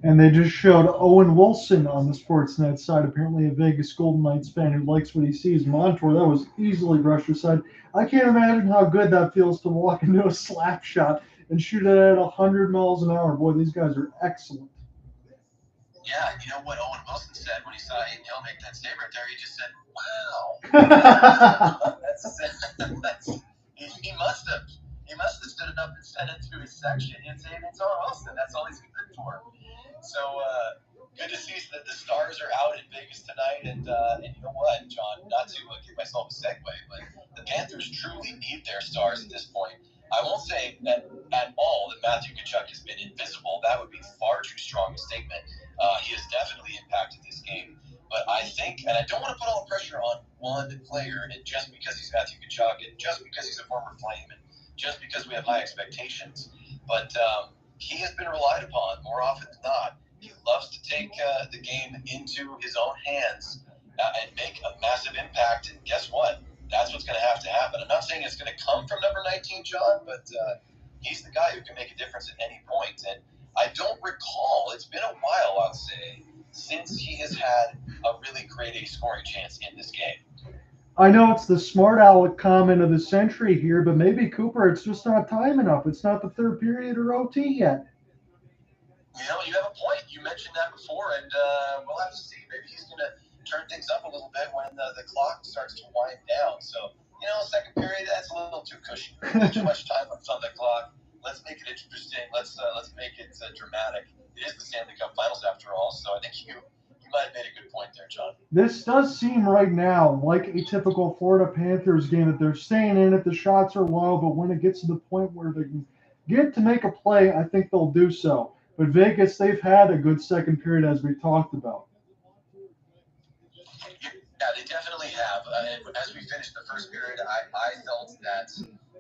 And they just showed Owen Wilson on the Sportsnet side, apparently a Vegas Golden Knights fan who likes what he sees. Montour, that was easily brushed aside. I can't imagine how good that feels to walk into a slap shot and shoot it at 100 miles an hour. Boy, these guys are excellent. Yeah, you know what Owen Wilson said when he saw Aiden Hill make that save right there? He just said, wow. He must have stood up and said it to his section. It's Owen Wilson. That's all he's good for. So good to see that the Stars are out in Vegas tonight. And you know what, John, not to give myself a segue, but the Panthers truly need their stars at this point. I won't say that at all that Matthew Tkachuk has been invisible. That would be far too strong a statement. He has definitely impacted this game. But I think, and I don't want to put all the pressure on one player, and just because he's Matthew Tkachuk, and just because he's a former Flame, and just because we have high expectations, but he has been relied upon more often than not. He loves to take the game into his own hands and make a massive impact. And guess what? That's what's going to have to happen. I'm not saying it's going to come from number 19, John, but he's the guy who can make a difference at any point. And I don't recall, it's been a while, I'll say, since he has had a really great scoring chance in this game. I know it's the smart aleck comment of the century here, but maybe, Cooper, it's just not time enough. It's not the third period or OT yet. You know, you have a point. You mentioned that before, and we'll have to see. Maybe he's going to turn things up a little bit when the clock starts to wind down. So, you know, second period, that's a little too cushy. Too much time left on the clock. Let's make it interesting. Let's make it dramatic. It is the Stanley Cup Finals after all, so I think you might have made a good point there, John. This does seem right now like a typical Florida Panthers game that they're staying in it. The shots are low, but when it gets to the point where they can get to make a play, I think they'll do so. But Vegas, they've had a good second period, as we talked about. Yeah, they definitely have. And as we finished the first period, I felt that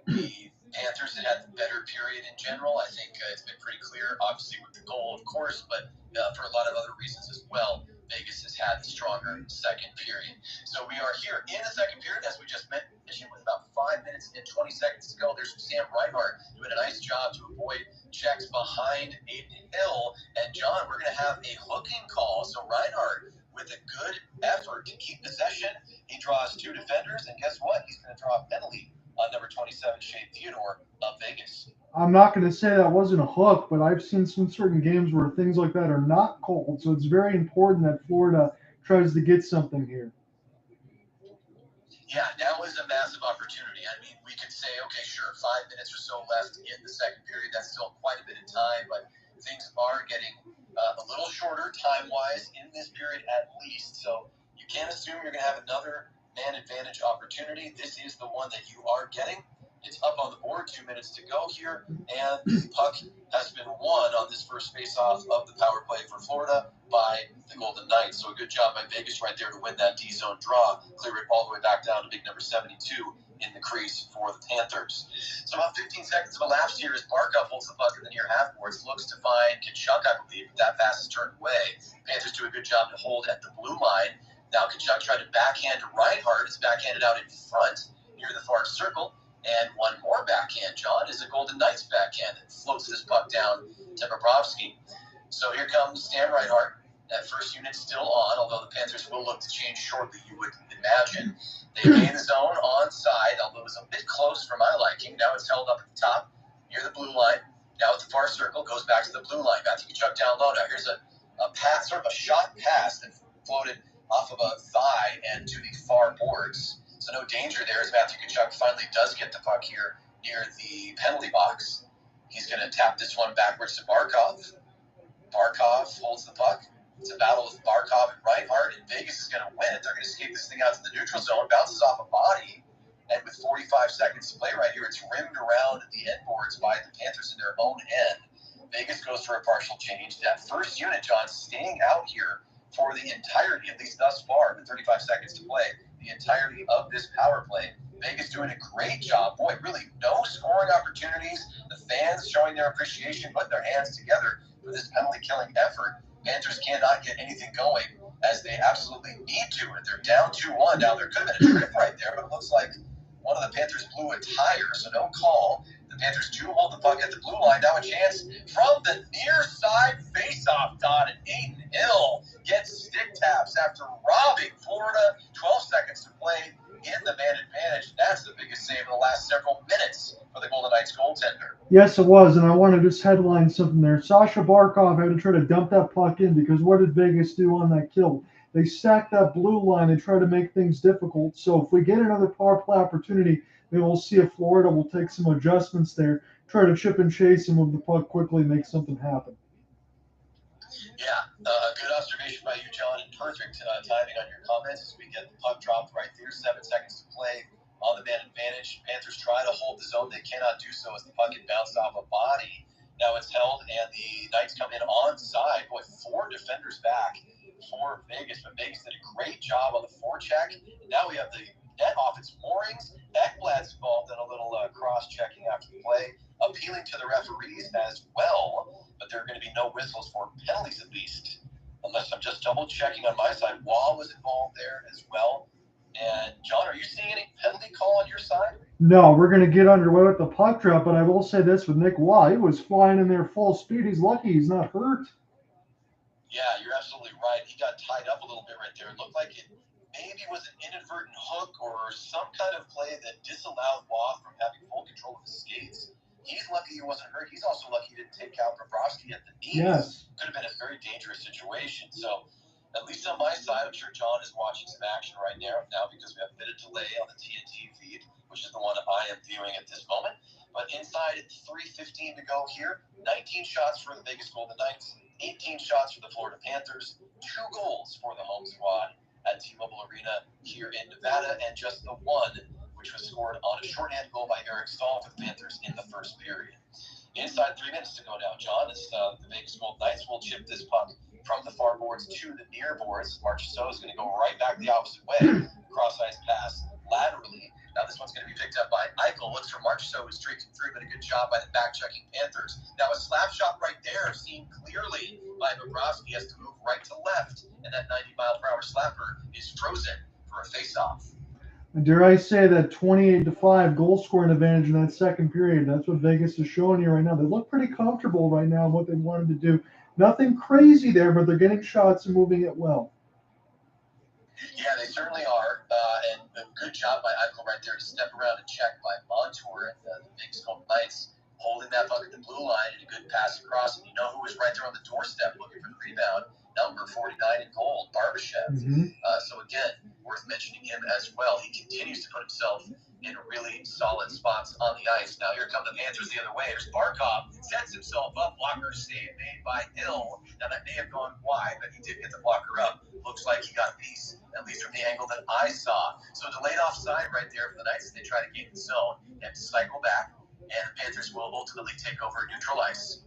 the Panthers had the better period in general. I think it's been pretty clear, obviously with the goal, of course, but for a lot of other reasons as well. Vegas has had the stronger second period. So we are here in the second period, as we just mentioned, with about 5 minutes and 20 seconds to go. There's Sam Reinhart doing a nice job to avoid checks behind Aiden Hill. And John, we're going to have a hooking call. So Reinhart, with a good effort to keep possession, he draws two defenders, and guess what? He's going to draw a penalty on number 27, Shea Theodore of Vegas. I'm not going to say that wasn't a hook, but I've seen some certain games where things like that are not called. So it's very important that Florida tries to get something here. Yeah, that was a massive opportunity. I mean, we could say, okay, sure, 5 minutes or so left in the second period. That's still quite a bit of time, but things are getting a little shorter time-wise in this period at least. So you can't assume you're going to have another man advantage opportunity. This is the one that you are getting. It's up on the board, 2 minutes to go here, and the puck has been won on this first face-off of the power play for Florida by the Golden Knights. So a good job by Vegas right there to win that D-zone draw, clear it all the way back down to big number 72 in the crease for the Panthers. So about 15 seconds have elapsed here as Barkov holds the puck in the near half boards, looks to find Kachuk, I believe, but that pass is turned away. Panthers do a good job to hold at the blue line. Now Kachuk tried to backhand to Reinhart. It's backhanded out in front near the far circle. And one more backhand, John, is a Golden Knights backhand that floats this puck down to Bobrovsky. So here comes Stan Reinhart. That first unit still on, although the Panthers will look to change shortly, you would imagine. They gain the zone onside, although it was a bit close for my liking. Now it's held up at the top near the blue line. Now at the far circle, goes back to the blue line. Matthew Kachuk down low. Now here's a pass, sort of a shot pass that floated off of a thigh and to the far boards. So no danger there as Matthew Kachuk finally does get the puck here near the penalty box. He's going to tap this one backwards to Barkov. Barkov holds the puck. It's a battle with Barkov and Reinhart, and Vegas is going to win it. They're going to escape this thing out to the neutral zone, bounces off a body, and with 45 seconds to play right here, it's rimmed around the end boards by the Panthers in their own end. Vegas goes for a partial change. That first unit, John, staying out here for the entirety, at least thus far, the 35 seconds to play, the entirety of this power play. Vegas doing a great job. Boy, really no scoring opportunities. The fans showing their appreciation, putting their hands together for this penalty-killing effort. Panthers cannot get anything going as they absolutely need to. And they're down 2-1. Now, there could have been a trip right there, but it looks like one of the Panthers blew a tire, so no call. The Panthers do hold the puck at the blue line. Now a chance from the near side face-off, Don, and Aiden Hill gets stick taps after robbing Florida. 12 seconds to play in the man advantage. That's the biggest save in the last several minutes for the Golden Knights goaltender. Yes, it was, and I want to just headline something there. Sasha Barkov had to try to dump that puck in because what did Vegas do on that kill? They stacked that blue line and try to make things difficult. So if we get another power play opportunity, maybe we'll see if Florida will take some adjustments there, try to chip and chase and move the puck quickly, make something happen. Yeah, good observation by you, John, and perfect timing on your comments as we get the puck dropped right there. 7 seconds to play on the man advantage. Panthers try to hold the zone. They cannot do so as the puck had bounced off a body. Now it's held, and the Knights come in onside. Boy, 4 defenders back for Vegas, but Vegas did a great job on the forecheck. Now we have the net off its moorings. Ekblad's involved in a little cross-checking after the play, appealing to the referees as well, but there are going to be no whistles for penalties at least, unless I'm just double-checking on my side. Wall was involved there as well. And, John, are you seeing any penalty call on your side? No, we're going to get underway with the puck drop, but I will say this with Nick Waugh, he was flying in there full speed. He's lucky he's not hurt. Yeah, you're absolutely right. He got tied up a little bit right there. It looked like it maybe was an inadvertent hook or some kind of play that disallowed Waugh from having full control of his skates. He's lucky he wasn't hurt. He's also lucky he didn't take out Bobrovsky at the knees. Yes. Could have been a very dangerous situation. So, at least on my side, I'm sure John is watching some action right now because we have a bit of delay on the TNT feed, which is the one I am viewing at this moment. But inside at 3:15 to go here, 19 shots for the Vegas Golden Knights, 18 shots for the Florida Panthers, 2 goals for the home squad at T-Mobile Arena here in Nevada, and just the one which was scored on a shorthand goal by Eric Stahl for the Panthers in the first period. Inside 3 minutes to go now, John. As the Vegas Golden Knights will chip this puck from the far boards to the near boards. Marchessault is going to go right back the opposite way. Cross-ice pass laterally. Now this one's going to be picked up by Eichel. Looks for Marchessault, who's streaking through, but a good job by the back-checking Panthers. Now a slap shot right there, seen clearly by Bobrovsky. He has to move right to left, and that 90-mile-per-hour slapper is frozen for a face-off. Dare I say that 28-5 goal scoring advantage in that second period. That's what Vegas is showing you right now. They look pretty comfortable right now in what they wanted to do. Nothing crazy there, but they're getting shots and moving it well. Yeah, they certainly are. And a good job by Eichel right there to step around and check by Montour. And the Vegas Golden Knights holding that puck at the blue line and a good pass across. And you know who was right there on the doorstep looking for the rebound? Number 49 in gold, Barbashev. So again, worth mentioning him as well. He continues to put himself in really solid spots on the ice. Now here come the Panthers the other way. There's Barkov, sets himself up, blocker save made by Hill. Now that may have gone wide, but he did get the blocker up. Looks like he got a piece, at least from the angle that I saw. So delayed offside right there for the Knights as they try to gain the zone. They have to cycle back, and the Panthers will ultimately take over neutral ice.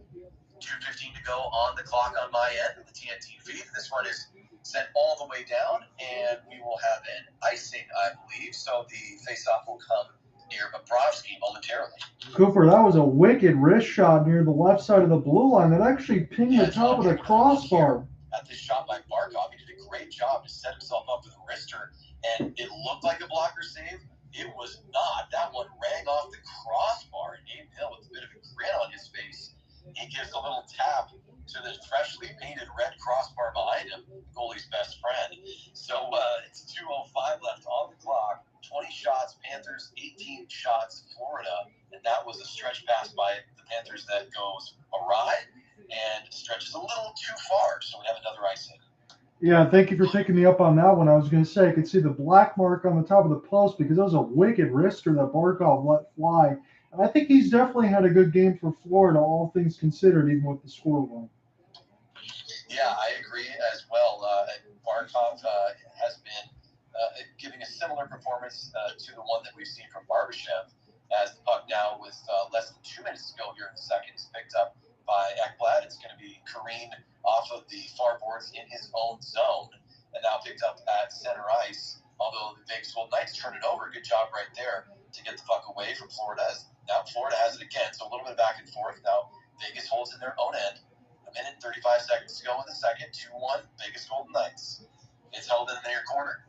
2:15 to go on the clock on my end of the TNT feed. This one is sent all the way down, and we will have an icing, I believe. So the faceoff will come near Bobrovsky momentarily. Cooper, that was a wicked wrist shot near the left side of the blue line that actually pinged the top of the crossbar. At this shot by Barkov, he did a great job to set himself up with a wrister, and it looked like a blocker save. It was not. That one rang off the crossbar, and Abe Hill with a bit of a grin on his face. He gives a little tap to the freshly painted red crossbar behind him, the goalie's best friend. So it's 2:05 left on the clock. 20 shots, Panthers, 18 shots, Florida. And that was a stretch pass by the Panthers that goes awry and stretches a little too far. So we have another ice hit. Yeah, thank you for picking me up on that one. I was going to say I could see the black mark on the top of the post because that was a wicked wrister that Barkov let fly. And I think he's definitely had a good game for Florida, all things considered, even with the scoreline. Yeah, I agree as well. Barkov has been giving a similar performance to the one that we've seen from Barbashev, as the puck now with less than 2 minutes to go here in the second is picked up by Ekblad. It's going to be careened off of the far boards in his own zone, and now picked up at center ice. Although the Vegas Golden Knights turn it over, good job right there to get the puck away from Florida. Now Florida has it again, so a little bit of back and forth. Now Vegas holds in their own end. A minute and 35 seconds to go in the second. 2-1, Vegas Golden Knights. It's held in their corner.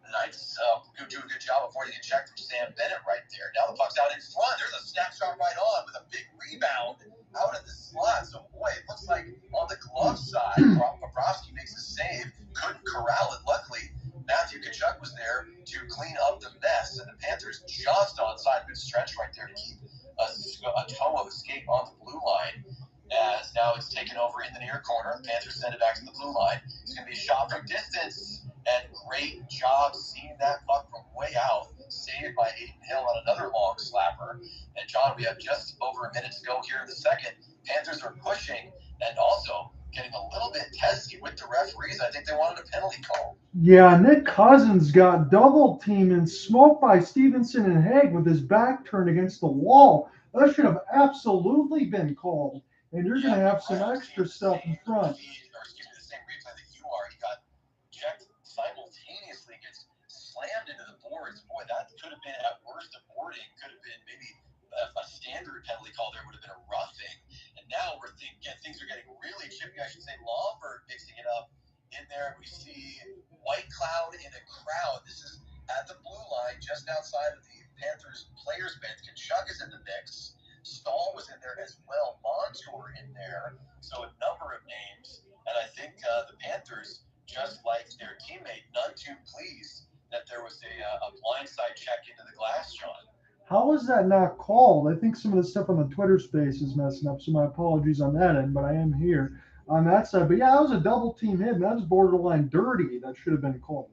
The Knights do a good job before they get checked from Sam Bennett right there. Now the puck's out in front. There's a snapshot right on with a big rebound out of the slot. So, boy, it looks like on the glove side, Bobrovsky makes a save. Couldn't corral it. Luckily, Matthew Tkachuk was there to clean up the mess. And the Panthers just onside. Good stretch right there to keep a toe of escape on the blue line. As now it's taken over in the near corner. The Panthers send it back to the blue line. It's going to be a shot from distance. And great job seeing that puck from way out. Saved by Aiden Hill on another long slapper. And, John, we have just over a minute to go here in the second. Panthers are pushing and also getting a little bit testy with the referees. I think they wanted a penalty call. Yeah, Nick Cousins got double teamed and smoked by Stevenson and Haig with his back turned against the wall. That should have absolutely been called. And you're going to have some extra stuff in front. The same replay that you are. He got checked simultaneously, gets slammed into the boards. Boy, that could have been at worst a boarding. Could have been maybe a standard penalty call. There would have been a roughing. And now we're thinking things are getting really chippy. I should say Lomberg mixing it up in there. We see White Cloud in a crowd. This is at the blue line, just outside of the Panthers players' bench. Tkachuk is in the mix. Stahl was in there as well. Montour in there. So a number of names. And I think the Panthers, just like their teammate, none too pleased that there was a blindside check into the glass, John. How was that not called? I think some of the stuff on the Twitter space is messing up, so my apologies on that end, but I am here on that side. But yeah, that was a double team hit, and that was borderline dirty. That should have been called.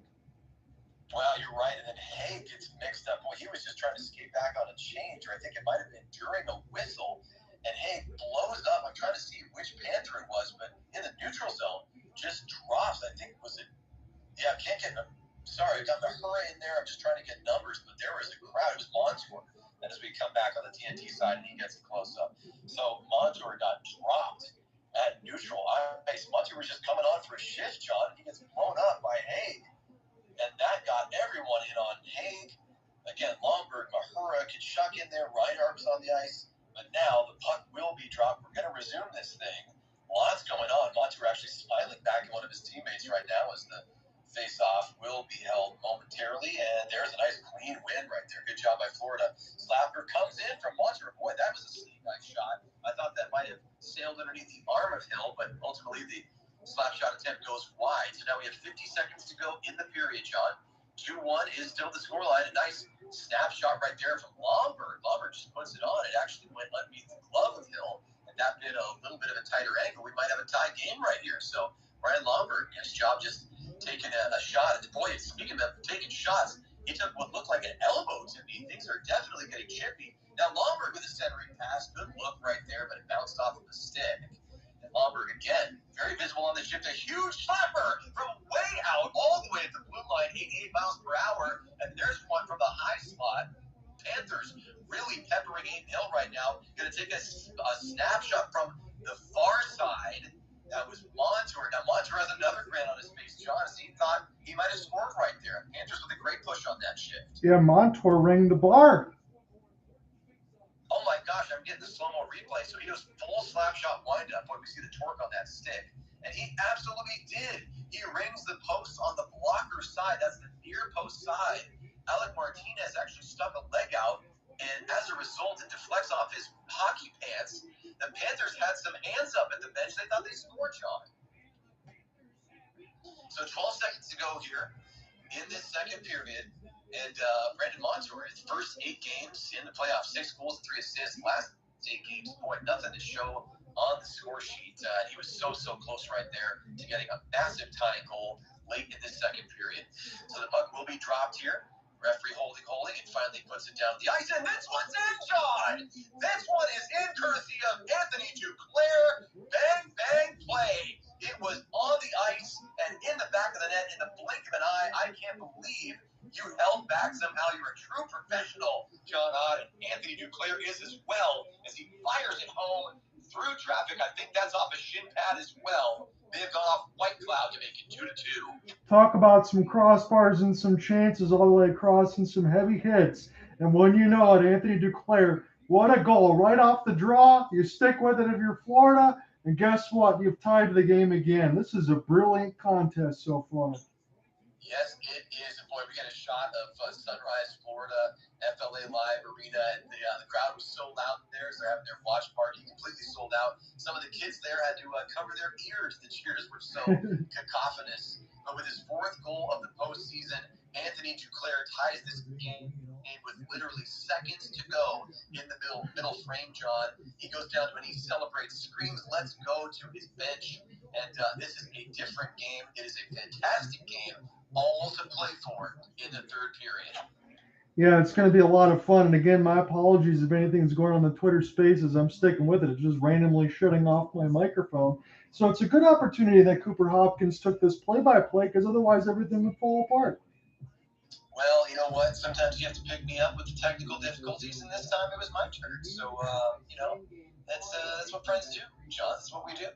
Well, you're right. And then Haig gets mixed up. Well, he was just trying to skate back on a change, or I think it might have been during a whistle. And Haig blows up. I'm trying to see which Panther it was, but in the neutral zone, just drops. I think was it? Yeah, I can't get. Sorry, I got the hurry in there. I'm just trying to get numbers, but there was a crowd. It was Montour. And as we come back on the TNT side, and he gets a close up. So Montour got dropped at neutral ice. Montour was just coming on for a shift, John. He gets blown up by Haig. And that got everyone in on Haig. Again, Lomberg, Mahura, Tkachuk in there, Reinhardt's on the ice. But now the puck will be dropped. We're going to resume this thing. Lots going on. Montour actually smiling back at one of his teammates right now as the face-off will be held momentarily. And there's a nice clean win right there. Good job by Florida. Slapper comes in from Montour. Boy, that was a sneak nice shot. I thought that might have sailed underneath the arm of Hill, but ultimately the slap shot attempt goes wide. So now we have 50 seconds to go in the period, John. 2-1 is still the scoreline. A nice snapshot right there from Lomberg. Lomberg just puts it on. It actually went underneath the glove of Hill, and that been a little bit of a tighter angle. We might have a tie game right here. So Brian Lomberg, his job just taking a shot. And boy, speaking of taking shots, He took what looked like an elbow to me. Things are definitely getting chippy. Now, Lomberg with a centering pass. Good look right there, but it bounced off of the stick. And Lomberg, again, very visible on the shift. A huge slapper from way out, all the way at the blue line, 88 miles per hour. And there's one from the high slot. Panthers really peppering Aiden Hill right now. Going to take a snapshot from the far side. That was Montour. Now, Montour has another grin on his face. John, as he thought he might have scored right there. Panthers with a great push on that shift. Yeah, Montour rang the bar. Oh my gosh, I'm getting the slow-mo replay. So he was full slap shot wind-up when we see the torque on that stick. And he absolutely did. He rings the post on the blocker side. That's the near post side. Alec Martinez actually stuck a leg out, and as a result, it deflects off his hockey pants. The Panthers had some hands up at the bench. They thought they scored, John. So 12 seconds to go here in this second period. And Brandon Montour, his first 8 games in the playoffs, 6 goals and 3 assists. Last 8 games, boy, nothing to show on the score sheet. He was so close right there to getting a massive tying goal late in this second period. So the puck will be dropped here. Referee holding, and finally puts it down the ice. And this one's in, John! This one is in courtesy of Anthony Duclair. Bang, bang, play. It was on the ice and in the back of the net in the blink of an eye. I can't believe you held back somehow. You're a true professional, John Odd. And Anthony Duclair is as well as he fires it home through traffic. I think that's off a shin pad as well. They have gone off White Cloud to make it 2-2. Talk about some crossbars and some chances all the way across and some heavy hits. And when you know it, Anthony Duclair, what a goal. Right off the draw, you stick with it if you're Florida, and guess what? You've tied the game again. This is a brilliant contest so far. Yes, it is. And boy, we get a shot of Sunrise, Florida, FLA Live Arena, and the crowd was so loud there, so they're having their watch party completely sold out. Some of the kids there had to cover their ears. The cheers were so cacophonous. But with his 4th goal of the postseason, Anthony Duclair ties this game with literally seconds to go in the middle frame, John. He goes down to and he celebrates, screams, "Let's go" to his bench. And this is a different game. It is a fantastic game. All to play for in the third period. Yeah, it's going to be a lot of fun. And again, my apologies if anything's going on the Twitter Spaces. I'm sticking with it. It's just randomly shutting off my microphone. So it's a good opportunity that Cooper Hopkins took this play-by-play, because otherwise everything would fall apart. Well, you know what? Sometimes you have to pick me up with the technical difficulties, and this time it was my turn. So, that's what friends do, John. That's what we do.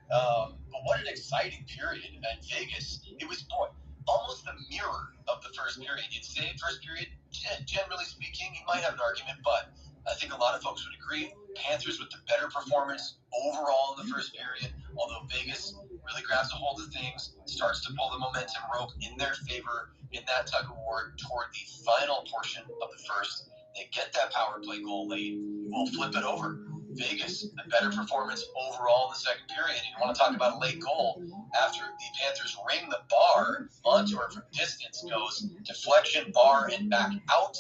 But what an exciting period at Vegas. It was, boy, almost the mirror of the first period. You'd say first period, generally speaking, you might have an argument, but I think a lot of folks would agree. Panthers with the better performance overall in the first period, although Vegas really grabs a hold of things, starts to pull the momentum rope in their favor in that tug of war toward the final portion of the first. They get that power play goal late. We'll flip it over. Vegas, the better performance overall in the second period. And you want to talk about a late goal. After the Panthers ring the bar, Montour from distance goes deflection, bar, and back out.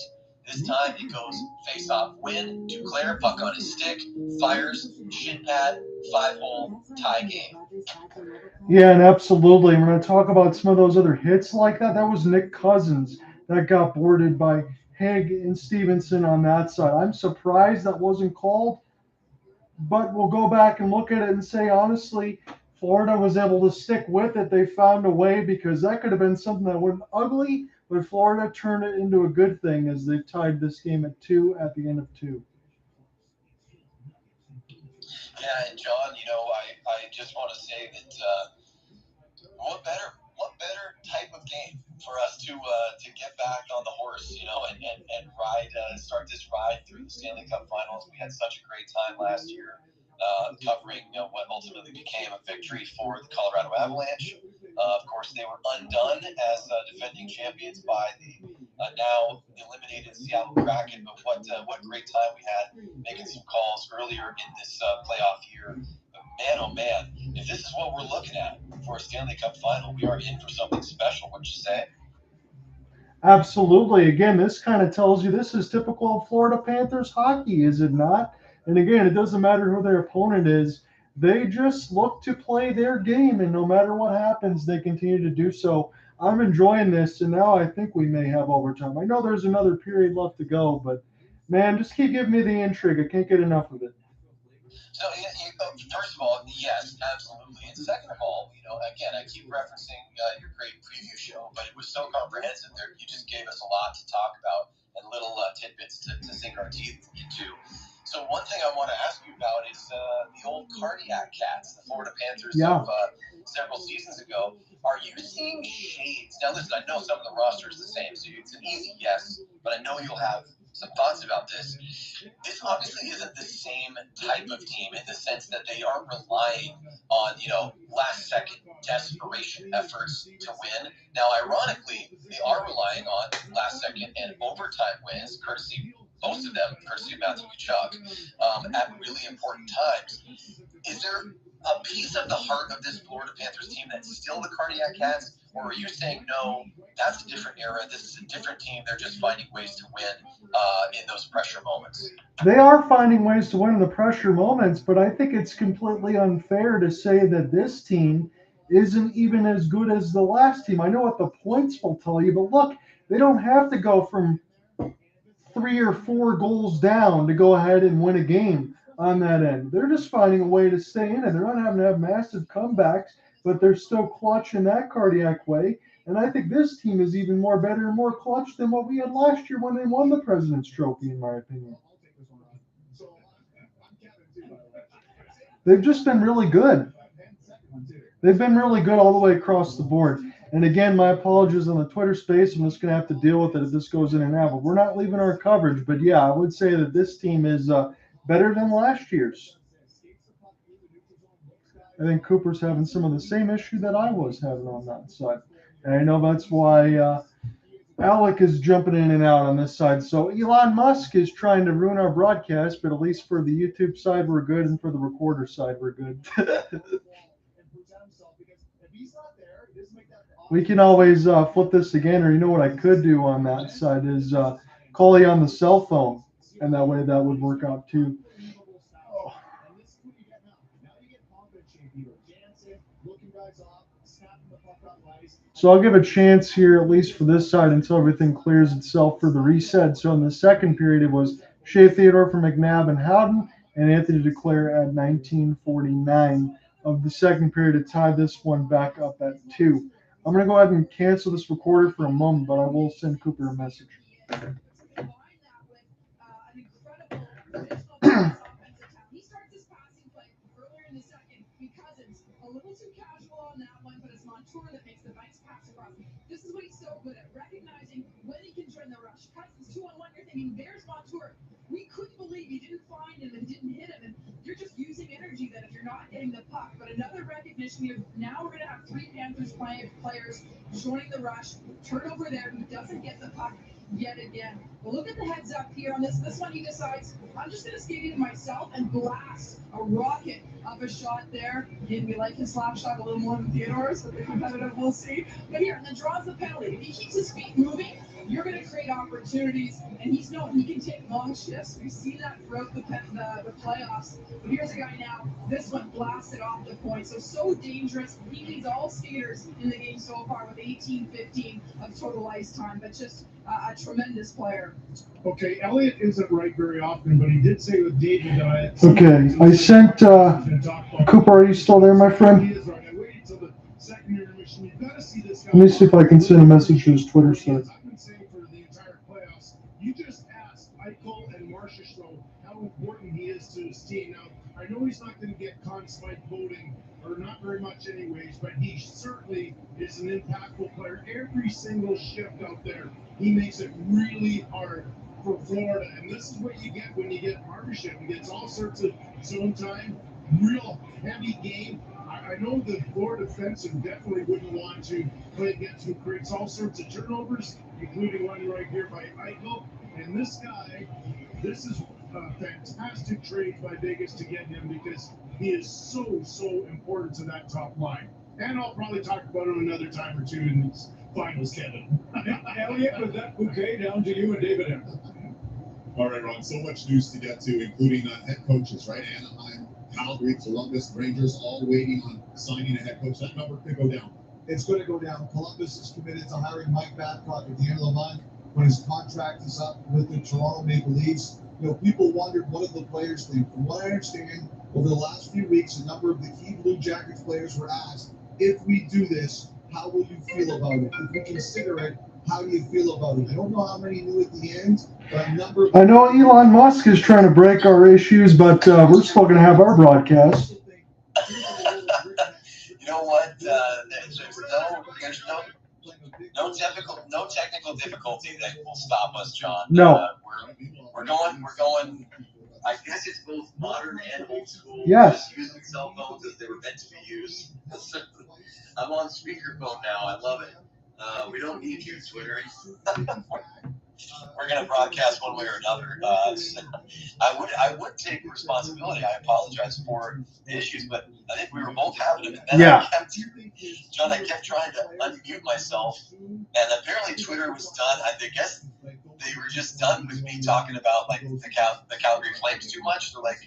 This time it goes face-off win. Duclair, puck on his stick, fires, shin pad, 5-hole, tie game. Yeah, and absolutely. We're going to talk about some of those other hits like that. That was Nick Cousins that got boarded by Haig and Stevenson on that side. I'm surprised that wasn't called, but we'll go back and look at it and say, honestly, Florida was able to stick with it. They found a way, because that could have been something that went ugly, but Florida turned it into a good thing as they tied this game at 2 at the end of 2. Yeah, and John, I just want to say that what better type of game for us to get back on the horse, and ride, start this ride through the Stanley Cup Finals. We had such a great time last year covering what ultimately became a victory for the Colorado Avalanche. Of course, they were undone as defending champions by the now eliminated Seattle Kraken. But what great time we had making some calls earlier in this playoff year. But man, oh man, if this is what we're looking at for a Stanley Cup final, we are in for something special. Wouldn't you say? Absolutely. Again, this kind of tells you this is typical of Florida Panthers hockey, is it not? And again, it doesn't matter who their opponent is. They just look to play their game, and no matter what happens, they continue to do so. I'm enjoying this, and now I think we may have overtime. I know there's another period left to go, but man, just keep giving me the intrigue. I can't get enough of it. So, first of all, yes, absolutely. And second of all, again, I keep referencing your great preview show, but it was so comprehensive there. You just gave us a lot to talk about and little tidbits to sink our teeth into. So one thing I want to ask you about is the old cardiac cats, the Florida Panthers of several seasons ago. Are you seeing shades? Now, listen, I know some of the roster is the same, so it's an easy yes, but I know you'll have some thoughts about this. This obviously isn't the same type of team in the sense that they aren't relying on, last second desperation efforts to win. Now, ironically, they are relying on last second and overtime wins, courtesy, most of them, courtesy of Matthew Tkachuk, at really important times. Is there a piece of the heart of this Florida Panthers team that's still the cardiac cats, or are you saying no, that's a different era, this is a different team, they're just finding ways to win in those pressure moments? They are finding ways to win in the pressure moments, but I think it's completely unfair to say that this team isn't even as good as the last team. I know what the points will tell you, but look, they don't have to go from 3 or 4 goals down to go ahead and win a game on that end. They're just finding a way to stay in it. They're not having to have massive comebacks, but they're still clutch in that cardiac way. And I think this team is even more better and more clutch than what we had last year when they won the President's Trophy, in my opinion. They've just been really good. They've been really good all the way across the board. And again, my apologies on the Twitter space. I'm just going to have to deal with it if this goes in and out. But we're not leaving our coverage. But yeah, I would say that this team is better than last year's. I think Cooper's having some of the same issue that I was having on that side. And I know that's why Alec is jumping in and out on this side. So Elon Musk is trying to ruin our broadcast, but at least for the YouTube side, we're good. And for the recorder side, we're good. We can always flip this again, or you know what I could do on that side is call you on the cell phone, and that way that would work out too. So I'll give a chance here, at least for this side, until everything clears itself for the reset. So in the second period, it was Shea Theodore for McNabb and Howden, and Anthony Declare at 19:49 of the second period to tie this one back up at 2. I'm going to go ahead and cancel this recorder for a moment, but I will send Cooper a message. This is what he's so good at, recognizing when he can turn the rush. Cousins 2-on-1, you're thinking, there's Montour. We couldn't believe you didn't find him and didn't hit him. And you're just using energy then if you're not getting the puck. But another recognition here. Now we're going to have 3 Panthers players joining the rush. Turnover there. He doesn't get the puck yet again. But look at the heads up here on this. This one he decides, I'm just going to skate in myself and blast a rocket of a shot there. Again, we like his slap shot a little more than Theodore's, but the competitive we'll see. But here, and then draws the penalty. If he keeps his feet moving, you're going to create opportunities, and he's known he can take long shifts. We've seen that throughout the playoffs. But here's a guy now, this one blasted off the point. So dangerous. He leads all skaters in the game so far with 18-15 of total ice time. But just a tremendous player. Okay, Elliot isn't right very often, but he did say with David Okay, I sent Cooper. Are you still there, my friend? Let me see if I can send a message to his Twitter site. I've been saying for the entire playoffs, you just asked Eichel and Marchessault how important he is to his team. Now, I know he's not going to get Conn Smythe voting, or not very much anyways, but he certainly is an impactful player. Every single shift out there, he makes it really hard for Florida. And this is what you get when you get partnership. He gets all sorts of zone time, real heavy game. I know the Florida defenseman definitely wouldn't want to play against him. Creates all sorts of turnovers, including one right here by Eichel. And this guy, this is a fantastic trade by Vegas to get him because he is so important to that top line. And I'll probably talk about him another time or two in these finals, Kevin. Elliot, with that bouquet down to you and David M. All right, Ron, so much news to get to, including head coaches, right? Anaheim, Calgary, Columbus, Rangers, all waiting on signing a head coach. That number could go down. it's going to go down. Columbus is committed to hiring Mike Babcock at the end of the month when his contract is up with the Toronto Maple Leafs. People wondered what did the players think. From what I understand, over the last few weeks, a number of the key Blue Jackets players were asked, if we do this, how will you feel about it? If we consider it, how do you feel about it? I don't know how many knew at the end, but a number of... I know Elon Musk is trying to break our issues, but we're still going to have our broadcast. You know what? There's no technical difficulty that will stop us, John. No. We're going. I guess it's both modern and old school. Yes. Just using cell phones as they were meant to be used. I'm on speakerphone now. I love it. We don't need you, Twitter. We're going to broadcast one way or another. I would take responsibility. I apologize for the issues, but I think we were both having them. And then I kept trying to unmute myself, and apparently Twitter was done. I guess they were just done with me talking about like the Calgary Flames too much. They're like,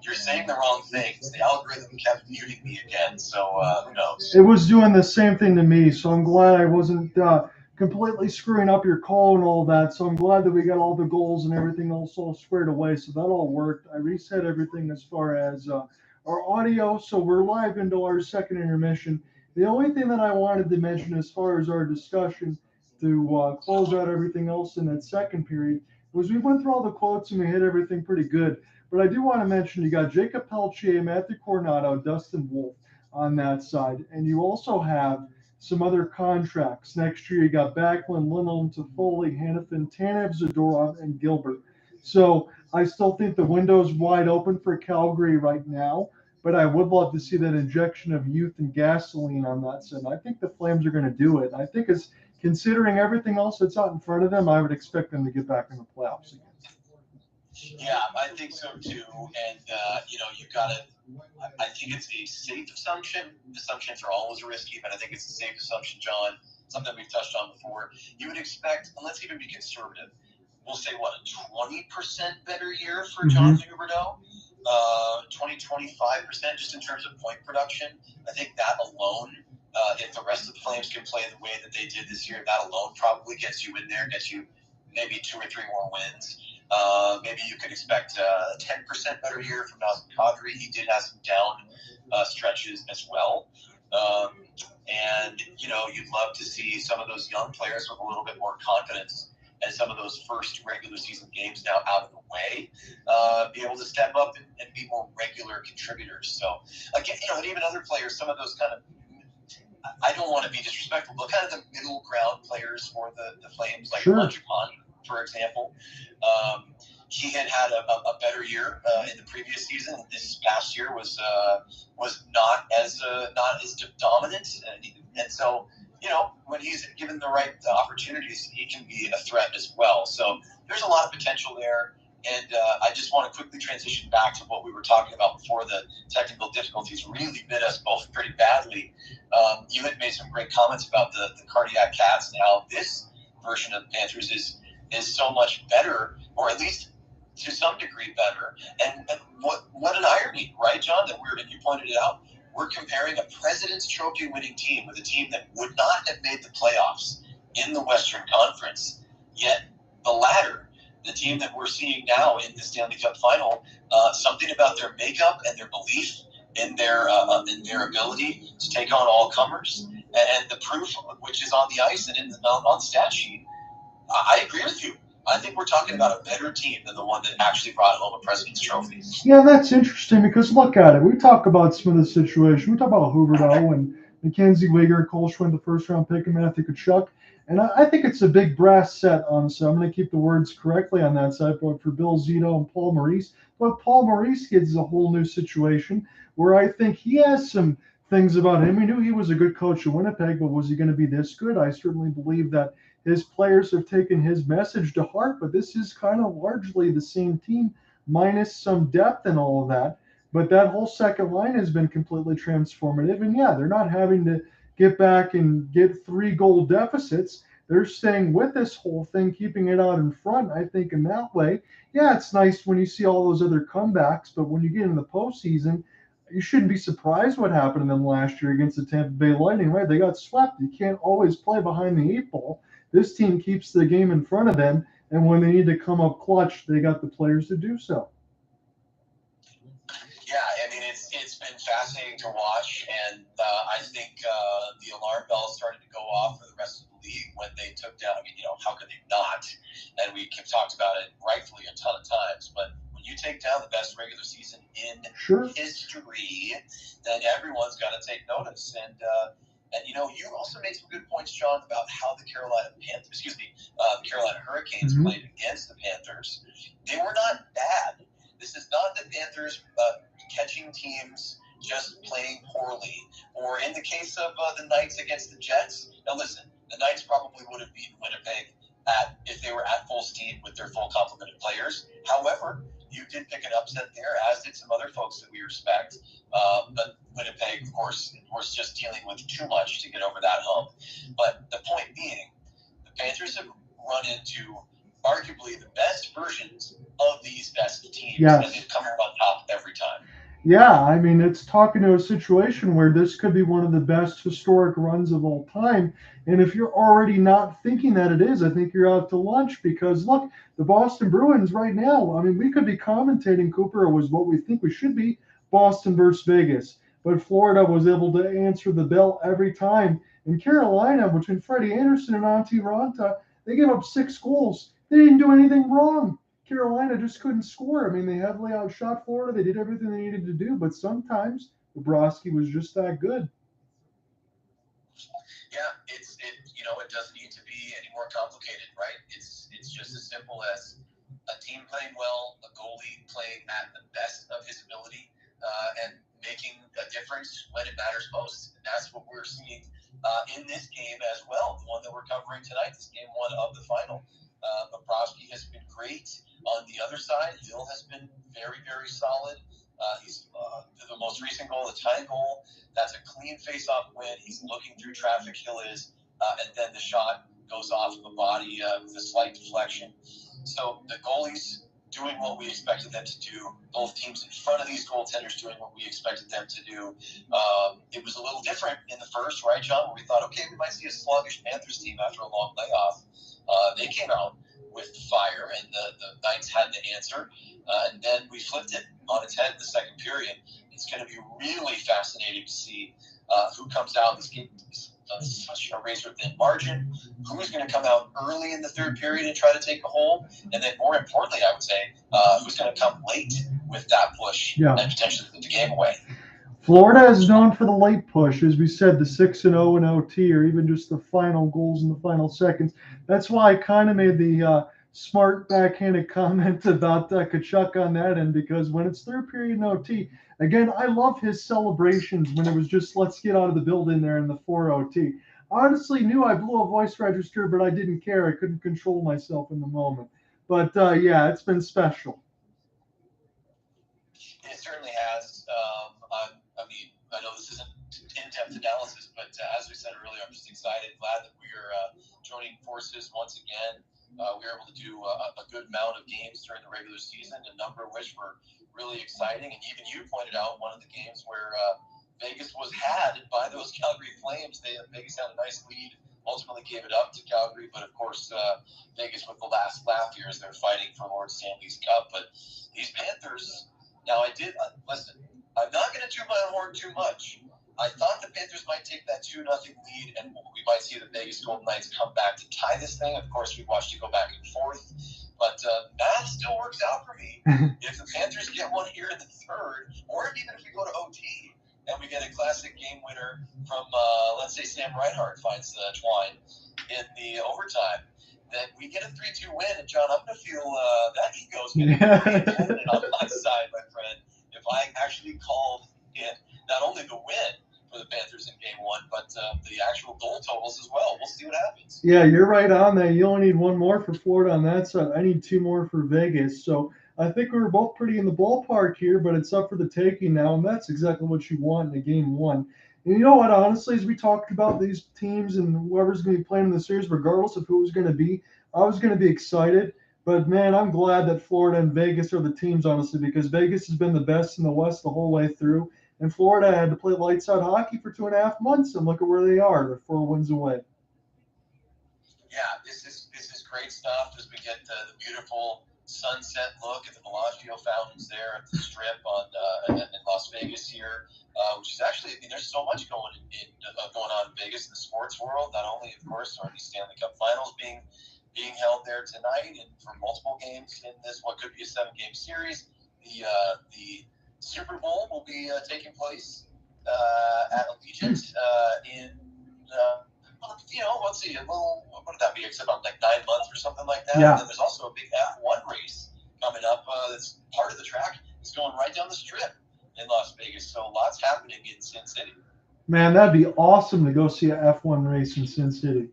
you're saying the wrong things. The algorithm kept muting me again, so who knows? It was doing the same thing to me, so I'm glad I wasn't completely screwing up your call and all that. So I'm glad that we got all the goals and everything else all squared away. So that all worked. I reset everything as far as our audio. So we're live into our second intermission. The only thing that I wanted to mention as far as our discussion to close out everything else in that second period was we went through all the quotes and we hit everything pretty good. But I do want to mention you got Jacob Pelletier, Matthew Coronado, Dustin Wolf on that side. And you also have some other contracts. Next year, you got Backlund, Lindholm, Toffoli, Hanifin, Tanev, Zadorov, and Gilbert. So I still think the window's wide open for Calgary right now, but I would love to see that injection of youth and gasoline on that side. I think the Flames are going to do it. I think it's considering everything else that's out in front of them, I would expect them to get back in the playoffs again. Yeah, I think so too. And, you got to, I think it's a safe assumption. Assumptions are always risky, but I think it's a safe assumption, John, something we've touched on before. You would expect, and let's even be conservative, we'll say, what, a 20% better year for John Huberdeau? 20-25% just in terms of point production. I think that alone, if the rest of the Flames can play the way that they did this year, that alone probably gets you in there, gets you maybe 2 or 3 more wins. Maybe you could expect a 10% better year from Nazem Kadri. He did have some down stretches as well. And, you'd love to see some of those young players with a little bit more confidence and some of those first regular season games now out of the way, be able to step up and be more regular contributors. So, again, and even other players, some of those kind of, I don't want to be disrespectful, but kind of the middle ground players for the Flames, like Mangiapane, for example. He had a better year in the previous season. This past year was not as dominant, and so when he's given the right opportunities, he can be a threat as well. So there's a lot of potential there. And I just want to quickly transition back to what we were talking about before the technical difficulties really bit us both pretty badly. You had made some great comments about the cardiac cats and how this version of Panthers is so much better, or at least to some degree better. And what an irony, right, John? And you pointed it out. We're comparing a President's Trophy winning team with a team that would not have made the playoffs in the Western Conference. Yet the latter, the team that we're seeing now in the Stanley Cup final, something about their makeup and their belief in their ability to take on all comers, and the proof which is on the ice and on the stat sheet. I agree with you. I think we're talking about a better team than the one that actually brought home a President's Trophy. Yeah, that's interesting because look at it. We talk about some of the situation. We talk about Huberdeau and Mackenzie Weegar, Cole Schwinn, the first-round pick, and Matthew Tkachuk. And I think it's a big brass set, honestly. I'm going to keep the words correctly on that side, but for Bill Zito and Paul Maurice. But Paul Maurice gets a whole new situation where I think he has some things about him. We knew he was a good coach at Winnipeg, but was he going to be this good? I certainly believe that his players have taken his message to heart, but this is kind of largely the same team, minus some depth and all of that. But that whole second line has been completely transformative. And yeah, they're not having to get back and get 3-goal deficits. They're staying with this whole thing, keeping it out in front. I think in that way, yeah, it's nice when you see all those other comebacks, but when you get in the postseason, you shouldn't be surprised what happened to them last year against the Tampa Bay Lightning, right? They got swept. You can't always play behind the eight ball. This team keeps the game in front of them, and when they need to come up clutch, they got the players to do so. Yeah, I mean, it's been fascinating to watch, and I think the alarm bells started to go off for the rest of the league when they took down. I mean, how could they not? And we talked about it rightfully a ton of times, but when you take down the best regular season in history, then everyone's got to take notice. And you also made some good points, John, about how the Carolina Hurricanes played against the Panthers. They were not bad. This is not the Panthers catching teams just playing poorly, or in the case of the Knights against the Jets. Now, listen, the Knights probably would have beaten Winnipeg if they were at full steam with their full complement of players. However, you did pick an upset there, as did some other folks that we respect. But Winnipeg, of course, was just dealing with too much to get over that hump. But the point being, the Panthers have run into arguably the best versions of these best teams, and they've come up on top every time. Yeah, I mean, it's talking to a situation where this could be one of the best historic runs of all time. And if you're already not thinking that it is, I think you're out to lunch, because look, the Boston Bruins right now, I mean, we could be commentating, Cooper, it was what we think we should be, Boston versus Vegas. But Florida was able to answer the bell every time. In Carolina, between Freddie Anderson and Antti Ranta, they gave up 6 goals. They didn't do anything wrong. Carolina just couldn't score. I mean, they heavily outshot Florida. They did everything they needed to do, but sometimes Bobrovsky was just that good. Yeah, it doesn't need to be any more complicated, right? It's just as simple as a team playing well, a goalie playing at the best of his ability, and making a difference when it matters most. And that's what we're seeing in this game as well, the one that we're covering tonight, this game 1 of the final. Bobrovsky has been great. On the other side, Hill has been very, very solid. He's the most recent goal, the tie goal. That's a clean face-off win. He's looking through traffic, Hill is, and then the shot goes off of the body with a slight deflection. So the goalies doing what we expected them to do. Both teams in front of these goaltenders doing what we expected them to do. It was a little different in the first, right, John? Where we thought, okay, we might see a sluggish Panthers team after a long layoff. They came out with fire, and the Knights had to answer. And then we flipped it on its head in the second period. It's going to be really fascinating to see who comes out. This game is such a razor-thin margin. Who's going to come out early in the third period and try to take a hold? And then more importantly, I would say, who's going to come late with that push and potentially put the game away? Florida is known for the late push, as we said, the 6-0 in OT, or even just the final goals in the final seconds. That's why I kind of made the smart backhanded comment about Tkachuk on that end, because when it's third period in OT, again, I love his celebrations when it was just, let's get out of the building there in the 4 OT. Honestly, knew I blew a voice register, but I didn't care. I couldn't control myself in the moment. But yeah, it's been special. It certainly has. I mean, I know this isn't in-depth analysis, but as we said earlier, I'm just excited, glad that we're joining forces once again. We were able to do a good amount of games during the regular season, a number of which were really exciting. And even you pointed out one of the games where Vegas was had by those Calgary Flames. Vegas had a nice lead, ultimately gave it up to Calgary, but of course Vegas with the last laugh here as they're fighting for Lord Stanley's Cup. But these Panthers, now I did listen. I'm not going to toot my own horn too much. I thought the Panthers might take that 2-0 lead, and we might see the Vegas Golden Knights come back to tie this thing. Of course, we watched it go back and forth, but math still works out for me. If the Panthers get one here in the third, or even if we go to OT and we get a classic game winner from, let's say, Sam Reinhart finds Twine in the overtime, then we get a 3-2 win. And John, I'm going to feel that ego's going to be important on my side, my friend. If I actually called in not only the win for the Panthers in game 1, but the actual goal totals as well. We'll see what happens. Yeah, you're right on that. You only need 1 more for Florida on that side. I need 2 more for Vegas. So I think we were both pretty in the ballpark here, but it's up for the taking now, and that's exactly what you want in a game 1. And you know what, honestly, as we talked about these teams and whoever's going to be playing in the series, regardless of who it was going to be, I was going to be excited. But, man, I'm glad that Florida and Vegas are the teams, honestly, because Vegas has been the best in the West the whole way through. And Florida had to play lights out hockey for 2.5 months, and look at where they are. They're 4 wins away. Yeah, this is great stuff as we get the beautiful sunset look at the Bellagio fountains there at the Strip in Las Vegas here, which is actually, I mean, there's so much going on in Vegas in the sports world. Not only, of course, are these Stanley Cup Finals being held there tonight, and for multiple games in this what could be a 7-game series. The Super Bowl will be taking place at Allegiant in. Let's see, what would that be? Except on like 9 months or something like that. Yeah. And then there's also a big F1 race coming up that's part of the track. It's going right down the Strip in Las Vegas. So lots happening in Sin City. Man, that'd be awesome to go see a F1 race in Sin City.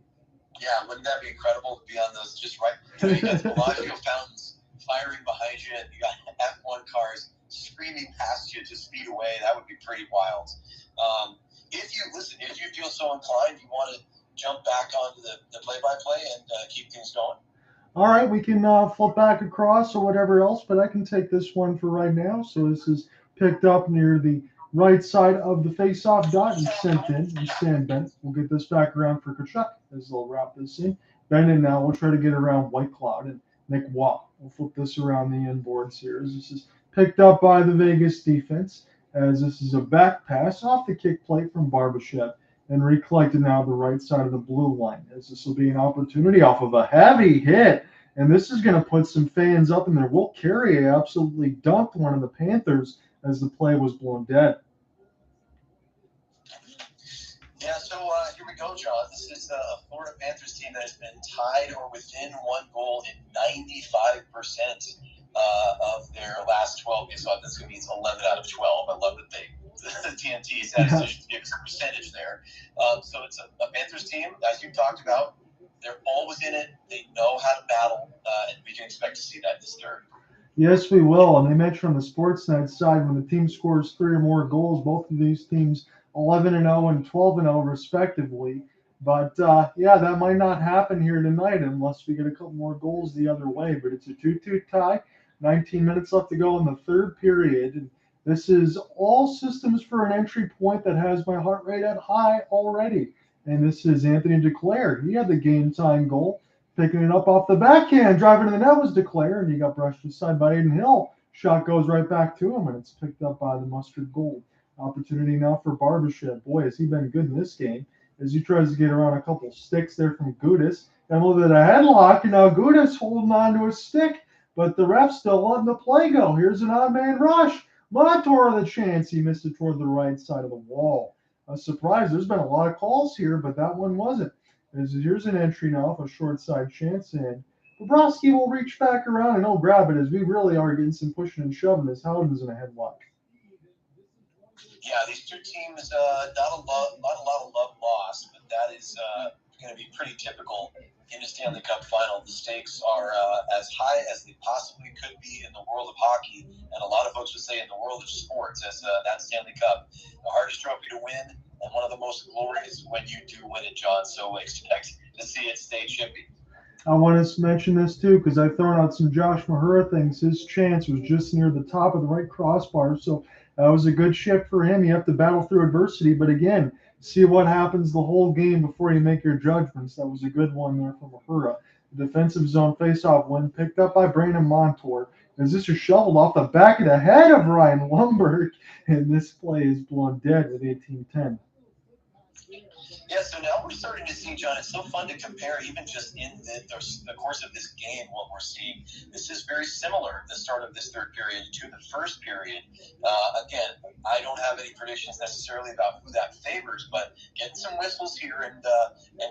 Yeah, wouldn't that be incredible to be on those just right? You got the Bellagio fountains firing behind you, and you got F1 cars screaming past you just feet away. That would be pretty wild. If you feel so inclined, you want to jump back onto the play-by-play and keep things going. All right, we can flip back across or whatever else, but I can take this one for right now. So this is picked up near the right side of the face-off dot and sent in and stand bent. We'll get this back around for Kachuk as they'll wrap this in. Bend in now. We'll try to get around White Cloud and Nick Waugh. We'll flip this around the inboards here as this is picked up by the Vegas defense as this is a back pass off the kick plate from Barbashev and recollected now the right side of the blue line as this will be an opportunity off of a heavy hit. And this is going to put some fans up in there. Will Carrier absolutely dunked one of the Panthers as the play was blown dead. Yeah, so here we go, John. This is a Florida Panthers team that has been tied or within 1 goal in 95% of their last 12 games. So that's going to mean 11 out of 12. I love that the TNT statisticians give us a percentage there. So it's a Panthers team, as you talked about. They're always in it. They know how to battle, and we can expect to see that this third. Yes, we will. And they mentioned on the Sportsnet side, when the team scores 3 or more goals, both of these teams 11-0 and 12-0 respectively. But, yeah, that might not happen here tonight unless we get a couple more goals the other way. But it's a 2-2 tie, 19 minutes left to go in the third period. And this is all systems for an entry point that has my heart rate at high already. And this is Anthony Duclair. He had the game-time goal. Picking it up off the backhand, driving to the net was Duclair, and he got brushed aside by Aiden Hill. Shot goes right back to him, and it's picked up by the Mustard Gold. Opportunity now for Barbashev. Boy, has he been good in this game as he tries to get around a couple sticks there from Gudas. And a little bit of headlock, and now Gudas holding on to a stick, but the ref still letting the play go. Here's an odd-man rush. Montour the chance. He missed it toward the right side of the wall. A surprise. There's been a lot of calls here, but that one wasn't. Here's an entry now for a short side chance, and Bobrovsky will reach back around and he'll grab it as we really are getting some pushing and shoving as Howden's in a headlock. Yeah, these two teams, not a lot of love lost, but that is going to be pretty typical in the Stanley Cup final. The stakes are as high as they possibly could be in the world of hockey, and a lot of folks would say in the world of sports, as that Stanley Cup, the hardest trophy to win, and one of the most glorious when you do win it, John. So expect to see it stay chippy. I want to mention this too because I've thrown out some Josh Mahura things. His chance was just near the top of the right crossbar, so that was a good shift for him. You have to battle through adversity, but again, see what happens the whole game before you make your judgments. That was a good one there from Mahura. The defensive zone faceoff win picked up by Brandon Montour. As this is shoveled off the back of the head of Ryan Lumberg, and this play is blown dead with 18-10. Yeah, so now we're starting to see, John, it's so fun to compare even just in the course of this game what we're seeing. This is very similar, the start of this third period, to the first period. Again, I don't have any predictions necessarily about who that favors, but getting some whistles here, and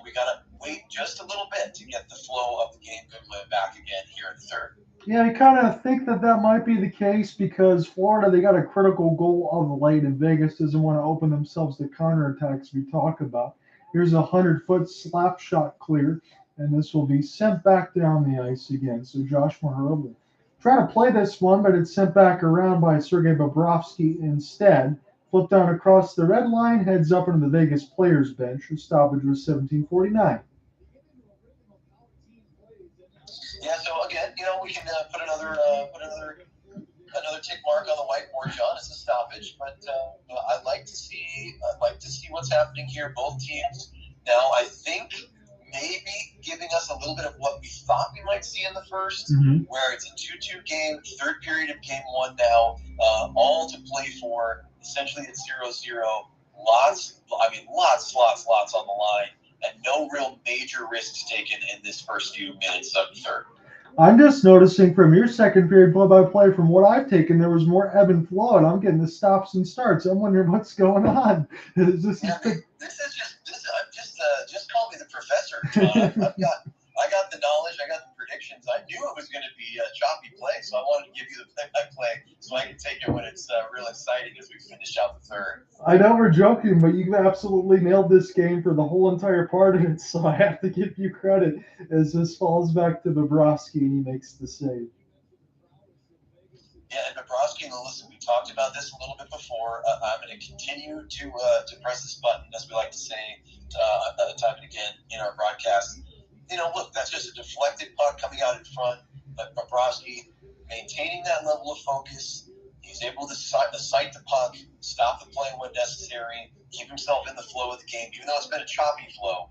we got to wait just a little bit to get the flow of the game back again here in the third. Yeah, I kind of think that might be the case because Florida, they got a critical goal of late, and Vegas doesn't want to open themselves to counterattacks we talk about. Here's a 100-foot slap shot clear, and this will be sent back down the ice again. So Josh Mahura will try to play this one, but it's sent back around by Sergei Bobrovsky instead. Flipped down across the red line, heads up into the Vegas players bench. The stoppage was 17:49. Yeah, so again, we can put another tick mark on the whiteboard, John. It's a stoppage, but I what's happening here. Both teams now, I think, maybe giving us a little bit of what we thought we might see in the first, where it's a 2-2 game, third period of game one now, all to play for. Essentially, it's 0-0. Lots on the line, and no real major risks taken in this first few minutes of the third. I'm just noticing from your second period play-by-play, from what I've taken, there was more ebb and flow, and I'm getting the stops and starts. I'm wondering what's going on. This is just call me the professor, John. I got the knowledge. I got the predictions. I knew it was going to be a choppy play, so I wanted to give you the play-by-play so I can take it when it's real exciting as we finish out the third. I know we're joking, but you absolutely nailed this game for the whole entire part of it, so I have to give you credit as this falls back to Bobrovsky and he makes the save. Yeah, and Bobrovsky, listen, we talked about this a little bit before. I'm going to continue to press this button, as we like to say time and again in our broadcast. Look, that's just a deflected puck coming out in front, but Bobrovsky maintaining that level of focus. He's able to sight the puck, stop the play when necessary, keep himself in the flow of the game. Even though it's been a choppy flow,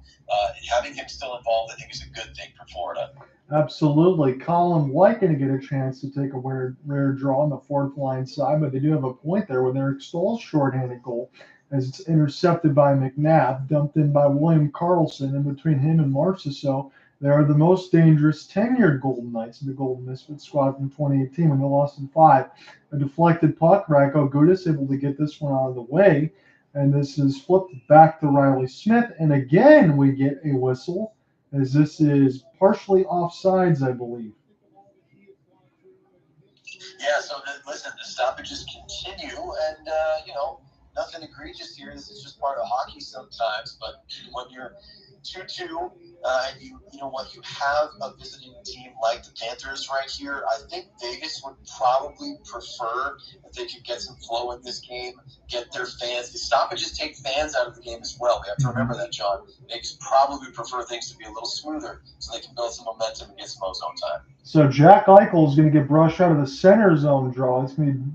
having him still involved, I think, is a good thing for Florida. Absolutely. Colin White going to get a chance to take a rare draw on the fourth line side, but they do have a point there with Eric Stoll's shorthanded goal as it's intercepted by McNabb, dumped in by William Karlsson, and between him and Marchessault, they are the most dangerous tenured Golden Knights in the Golden Misfits squad from 2018 when they lost in 5. A deflected puck, Radko Gudas able to get this one out of the way, and this is flipped back to Riley Smith, and again we get a whistle, as this is partially offsides, I believe. Yeah, so listen, the stoppages continue, and, nothing egregious here. This is just part of hockey sometimes, but when you're 2-2, and you have a visiting team like the Panthers right here, I think Vegas would probably prefer if they could get some flow in this game, get their fans. The stoppages take fans out of the game as well. We have to remember that, John. Vegas probably prefer things to be a little smoother so they can build some momentum and get some ozone time. So Jack Eichel is going to get brushed out of the center zone draw. It's going to be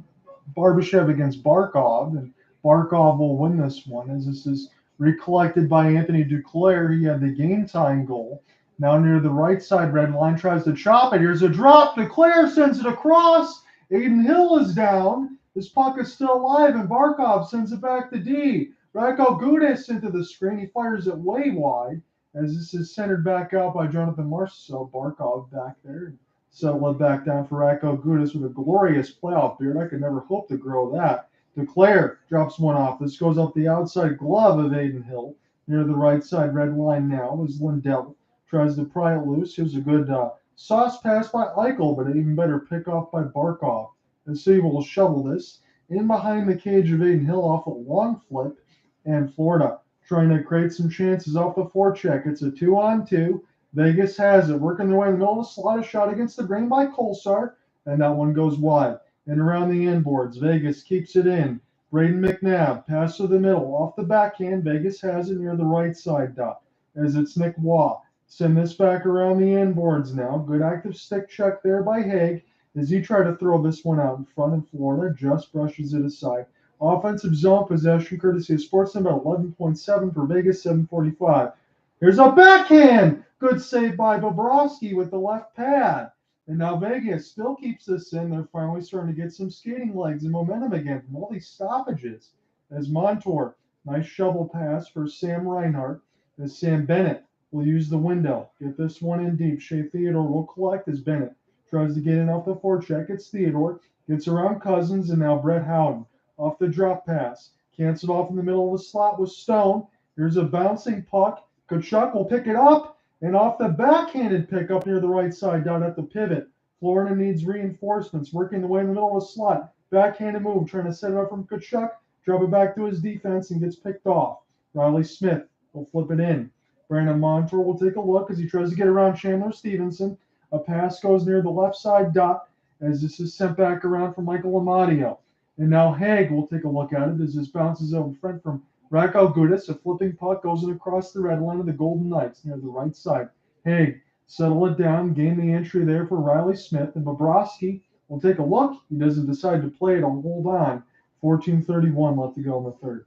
Barbashev against Barkov, and Barkov will win this one as this is recollected by Anthony Duclair. He had the game-tying goal. Now near the right side red line, tries to chop it. Here's a drop. Duclair sends it across. Aiden Hill is down. This puck is still alive, and Barkov sends it back to D. Radko Gudas into the screen. He fires it way wide as this is centered back out by Jonathan Marchessault. Barkov back there. Settle it back down for Radko Gudas with a glorious playoff beard. I could never hope to grow that. Duclair drops one off. This goes up the outside glove of Aiden Hill near the right side red line now as Lindell tries to pry it loose. Here's a good sauce pass by Eichel, but an even better pick off by Barkov. And Steve will shovel this in behind the cage of Aiden Hill off a long flip, and Florida trying to create some chances off the forecheck. It's a 2-on-2. Vegas has it, working their way in the middle of the slot. A shot against the grain by Kolsar, and that one goes wide. And around the end boards, Vegas keeps it in. Braden McNabb, pass to the middle, off the backhand. Vegas has it near the right side dot, as it's Nick Waugh. Send this back around the end boards now. Good active stick check there by Haig, as he tried to throw this one out in front, and Florida just brushes it aside. Offensive zone possession, courtesy of Sportsnet, about 11.7 for Vegas, 7:45. Here's a backhand! Good save by Bobrovsky with the left pad. And now Vegas still keeps this in. They're finally starting to get some skating legs and momentum again from all these stoppages. As Montour, nice shovel pass for Sam Reinhart. As Sam Bennett will use the window. Get this one in deep. Shea Theodore will collect as Bennett tries to get in off the forecheck. It's Theodore. Gets around Cousins, and now Brett Howden off the drop pass. Canceled off in the middle of the slot with Stone. Here's a bouncing puck. Tkachuk will pick it up. And off the backhanded pickup near the right side down at the pivot. Florida needs reinforcements, working the way in the middle of the slot. Backhanded move, trying to set it up from Tkachuk. Drop it back to his defense and gets picked off. Riley Smith will flip it in. Brandon Montour will take a look as he tries to get around Chandler Stevenson. A pass goes near the left side dot as this is sent back around from Michael Amadio. And now Haig will take a look at it as this bounces out in front from Radko Gudas. A flipping puck goes across the red line of the Golden Knights near the right side. Haig settle it down, gain the entry there for Riley Smith, and Bobrovsky will take a look. He doesn't decide to play it. I'll hold on. 14:31 left to go in the third.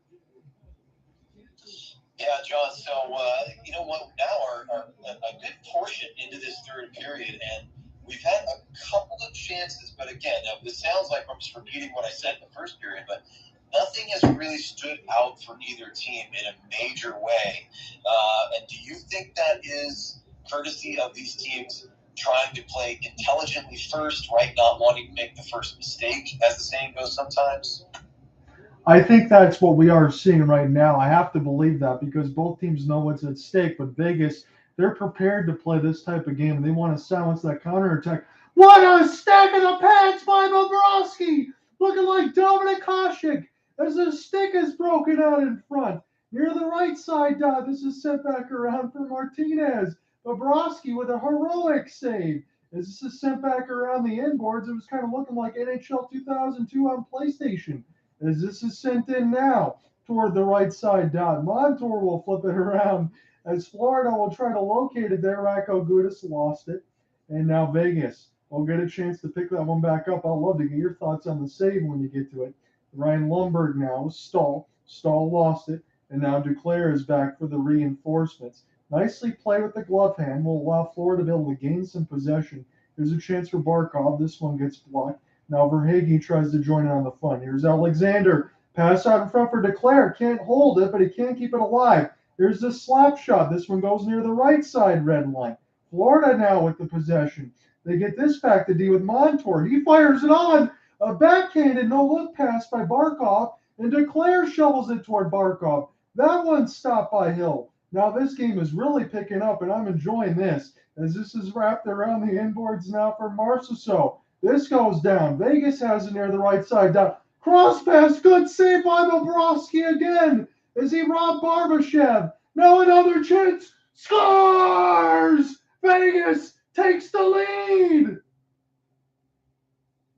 Yeah, John. So you know what? Now are a good portion into this third period, and we've had a couple of chances. But again, this sounds like I'm just repeating what I said in the first period, but nothing has really stood out for either team in a major way. And do you think that is courtesy of these teams trying to play intelligently first, right? Not wanting to make the first mistake, as the saying goes sometimes? I think that's what we are seeing right now. I have to believe that because both teams know what's at stake. But Vegas, they're prepared to play this type of game. They want to silence that counterattack. What a stack of the pants by Bobrovsky! Looking like Dominic Hasek as the stick is broken out in front. Near the right side dot, this is sent back around for Martinez. Bobrovsky with a heroic save. As this is sent back around the inboards, it was kind of looking like NHL 2002 on PlayStation. As this is sent in now toward the right side dot. Montour will flip it around as Florida will try to locate it there. Racco Gudis lost it. And now Vegas will get a chance to pick that one back up. I'd love to get your thoughts on the save when you get to it. Ryan Lundberg now, Stahl. Stahl lost it. And now Duclair is back for the reinforcements. Nicely played with the glove hand. Will allow Florida to be able to gain some possession. There's a chance for Barkov. This one gets blocked. Now Verhaeghe tries to join in on the fun. Here's Alexander. Pass out in front for Duclair. Can't hold it, but he can't keep it alive. Here's the slap shot. This one goes near the right side red line. Florida now with the possession. They get this back to D with Montour. He fires it on. A backhanded no-look pass by Barkov, and Duclair shovels it toward Barkov. That one's stopped by Hill. Now this game is really picking up, and I'm enjoying this, as this is wrapped around the inboards now for Marchessault. This goes down. Vegas has it near the right side down. Cross pass. Good save by Bobrovsky again. As he robbed Barbashev. Now another chance. Scores! Vegas takes the lead.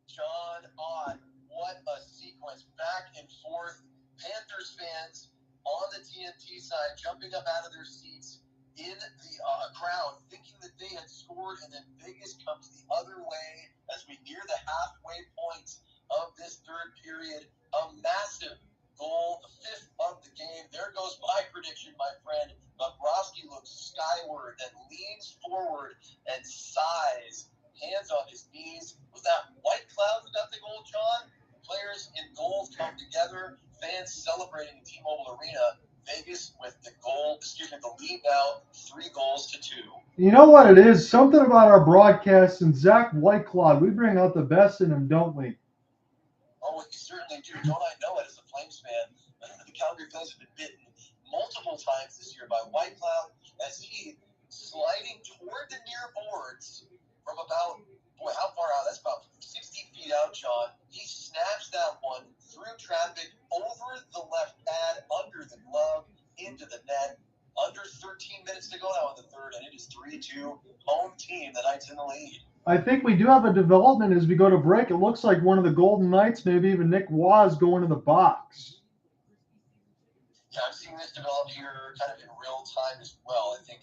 John Ott, what a sequence. Back and forth. Panthers fans on the TNT side jumping up out of their seats in the crowd, thinking that they had scored, and then Vegas comes the other way as we near the halfway point of this third period. A massive goal, the fifth of the game. There goes my prediction, my friend. Bobrovsky looks skyward, then leans forward and sighs, hands on his knees. Was that White Cloud who got the goal, John? Players in goals come together, fans celebrating in T-Mobile Arena. Vegas with the lead now, 3-2. You know what it is? Something about our broadcast and Zach Whitecloud. We bring out the best in him, don't we? Oh, we certainly do. Don't I know it as a Flames fan? The Calgary Flames have been bitten multiple times this year by Whitecloud as he sliding toward the near boards from about, how far out? That's about 60 feet out, John. He snaps that one through traffic, over the left pad, under the glove, into the net. Under 13 minutes to go now in the third, and it is 3-2. Home team, the Knights in the lead. I think we do have a development as we go to break. It looks like one of the Golden Knights, maybe even Nick Waz, going to the box. Yeah, I'm seeing this develop here kind of in real time as well. I think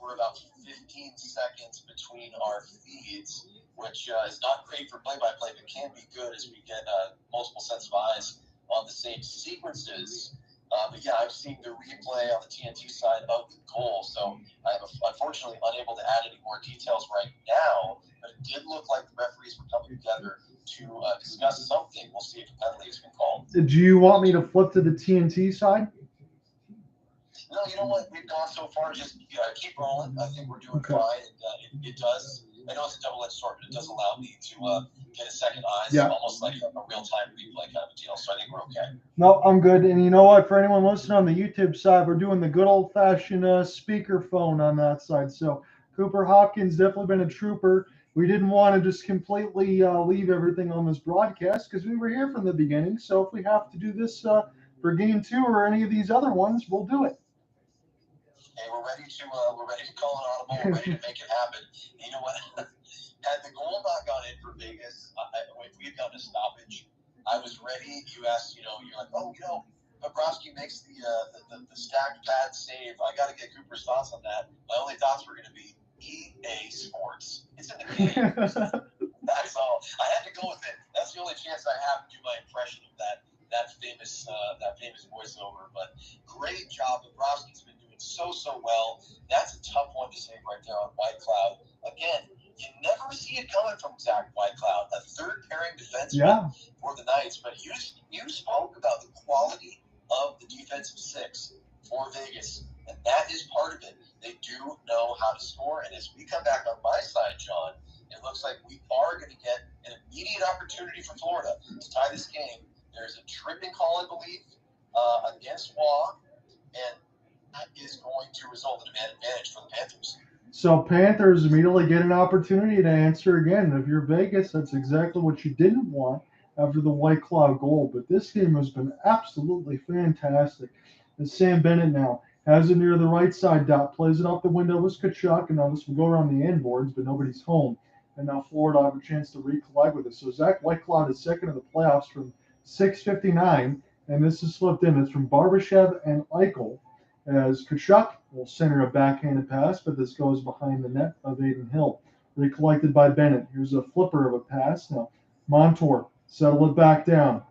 we're about 15 seconds between our feeds, which is not great for play-by-play, but can be good as we get multiple sets of eyes on the same sequences. But yeah, I'm seeing the replay on the TNT side of the goal, so I'm unfortunately unable to add any more details right now, but it did look like the referees were coming together to discuss something. We'll see if a penalty has been called. Do you want me to flip to the TNT side? No, you know what? We've gone so far. Just keep rolling. I think we're doing fine. And it does. I know it's a double-edged sword, but it does allow me to get a second eyes, almost like a real-time replay kind of a deal. So I think we're okay. No, I'm good. And you know what? For anyone listening on the YouTube side, we're doing the good old-fashioned speakerphone on that side. So Cooper Hopkins definitely been a trooper. We didn't want to just completely leave everything on this broadcast because we were here from the beginning. So if we have to do this for game 2 or any of these other ones, we'll do it. Hey, we're ready to call an audible. We're ready to make it happen. You know what? Had the goal not gone in for Vegas, if we had done a stoppage, I was ready. You asked, you're like, Bobrovsky makes the stacked pad save. I got to get Cooper's thoughts on that. My only thoughts were going to be EA Sports. It's in the game. That's all. I had to go with it. That's the only chance I have to do my impression of that famous that famous voiceover. But great job. Bobrovsky's been doing so well. That's a tough one to save right there on Whitecloud. Again, you never see it coming from Zach Whitecloud, a third-pairing defenseman for the Knights. But you spoke about the quality of the defensive six for Vegas, and that is part of it. They do know how to score, and as we come back on my side, John, it looks like we are going to get an immediate opportunity for Florida to tie this game. There's a tripping call, I believe, against Waugh, and that is going to result in an advantage for the Panthers. So Panthers immediately get an opportunity to answer again. If you're Vegas, that's exactly what you didn't want after the White Cloud goal. But this game has been absolutely fantastic. And Sam Bennett now has it near the right side dot, plays it off the window with Tkachuk, and now this will go around the end boards, but nobody's home. And now Florida have a chance to recollect with it. So Zach Whitecloud is second in the playoffs from .659, and this is slipped in. It's from Barbashev and Eichel, as Tkachuk will center a backhanded pass, but this goes behind the net of Aiden Hill. Recollected by Bennett. Here's a flipper of a pass. Now Montour settle it back down.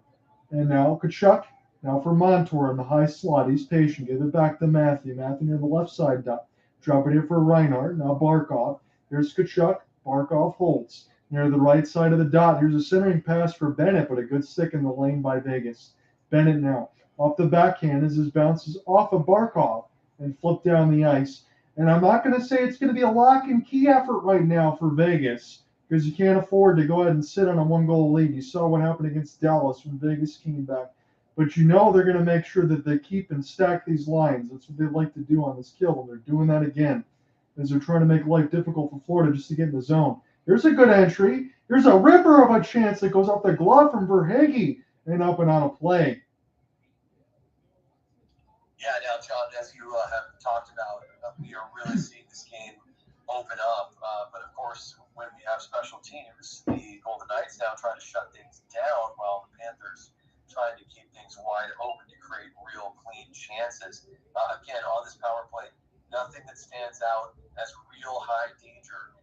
And now Tkachuk. Now for Montour in the high slot. He's patient. Give it back to Matthew. Matthew near the left side dot. Drop it here for Reinhardt. Now Barkov. Here's Tkachuk. Barkov holds. Near the right side of the dot. Here's a centering pass for Bennett, but a good stick in the lane by Vegas. Bennett now off the backhand as his bounces off of Barkov and flip down the ice. And I'm not going to say it's going to be a lock and key effort right now for Vegas, because you can't afford to go ahead and sit on a 1-goal lead. You saw what happened against Dallas when Vegas came back. But you know they're going to make sure that they keep and stack these lines. That's what they like to do on this kill, and they're doing that again as they're trying to make life difficult for Florida just to get in the zone. Here's a good entry. Here's a ripper of a chance that goes off the glove from Verhaeghe and up and on a play. Yeah, now, John, as you have talked about, we are really seeing this game open up. But, of course, when we have special teams, the Golden Knights now trying to shut things down while the Panthers trying to keep things wide open to create real clean chances. Again, on this power play, nothing that stands out as real high danger.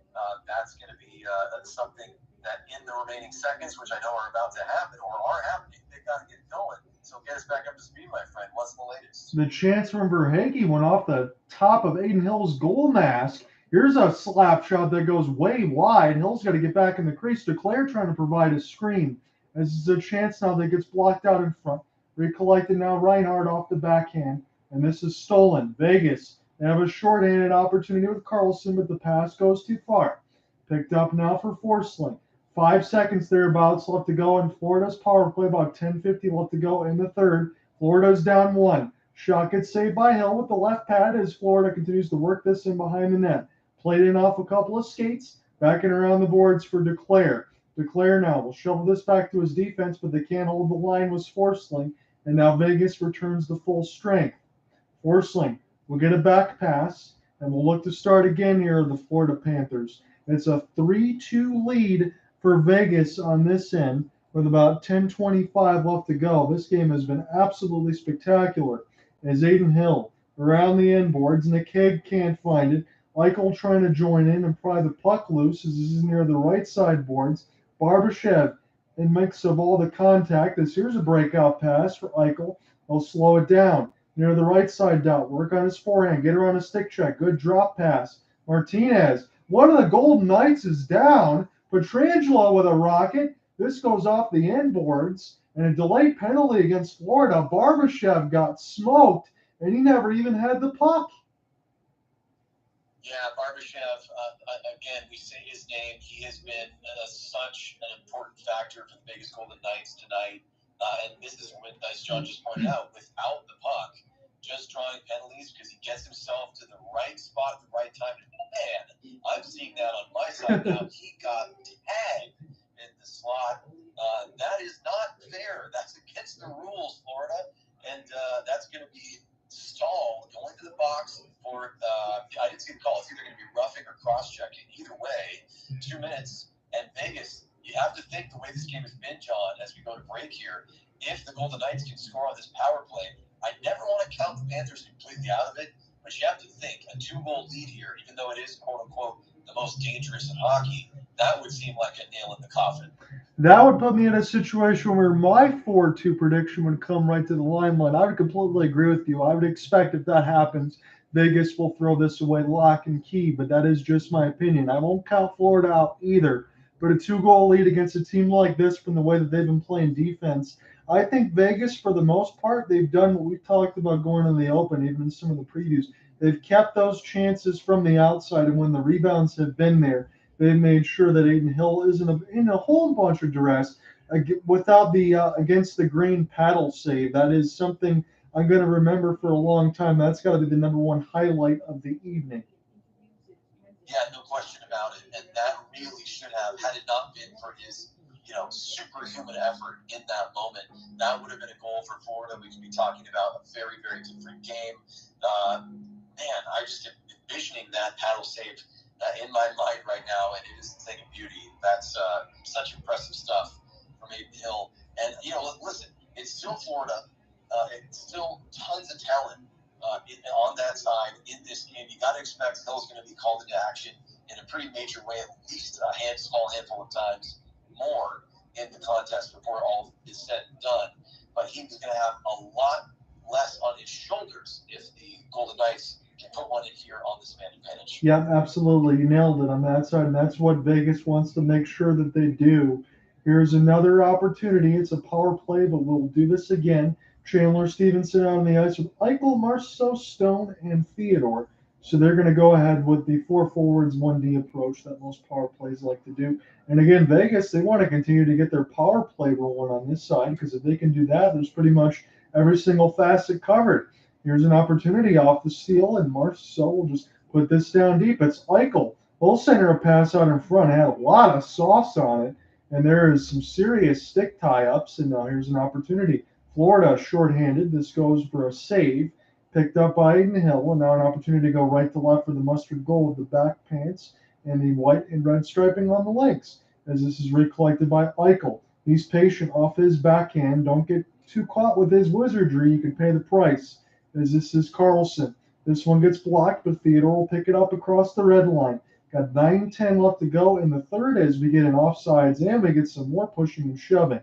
That's going to be something that in the remaining seconds, which I know are about to happen or are happening, they got to get going. So get us back up to speed, my friend. What's the latest? The chance from Verhaeghe went off the top of Aiden Hill's goal mask. Here's a slap shot that goes way wide. Hill's got to get back in the crease. Duclair trying to provide a screen. This is a chance now that gets blocked out in front. Recollected now Reinhardt off the backhand. And this is stolen. Vegas, they have a shorthanded opportunity with Carlson, but the pass goes too far. Picked up now for Forsling. 5 seconds thereabouts left to go in Florida's power play. About 10:50 left to go in the third. Florida's down 1. Shot gets saved by Hill with the left pad as Florida continues to work this in behind the net. Played in off a couple of skates. Backing around the boards for Duclair. Duclair now will shovel this back to his defense, but they can't hold the line with Forsling. And now Vegas returns to full strength. Forsling will get a back pass, and we'll look to start again here the Florida Panthers. It's a 3-2 lead for Vegas on this end with about 10:25 left to go. This game has been absolutely spectacular as Aiden Hill around the end boards, and the keg can't find it. Eichel trying to join in and pry the puck loose as this is near the right side boards. Barbashev in mix of all the contact as here's a breakout pass for Eichel. He'll slow it down near the right side dot. Work on his forehand. Get her on a stick check. Good drop pass. Martinez. One of the Golden Knights is down. Pietrangelo with a rocket. This goes off the end boards. And a delayed penalty against Florida. Barbashev got smoked, and he never even had the puck. Yeah, Barbashev, again, we say his name. He has been such an important factor for the Vegas Golden Knights tonight. And this is, as John just pointed out, without the puck, just drawing penalties because he gets himself to the right spot at the right time. Man, I'm seeing that on my side now. He got tagged in the slot. That is not fair. That's against the rules, Florida. And that's going to be stalled going to the box for, I didn't see the call. It's either going to be roughing or cross-checking. Either way, 2 minutes. And Vegas, you have to think the way this game has been, John, as we go to break here, if the Golden Knights can score on this power play, I never want to count the Panthers completely out of it, but you have to think a 2-goal lead here, even though it is, quote-unquote, the most dangerous in hockey, that would seem like a nail in the coffin. That would put me in a situation where my 4-2 prediction would come right to the limelight. I would completely agree with you. I would expect if that happens, Vegas will throw this away lock and key, but that is just my opinion. I won't count Florida out either. But a 2-goal lead against a team like this from the way that they've been playing defense, I think Vegas, for the most part, they've done what we talked about going in the open, even in some of the previews. They've kept those chances from the outside, and when the rebounds have been there, they made sure that Aiden Hill isn't in a whole bunch of duress without the against the green paddle save. That is something I'm going to remember for a long time. That's got to be the number one highlight of the evening. Yeah, no question about it. And that really should have, had it not been for his, superhuman effort in that moment, that would have been a goal for Florida. We could be talking about a very, very different game. Man, I just am envisioning that paddle save in my mind right now, and it is a thing of beauty. That's such impressive stuff from Aiden Hill. And, listen, it's still Florida. It's still tons of talent on that side in this game. You got to expect Hill's going to be called into action in a pretty major way, at least a small handful of times more in the contest before all is said and done. But he's going to have a lot less on his shoulders if the Golden Knights can put one in here on this man advantage. Yeah, absolutely. You nailed it on that side, and that's what Vegas wants to make sure that they do. Here's another opportunity. It's a power play, but we'll do this again. Chandler Stevenson on the ice with Eichel, Marceau, Stone, and Theodore. So they're going to go ahead with the 4 forwards, 1D approach that most power plays like to do. And again, Vegas, they want to continue to get their power play rolling on this side, because if they can do that, there's pretty much every single facet covered. Here's an opportunity off the steal, and Marceau will just put this down deep. It's Eichel. He'll center a pass out in front. It had a lot of sauce on it, and there is some serious stick tie-ups. And now here's an opportunity. Florida shorthanded. This goes for a save. Picked up by Aiden Hill, and now an opportunity to go right to left for the mustard goal with the back pants and the white and red striping on the legs, as this is recollected by Eichel. He's patient off his backhand. Don't get too caught with his wizardry. You can pay the price, as this is Carlson. This one gets blocked, but Theodore will pick it up across the red line. Got 9:10 left to go in the third as we get an offsides, and we get some more pushing and shoving.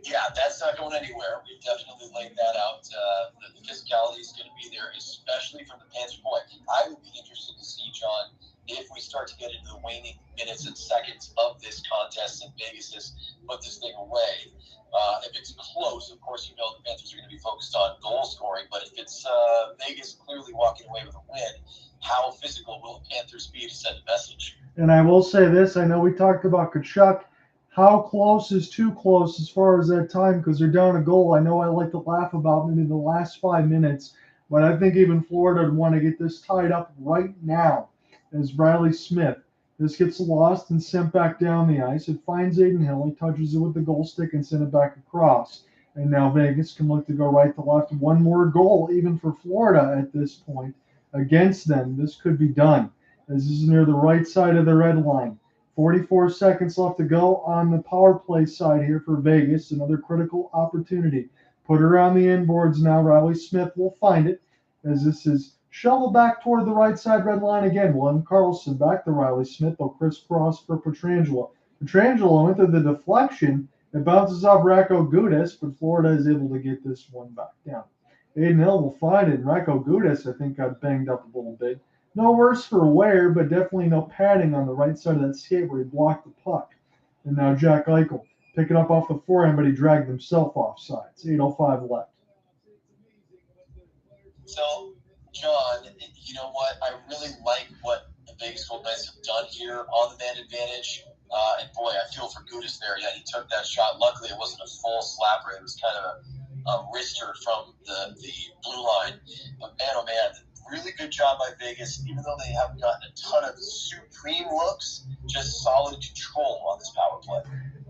Yeah, that's not going anywhere. We've definitely laid that out. The physicality is going to be there, especially from the Panthers. Boy, I would be interested to see, John, if we start to get into the waning minutes and seconds of this contest and Vegas has put this thing away. If it's close, of course, the Panthers are going to be focused on goal scoring. But if it's Vegas clearly walking away with a win, how physical will the Panthers be to send a message? And I will say this. I know we talked about Tkachuk. How close is too close as far as that time, because they're down a goal. I know I like to laugh about maybe the last 5 minutes, but I think even Florida would want to get this tied up right now as Riley Smith. This gets lost and sent back down the ice. It finds Aiden Hill. He touches it with the goal stick and sends it back across. And now Vegas can look to go right to left. One more goal, even for Florida at this point, against them. This could be done, as this is near the right side of the red line. 44 seconds left to go on the power play side here for Vegas. Another critical opportunity. Put around the inboards now. Riley Smith will find it, as this is shoveled back toward the right side red line again. William Carlson back to Riley Smith. They'll crisscross for Pietrangelo. Pietrangelo into the deflection. It bounces off Racco Gudas, but Florida is able to get this one back down. Aiden Hill will find it. Racco Gudas, I think, got banged up a little bit. No worse for wear, but definitely no padding on the right side of that skate where he blocked the puck. And now Jack Eichel picking up off the forehand, but he dragged himself off sides. 8:05 left. So, John, you know what? I really like what the Vegas Golden Knights have done here on the man advantage. And boy, I feel for Gudas there. Yeah, he took that shot. Luckily, it wasn't a full slapper. It was kind of a wrister from the blue line. But man, oh man, really good job by Vegas. Even though they haven't gotten a ton of supreme looks, just solid control on this power play.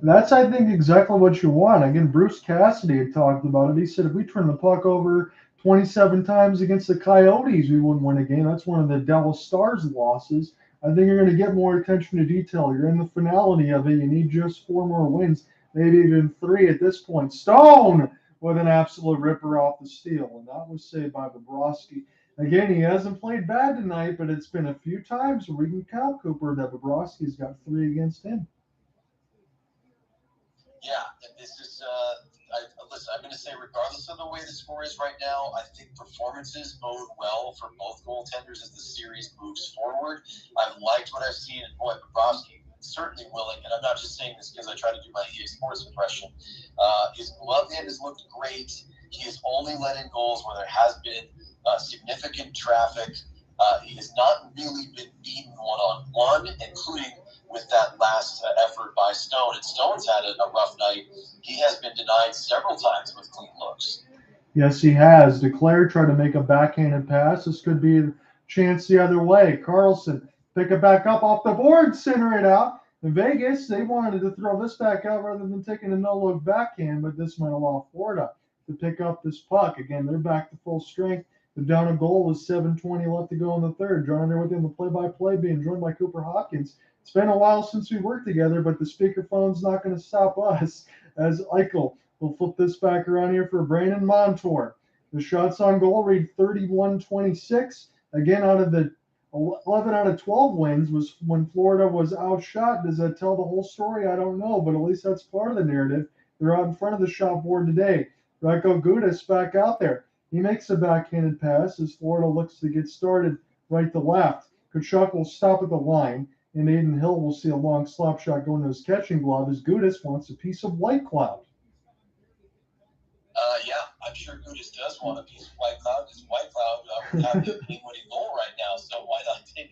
That's, I think, exactly what you want. Again, Bruce Cassidy had talked about it. He said if we turn the puck over 27 times against the Coyotes, we wouldn't win a game. That's one of the Dallas Stars' losses. I think you're going to get more attention to detail. You're in the finality of it. You need just 4 more wins, maybe even 3 at this point. Stone with an absolute ripper off the steal, and that was saved by Bobrovsky. Again, he hasn't played bad tonight, but it's been a few times where we can count, Cooper, that Bobrovsky's got 3 against him. Yeah, and this is, listen, I'm going to say regardless of the way the score is right now, I think performances bode well for both goaltenders as the series moves forward. I've liked what I've seen, and boy, Bobrovsky certainly willing, and I'm not just saying this because I try to do my EA Sports impression. His glove hand has looked great. He has only let in goals where there has been significant traffic. He has not really been beaten one-on-one, including with that last effort by Stone. And Stone's had a rough night. He has been denied several times with clean looks. Yes, he has. Declare tried to make a backhanded pass. This could be a chance the other way. Carlson pick it back up off the board, center it out. In Vegas, they wanted to throw this back out rather than taking a no-look backhand, but this might allow Florida to pick up this puck. Again, they're back to full strength. They're down a goal with 7:20 left to go in the third. John there within the play-by-play, being joined by Cooper Hopkins. It's been a while since we worked together, but the speakerphone's not going to stop us as Eichel will flip this back around here for Brandon Montour. The shots on goal read 31-26. Again, out of the 11 out of 12 wins was when Florida was outshot. Does that tell the whole story? I don't know, but at least that's part of the narrative. They're out in front of the shot board today. Radko Gudas back out there. He makes a backhanded pass as Florida looks to get started right to left. Tkachuk will stop at the line, and Aiden Hill will see a long slap shot go into his catching glove as Gudas wants a piece of White Cloud. Yeah, I'm sure Gudas does want a piece of White Cloud because White Cloud would have the winning goal right now. So why not take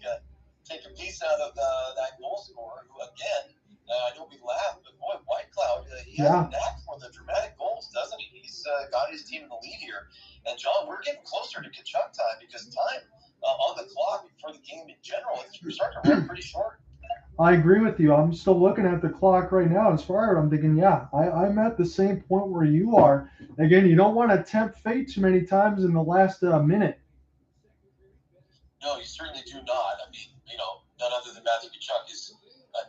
a piece out of that goal scorer who, again, I know we laugh, but boy, White Cloud, he has a knack for the dramatic goals, doesn't he? He's got his team in the lead here. And, John, we're getting closer to Tkachuk time because time on the clock for the game in general is starting to run pretty short. I agree with you. I'm still looking at the clock right now. As far as I'm thinking, I'm at the same point where you are. Again, you don't want to tempt fate too many times in the last minute. No, you certainly do not. I mean, none other than Matthew Tkachuk is,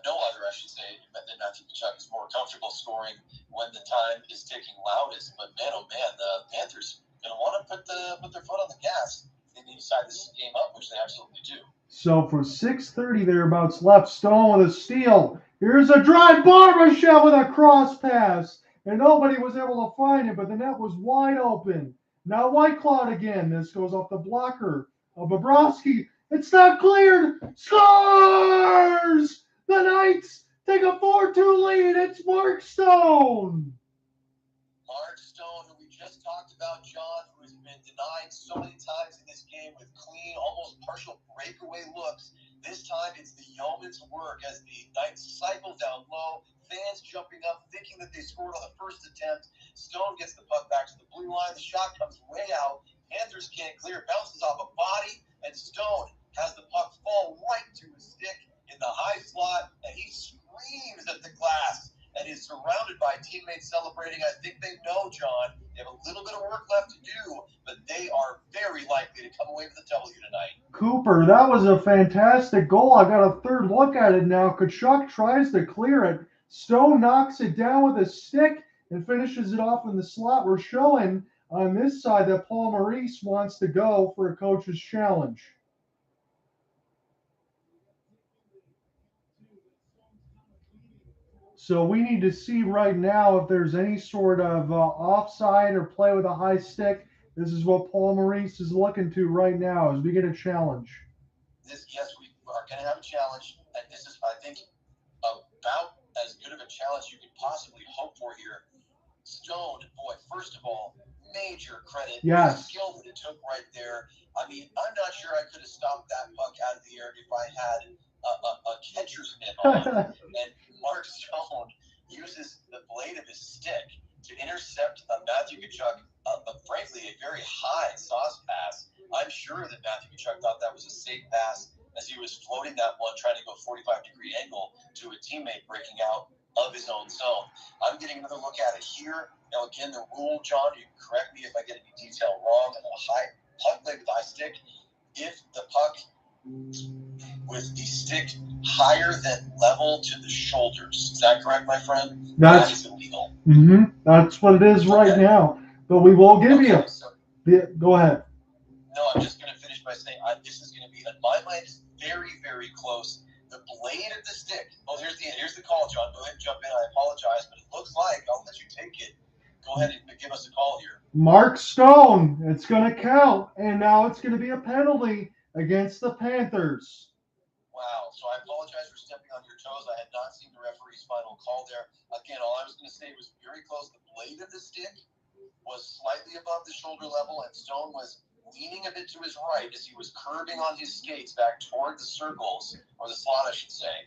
no other, I should say, than Matthew Tkachuk is more comfortable scoring when the time is ticking loudest. But man, oh man, the Panthers going to want to put their foot on the gas. They need to side this game up, which they absolutely do. So for 6:30 thereabouts left, Stone with a steal. Here's a drive, Barbashev with a cross pass. And nobody was able to find it, but the net was wide open. Now White Cloud again. This goes off the blocker of Bobrovsky. It's not cleared. Scores! The Knights take a 4-2 lead. It's Mark Stone. Mark Stone, who we just talked about, John, who has been denied so many times in this game with clean, almost partial breakaway looks. This time it's the yeoman's work as the Knights cycle down low, fans jumping up, thinking that they scored on the first attempt. Stone gets the puck back to the blue line. The shot comes way out. Panthers can't clear. Bounces off a body, and Stone has the puck fall right to his stick in the high slot, and he screams at the glass and is surrounded by teammates celebrating. I think they know, John, they have a little bit of work left to do, but they are very likely to come away with a W tonight. Cooper, that was a fantastic goal. I got a third look at it now. Tkachuk tries to clear it. Stone knocks it down with a stick and finishes it off in the slot. We're showing on this side that Paul Maurice wants to go for a coach's challenge. So we need to see right now if there's any sort of offside or play with a high stick. This is what Paul Maurice is looking to right now as we get a challenge. Yes, we are going to have a challenge, and this is, I think, about as good of a challenge you could possibly hope for here. Stone, boy, first of all, major credit. Yes. The skill that it took right there. I mean, I'm not sure I could have stopped that puck out of the air if I had a catcher's mitt on. And Mark Stone uses the blade of his stick to intercept Matthew Tkachuk, frankly, a very high sauce pass. I'm sure that Matthew Tkachuk thought that was a safe pass as he was floating that one, trying to go 45-degree angle to a teammate breaking out of his own zone. I'm getting another look at it here. Now, again, the rule, John, you can correct me if I get any detail wrong, on a high puck blade with high stick, if the puck with the stick higher than level to the shoulders. Is that correct, my friend? That is illegal. Mm-hmm. That's what it is right now. But we will give you. So, go ahead. No, I'm just going to finish by saying this is going to be, in my mind, very, very close. the blade of the stick. Oh, here's the call, John. Go ahead and jump in. I apologize, but it looks like I'll let you take it. Go ahead and give us a call here. Mark Stone, it's going to count, and now it's going to be a penalty against the Panthers. Wow. So I apologize for stepping on your toes. I had not seen the referee's final call there. Again, all I was going to say was very close. The blade of the stick was slightly above the shoulder level, and Stone was leaning a bit to his right as he was curving on his skates back toward the circles, or the slot, I should say.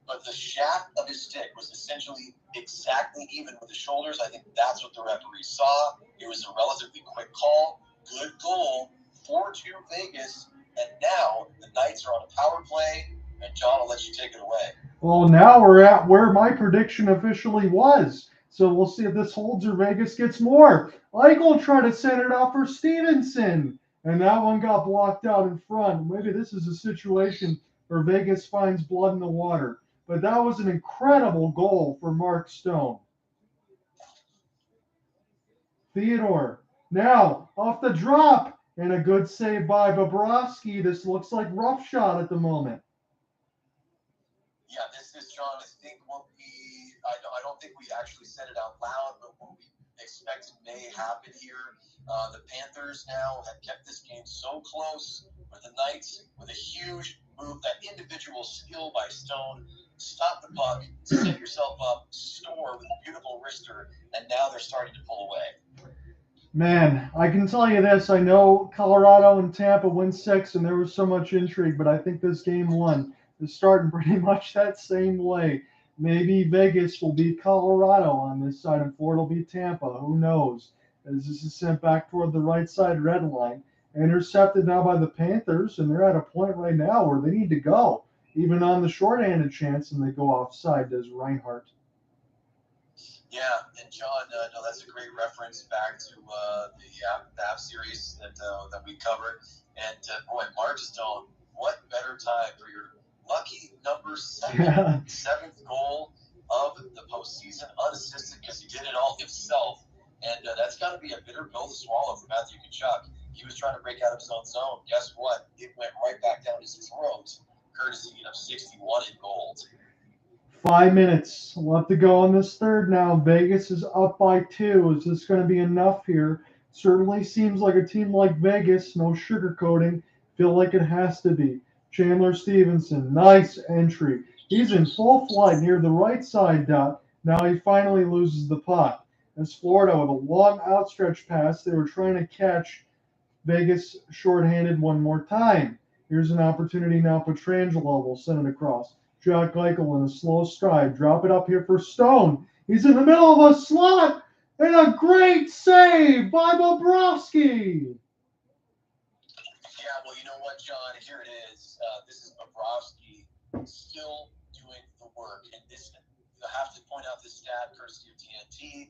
But the shaft of his stick was essentially exactly even with the shoulders. I think that's what the referee saw. It was a relatively quick call. Good goal. 4-2 Vegas. And now the Knights are on a power play. And John, I'll let you take it away. Well, now we're at where my prediction officially was. So we'll see if this holds or Vegas gets more. Eichel tried to send it out for Stevenson, and that one got blocked out in front. Maybe this is a situation where Vegas finds blood in the water. But that was an incredible goal for Mark Stone. Theodore, now off the drop, and a good save by Bobrovsky. This looks like rough shot at the moment. Yeah, this is, John, I think what I don't think we actually said it out loud, but what we expected may happen here. The Panthers now have kept this game so close with the Knights with a huge move, that individual skill by Stone. Stop the puck, set yourself up, score with a beautiful wrister, and now they're starting to pull away. Man, I can tell you this. I know Colorado and Tampa win 6, and there was so much intrigue, but I think this game 1 is starting pretty much that same way. Maybe Vegas will beat Colorado on this side, and Florida will beat Tampa. Who knows? As this is sent back toward the right side red line. Intercepted now by the Panthers, and they're at a point right now where they need to go. Even on the shorthanded chance, and they go offside, does Reinhardt. Yeah, and John, no, that's a great reference back to the app series that we covered. And boy, Mark Stone, what better time for your lucky number 7th goal of the postseason, unassisted, because he did it all himself. And that's got to be a bitter pill to swallow for Matthew Tkachuk. He was trying to break out of his own zone. Guess what? It went right back down his throat, courtesy of 61 in gold. 5 minutes left to go in this third now. Vegas is up by 2. Is this going to be enough here? Certainly seems like a team like Vegas, no sugarcoating, feel like it has to be. Chandler Stevenson, nice entry. He's in full flight near the right side dot. Now he finally loses the puck. As Florida with a long outstretched pass, they were trying to catch Vegas shorthanded one more time. Here's an opportunity now. Pietrangelo will send it across. Jack Eichel in a slow stride. Drop it up here for Stone. He's in the middle of a slot. And a great save by Bobrovsky. Yeah, well, you know what, John? Here it is. This is Bobrovsky still doing the work. And this, I have to point out this stat, courtesy of TNT.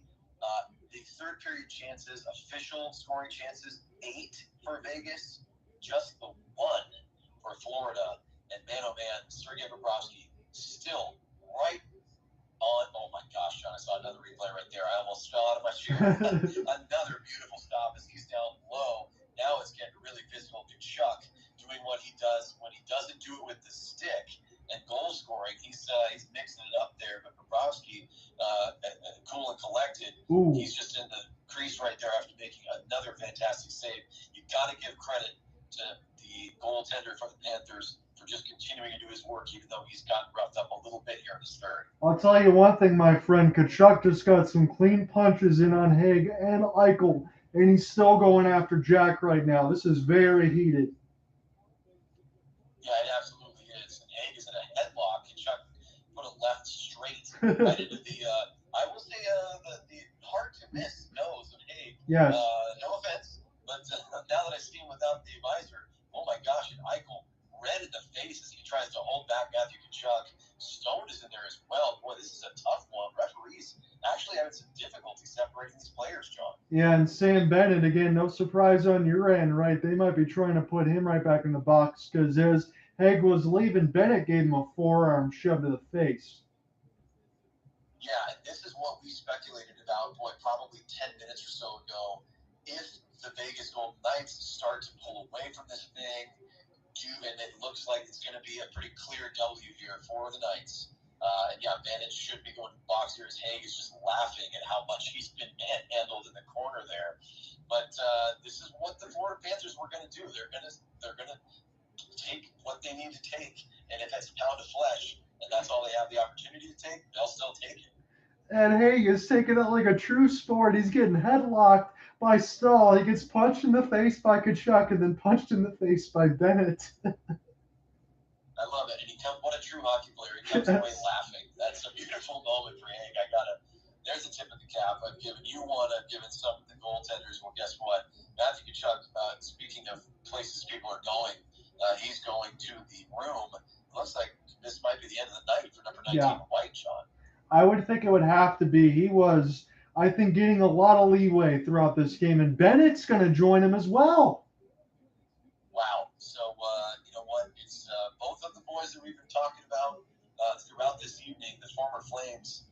The third period chances, official scoring chances, 8 for Vegas, just the 1 for Florida. And man, oh man, Sergei Bobrovsky still right on. Oh my gosh, John, I saw another replay right there. I almost fell out of my chair. Another beautiful stop as he's down low. Now it's getting really physical. Tkachuk doing what he does when he doesn't do it with the stick and goal scoring. He's mixing it up there. But Bobrovsky, cool and collected. Ooh. He's just in the crease right there after making another fantastic save. You got to give credit to the goaltender for the Panthers for just continuing to do his work, even though he's gotten roughed up a little bit here in this third. I'll tell you one thing, my friend. Tkachuk just got some clean punches in on Haig and Eichel, and he's still going after Jack right now. This is very heated. Yeah, it absolutely is. And Haig is in a headlock. Tkachuk put a left straight right into the, I will say, the hard to miss nose of Haig. Yes. No offense, but now that I see him without the visor, oh my gosh, and Eichel red in the face as he tries to hold back Matthew Tkachuk. Stone is in there as well. Boy, this is a tough one. Referees actually having some difficulty separating these players, John. Yeah, and Sam Bennett, again, no surprise on your end, right? They might be trying to put him right back in the box because as Haig was leaving, Bennett gave him a forearm shove to the face. Yeah, and this is what we speculated about, boy, probably 10 minutes or so ago. If the Vegas Golden Knights start to pull away from this thing, do and it looks like it's going to be a pretty clear W here for the Knights. And yeah, Bennett should be going to the box here as Haig is just laughing at how much he's been manhandled in the corner there. But this is what the Florida Panthers were going to do. They're going to take what they need to take, and if it's a pound of flesh, and that's all they have the opportunity to take, they'll still take it. And Haig is taking it like a true sport. He's getting headlocked by Stahl. He gets punched in the face by Tkachuk and then punched in the face by Bennett. I love it. And what a true hockey player. He comes away laughing. That's a beautiful moment for Haig. There's a tip of the cap. I've given you one. I've given some of the goaltenders. Well, guess what? Matthew Tkachuk, speaking of places people are going, he's going to the room. Looks like this might be the end of the night for number 19, White, John. I would think it would have to be. He was, I think, getting a lot of leeway throughout this game, and Bennett's going to join him as well. Wow. So, you know what? It's both of the boys that we've been talking about throughout this evening, the former Flames.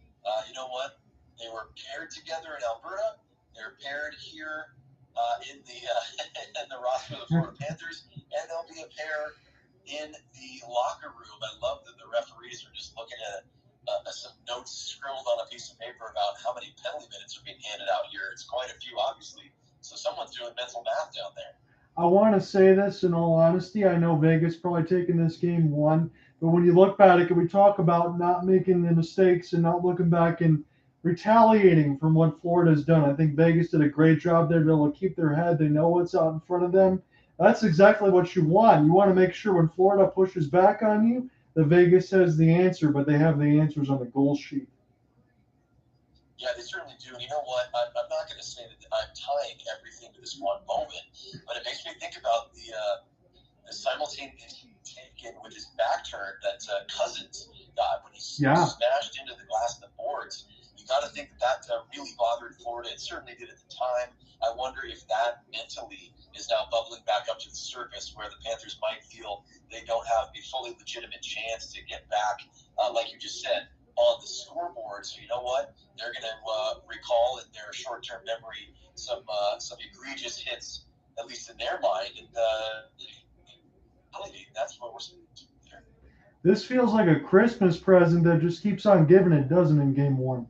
You know what? They were paired together in Alberta. They're paired here in the in the roster of the Florida Panthers, and they'll be a pair in the locker room. I love that the referees are just looking at some notes scribbled on a piece of paper about how many penalty minutes are being handed out here. It's quite a few, obviously. So someone's doing mental math down there. I want to say this in all honesty. I know Vegas probably taking this game one, but when you look back at it, we talk about not making the mistakes and not looking back and retaliating from what Florida's done. I think Vegas did a great job there to be able to keep their head. They know what's out in front of them. That's exactly what you want. You want to make sure when Florida pushes back on you, that Vegas has the answer, but they have the answers on the goal sheet. Yeah, they certainly do. And you know what? I'm not going to say that I'm tying everything to this one moment, but it makes me think about the simultaneous taken with his back turn that Cousins got when he smashed into the glass and the boards. You got to think that really bothered Florida. It certainly did at the time. I wonder if that mentally is now bubbling back up to the surface where the Panthers might feel they don't have a fully legitimate chance to get back, like you just said, on the scoreboard. So you know what? They're going to recall in their short-term memory some egregious hits, at least in their mind. And that's what we're seeing there. This feels like a Christmas present that just keeps on giving it, doesn't it, in game one?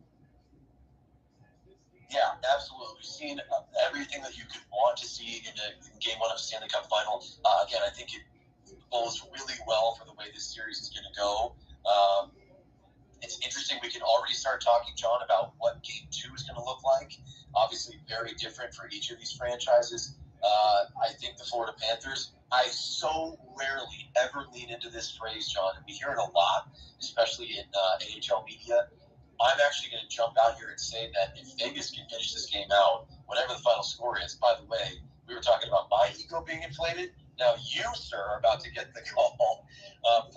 Yeah, absolutely. We've seen everything that you could want to see in game one of a Stanley Cup final. Again, I think it bodes really well for the way this series is going to go. It's interesting. We can already start talking, John, about what game two is going to look like. Obviously, very different for each of these franchises. I think the Florida Panthers, I so rarely ever lean into this phrase, John, and we hear it a lot, especially in NHL media. I'm actually going to jump out here and say that if Vegas can finish this game out, whatever the final score is, by the way, we were talking about my ego being inflated. Now you, sir, are about to get the call 4-2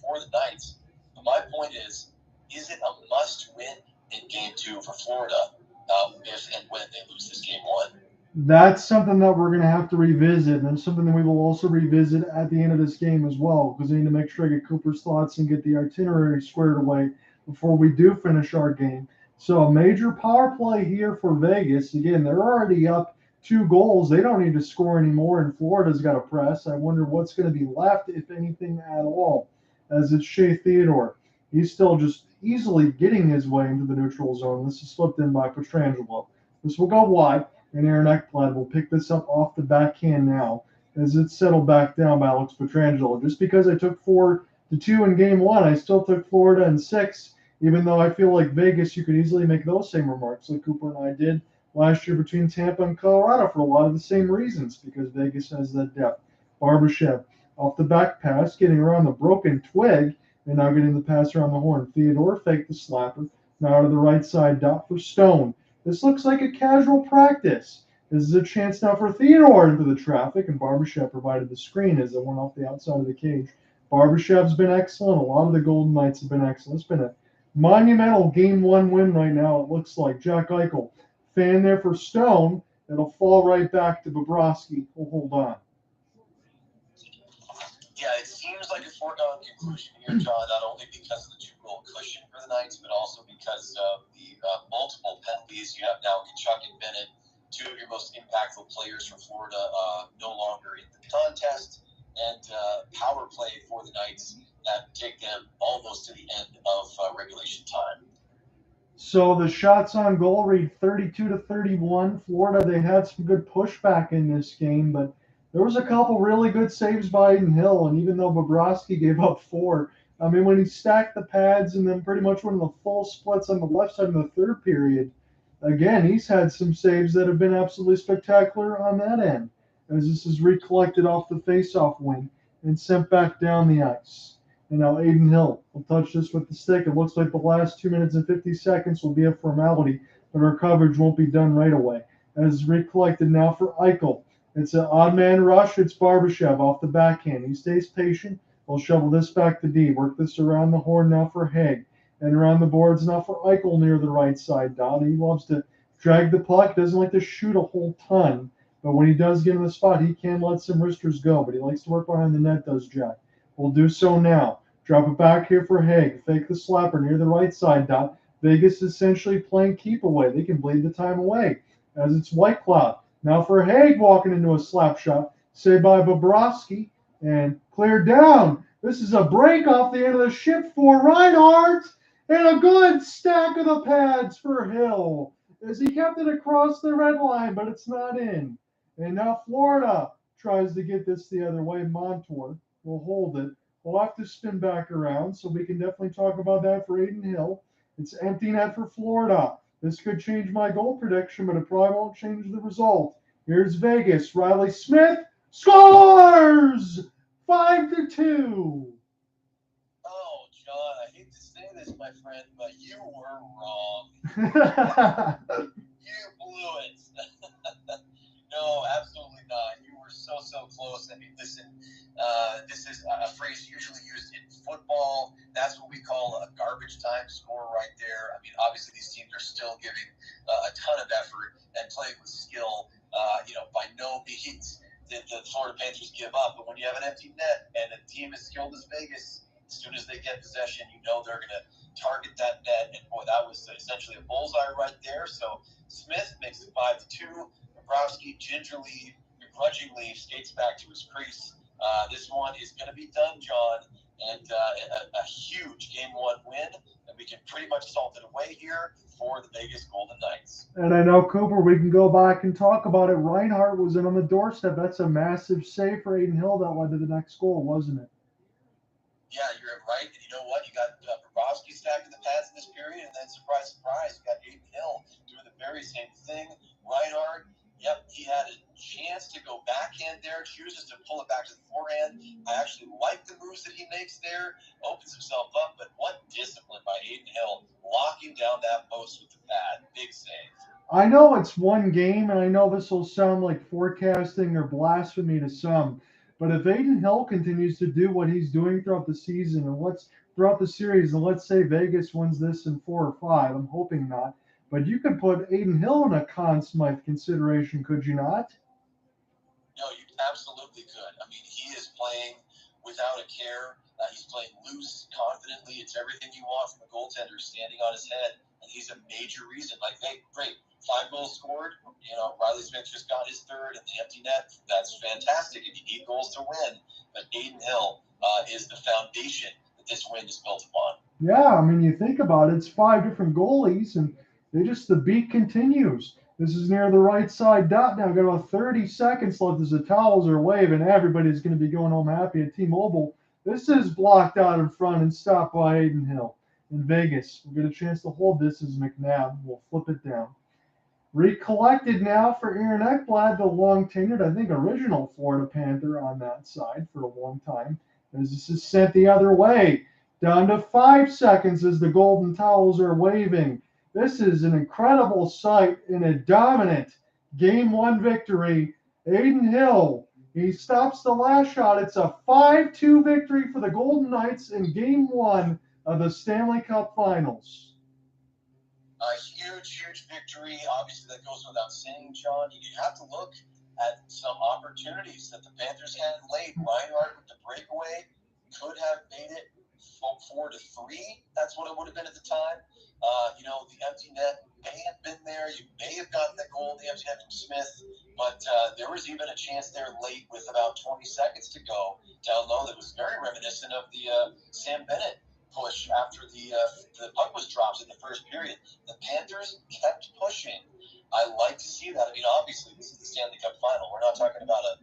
for the Knights. But my point is it a must-win in game two for Florida if and when they lose this game one? That's something that we're going to have to revisit, and it's something that we will also revisit at the end of this game as well, because I need to make sure I get Cooper's thoughts and get the itinerary squared away before we do finish our game. So a major power play here for Vegas. Again, they're already up 2 goals. They don't need to score anymore, and Florida's got to press. I wonder what's going to be left, if anything at all, as it's Shea Theodore. He's still just easily getting his way into the neutral zone. This is slipped in by Pietrangelo. This will go wide, and Aaron Ekblad will pick this up off the backhand now as it's settled back down by Alex Pietrangelo. Just because I took 4-2 in game one, I still took Florida in 6, even though I feel like Vegas, you could easily make those same remarks like Cooper and I did last year between Tampa and Colorado for a lot of the same reasons, because Vegas has that depth. Barbashev off the back pass, getting around the broken twig, and now getting the pass around the horn. Theodore faked the slapper. Now to the right side dot for Stone. This looks like a casual practice. This is a chance now for Theodore into the traffic, and Barbashev provided the screen as it went off the outside of the cage. Barbashev's been excellent. A lot of the Golden Knights have been excellent. It's been a monumental game one win right now, it looks like. Jack Eichel, fan there for Stone. It'll fall right back to Bobrovsky. We'll hold on. Yeah, it seems like a foregone conclusion here, John, not only because of the 2-goal cushion for the Knights, but also because of the multiple penalties. You have now Tkachuk and Bennett, 2 of your most impactful players for Florida, no longer in the contest. and power play for the Knights that take them almost to the end of regulation time. So the shots on goal read 32-31. Florida, they had some good pushback in this game, but there was a couple really good saves by Aiden Hill, and even though Bobrovsky gave up 4, I mean, when he stacked the pads and then pretty much went in the full splits on the left side in the third period, again, he's had some saves that have been absolutely spectacular on that end, as this is recollected off the faceoff wing and sent back down the ice. And now Aiden Hill will touch this with the stick. It looks like the last 2 minutes and 50 seconds will be a formality, but our coverage won't be done right away. As recollected now for Eichel. It's an odd man rush. It's Barbashev off the backhand. He stays patient. We'll shovel this back to D. Work this around the horn now for Haig. And around the boards now for Eichel near the right side. Don, he loves to drag the puck. Doesn't like to shoot a whole ton. But when he does get in the spot, he can let some wristers go. But he likes to work behind the net, does Jack. We'll do so now. Drop it back here for Haig. Fake the slapper near the right side, Dot. Vegas essentially playing keep away. They can bleed the time away as it's White Cloud. Now for Haig walking into a slap shot. Saved by Bobrovsky and cleared down. This is a break off the end of the ship for Reinhardt and a good stack of the pads for Hill as he kept it across the red line, but it's not in. And now Florida tries to get this the other way. Montour will hold it. We'll have to spin back around, so we can definitely talk about that for Aiden Hill. It's empty net for Florida. This could change my goal prediction, but it probably won't change the result. Here's Vegas. Riley Smith scores! 5-2. Oh, John, I hate to say this, my friend, but you were wrong. You blew it. No, absolutely not. You were so close. I mean, listen, this is a phrase usually used in football. That's what we call a garbage time score right there. I mean, obviously these teams are still giving a ton of effort and playing with skill. By no means did the Florida Panthers give up. But when you have an empty net and a team as skilled as Vegas, as soon as they get possession, you know they're going to target that net. And boy, that was essentially a bullseye right there. So Smith makes it 5-2. Bobrovsky gingerly, begrudgingly skates back to his crease. This one is going to be done, John, and a huge Game 1 win, and we can pretty much salt it away here for the Vegas Golden Knights. And I know, Cooper, we can go back and talk about it. Reinhardt was in on the doorstep. That's a massive save for Aiden Hill that led to the next goal, wasn't it? Yeah, you're right. And you know what? You got Bobrovsky stacking the pads in this period, and then surprise, surprise, you got Aiden Hill doing the very same thing. Reinhardt, yep, he had a chance to go backhand there, chooses to pull it back to the forehand. I actually like the moves that he makes there, opens himself up, but what discipline by Aiden Hill, locking down that post with the pad. Big save. I know it's one game, and I know this will sound like forecasting or blasphemy to some, but if Aiden Hill continues to do what he's doing throughout the season and throughout the series, and let's say Vegas wins this in 4 or 5, I'm hoping not, but you could put Aiden Hill in a Conn Smythe consideration, could you not? No, you absolutely could. I mean, he is playing without a care. He's playing loose, confidently. It's everything you want from a goaltender, standing on his head. And he's a major reason. Like, hey, great, 5 goals scored. Riley Smith just got his 3rd in the empty net. That's fantastic. And you need goals to win. But Aiden Hill is the foundation that this win is built upon. Yeah, I mean, you think about it, it's 5 different goalies, and the beat continues. This is near the right side dot now. Got about 30 seconds left as the towels are waving. Everybody's going to be going home happy at T-Mobile. This is blocked out in front and stopped by Aiden Hill. In Vegas, we'll get a chance to hold this as McNabb. We'll flip it down. Recollected now for Aaron Ekblad, the long-tenured, I think, original Florida Panther on that side for a long time, as this is sent the other way. Down to 5 seconds as the Golden Towels are waving. This is an incredible sight in a dominant Game 1 victory. Aiden Hill, he stops the last shot. It's a 5-2 victory for the Golden Knights in Game 1 of the Stanley Cup Finals. A huge victory. Obviously, that goes without saying, John. You have to look at some opportunities that the Panthers had late. Reinhardt with the breakaway could have made it 4-3. That's what it would have been at the time. The empty net may have been there. You may have gotten the goal goal they had from Smith, but there was even a chance there late with about 20 seconds to go down low that was very reminiscent of the Sam Bennett push after the puck was dropped in the first period. The Panthers kept pushing. I like to see that. I mean, obviously, this is the Stanley Cup final. We're not talking about a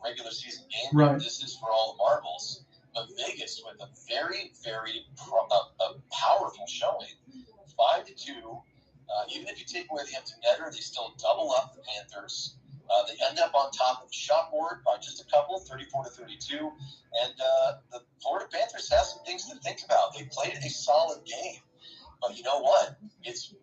regular season game. Right. This is for all the marbles. But Vegas with a very, very powerful showing, 5-2. Even if you take away the empty netter, they still double up the Panthers. They end up on top of the shot board by just a couple, 34-32. And the Florida Panthers have some things to think about. They played a solid game. But you know what?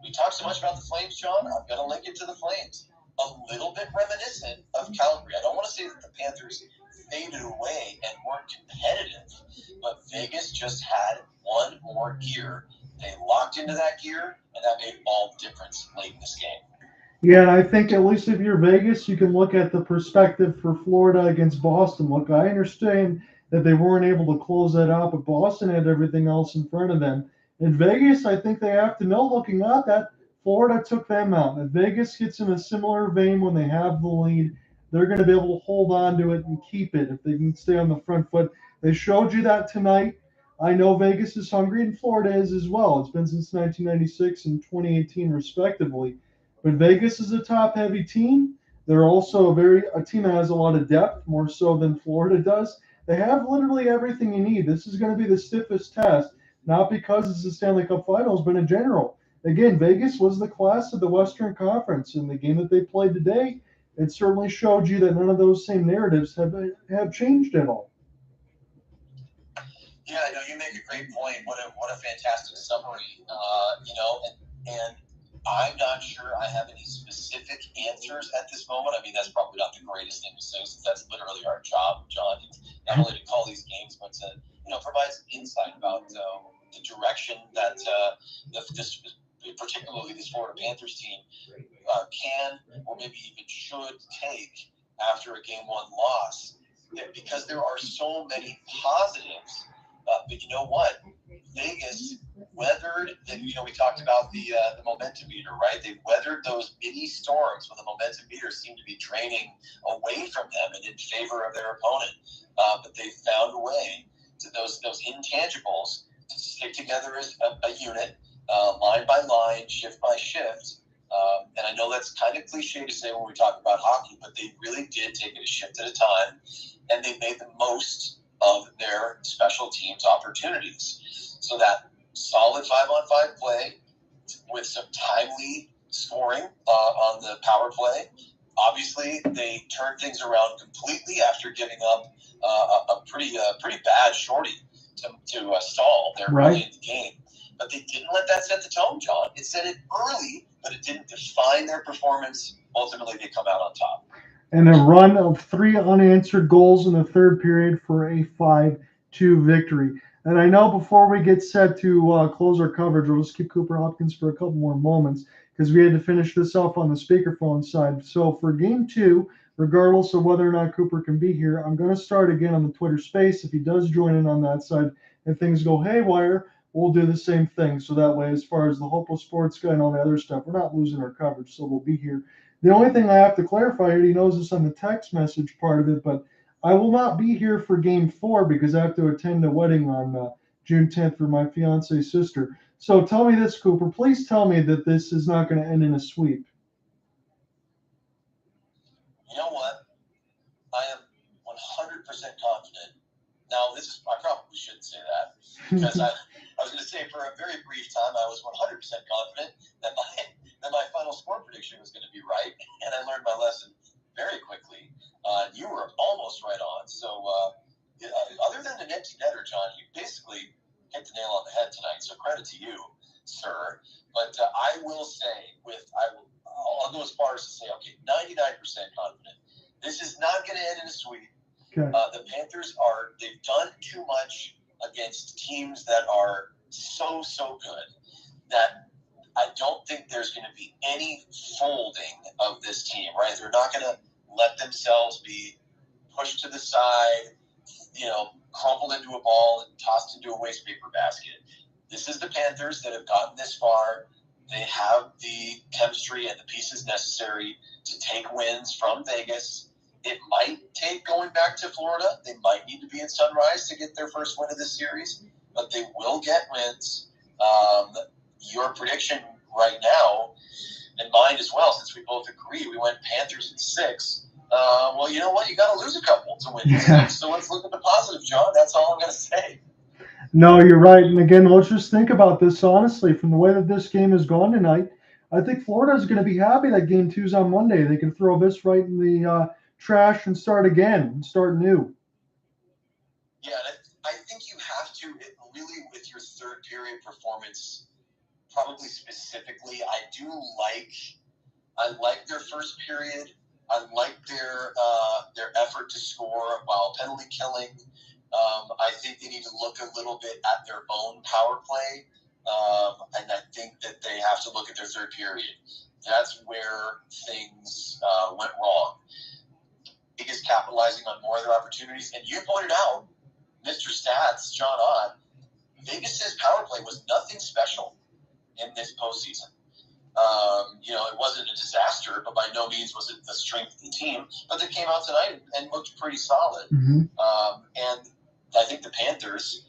We talk so much about the Flames, John. I'm going to link it to the Flames. A little bit reminiscent of Calgary. I don't want to say that the Panthers faded away and weren't competitive, but Vegas just had one more gear. They locked into that gear, and that made all the difference late in this game. Yeah, and I think at least if you're Vegas, you can look at the perspective for Florida against Boston. Look, I understand that they weren't able to close that out, but Boston had everything else in front of them. In Vegas, I think they have to know, looking at that, Florida took them out. If Vegas gets in a similar vein when they have the lead, they're going to be able to hold on to it and keep it if they can stay on the front foot. They showed you that tonight. I know Vegas is hungry and Florida is as well. It's been since 1996 and 2018 respectively. But Vegas is a top-heavy team. They're also a team that has a lot of depth, more so than Florida does. They have literally everything you need. This is going to be the stiffest test, not because it's the Stanley Cup Finals, but in general. Again, Vegas was the class of the Western Conference. In the game that they played today, it certainly showed you that none of those same narratives have changed at all. Yeah, I know you make a great point. What a fantastic summary. And I'm not sure I have any specific answers at this moment. I mean, that's probably not the greatest thing to say, since that's literally our job, John. Not only to call these games, but to provide some insight about the direction that particularly this Florida Panthers team can or maybe even should take after a Game 1 loss. Because there are so many positives. But you know what? Vegas weathered, we talked about the momentum meter, right? They weathered those mini storms when the momentum meter seemed to be draining away from them and in favor of their opponent. But they found a way to those intangibles to stick together as a unit, line by line, shift by shift. And I know that's kind of cliche to say when we talk about hockey, but they really did take it a shift at a time, and they made the most of their special teams opportunities. So that solid 5-on-5 play with some timely scoring on the power play. Obviously, they turned things around completely after giving up a pretty bad shorty to stall there early in the game. But they didn't let that set the tone, John. It set it early, but it didn't define their performance. Ultimately, they come out on top. And a run of 3 unanswered goals in the third period for a 5-2 victory. And I know before we get set to close our coverage, we'll just keep Cooper Hopkins for a couple more moments because we had to finish this up on the speakerphone side. So for Game 2, regardless of whether or not Cooper can be here, I'm going to start again on the Twitter space. If he does join in on that side and things go haywire, we'll do the same thing. So that way, as far as the Hopeless Sports Guy and all the other stuff, we're not losing our coverage, so we'll be here. The only thing I have to clarify, he knows this on the text message part of it, but I will not be here for Game 4 because I have to attend a wedding on June 10th for my fiance's sister. So tell me this, Cooper. Please tell me that this is not going to end in a sweep. You know what? I am 100% confident. Now, I probably shouldn't say that because I was going to say for a very brief time I was 100% confident that my final score prediction was going to be right, and I learned my lesson very quickly. You were almost right on. So other than an empty netter, John, you basically hit the nail on the head tonight. So credit to you, sir. But I will say, I'll go as far as to say, okay, 99% confident. This is not going to end in a sweep. Okay. The Panthers they've done too much against teams that are so good that I don't think there's going to be any folding of this team, right? They're not going to let themselves be pushed to the side, crumpled into a ball and tossed into a waste paper basket. This is the Panthers that have gotten this far. They have the chemistry and the pieces necessary to take wins from Vegas. It might take going back to Florida. They might need to be in Sunrise to get their first win of this series, but they will get wins. Your prediction right now, and mine as well, since we both agree, we went Panthers in 6. Well, you know what? You got to lose a couple to win these things. So let's look at the positive, John. That's all I'm going to say. No, you're right. And again, let's just think about this honestly. From the way that this game has gone tonight, I think Florida is going to be happy that Game 2's on Monday. They can throw this right in the trash and start again and start new. Yeah, I think you have to, really with your third period performance, probably specifically, I like their first period. I like their effort to score while penalty killing. I think they need to look a little bit at their own power play, and I think that they have to look at their third period. That's where things went wrong. Vegas capitalizing on more of their opportunities, and you pointed out, Mr. Stats, John Ott, Vegas's power play was nothing special in this postseason. It wasn't a disaster, but by no means was it the strength of the team. But they came out tonight and looked pretty solid. Mm-hmm. And I think the Panthers,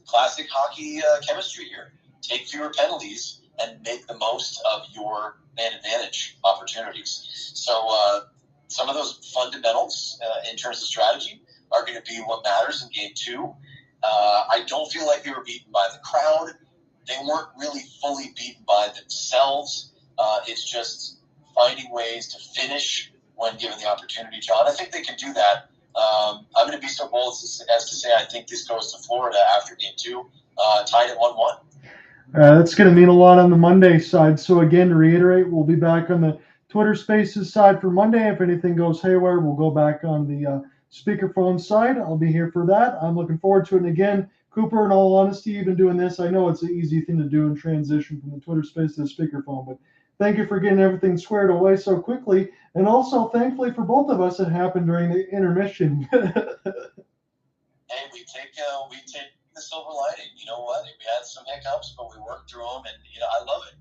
classic hockey chemistry here. Take fewer penalties and make the most of your man advantage opportunities. So some of those fundamentals in terms of strategy are going to be what matters in Game 2. I don't feel like they were beaten by the crowd. They weren't really fully beaten by themselves. It's just finding ways to finish when given the opportunity, John. I think they can do that. I'm going to be so bold as to say I think this goes to Florida after Game 2, tied at 1-1. That's going to mean a lot on the Monday side. So again, to reiterate, we'll be back on the Twitter Spaces side for Monday. If anything goes haywire, we'll go back on the speakerphone side. I'll be here for that. I'm looking forward to it. And again, Cooper, in all honesty, you've been doing this. I know it's an easy thing to do in transition from the Twitter Space to the speakerphone, but thank you for getting everything squared away so quickly. And also, thankfully for both of us, it happened during the intermission. Hey, we take the silver lining. You know what? We had some hiccups, but we worked through them, and I love it.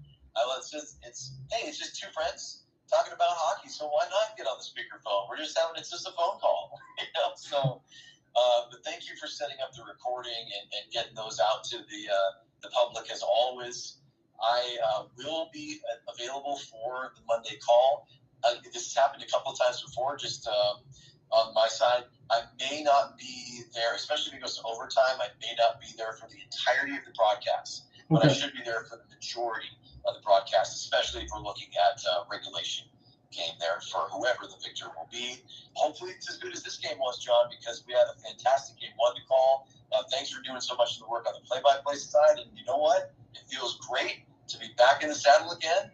It's just two friends talking about hockey, so why not get on the speakerphone? It's just a phone call, So, but thank you for setting up the recording and getting those out to the public as always. I will be available for the Monday call. This has happened a couple of times before, just on my side. I may not be there, especially if it goes to overtime. I may not be there for the entirety of the broadcast, but I should be there for the majority of the broadcast, especially if we're looking at regulation game there for whoever the victor will be. Hopefully it's as good as this game was, John, because we had a fantastic Game 1 to call. Thanks for doing so much of the work on the play-by-play side, and you know what? It feels great to be back in the saddle again.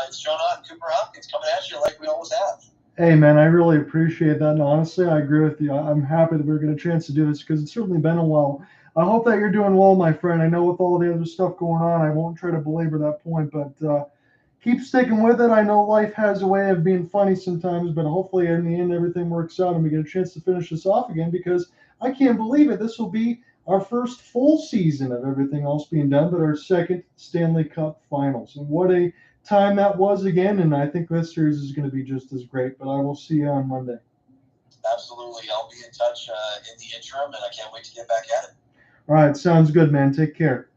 It's John Ott and Cooper Hopkins coming at you like we always have. Hey, man, I really appreciate that. And honestly, I agree with you. I'm happy that we're getting a chance to do this because it's certainly been a while. I hope that you're doing well, my friend. I know with all the other stuff going on, I won't try to belabor that point, but keep sticking with it. I know life has a way of being funny sometimes, but hopefully in the end, everything works out and we get a chance to finish this off again because I can't believe it. This will be our first full season of everything else being done, but our second Stanley Cup Finals. And what a time that was again, and I think this series is going to be just as great, but I will see you on Monday. Absolutely. I'll be in touch in the interim, and I can't wait to get back at it. All right, sounds good, man. Take care.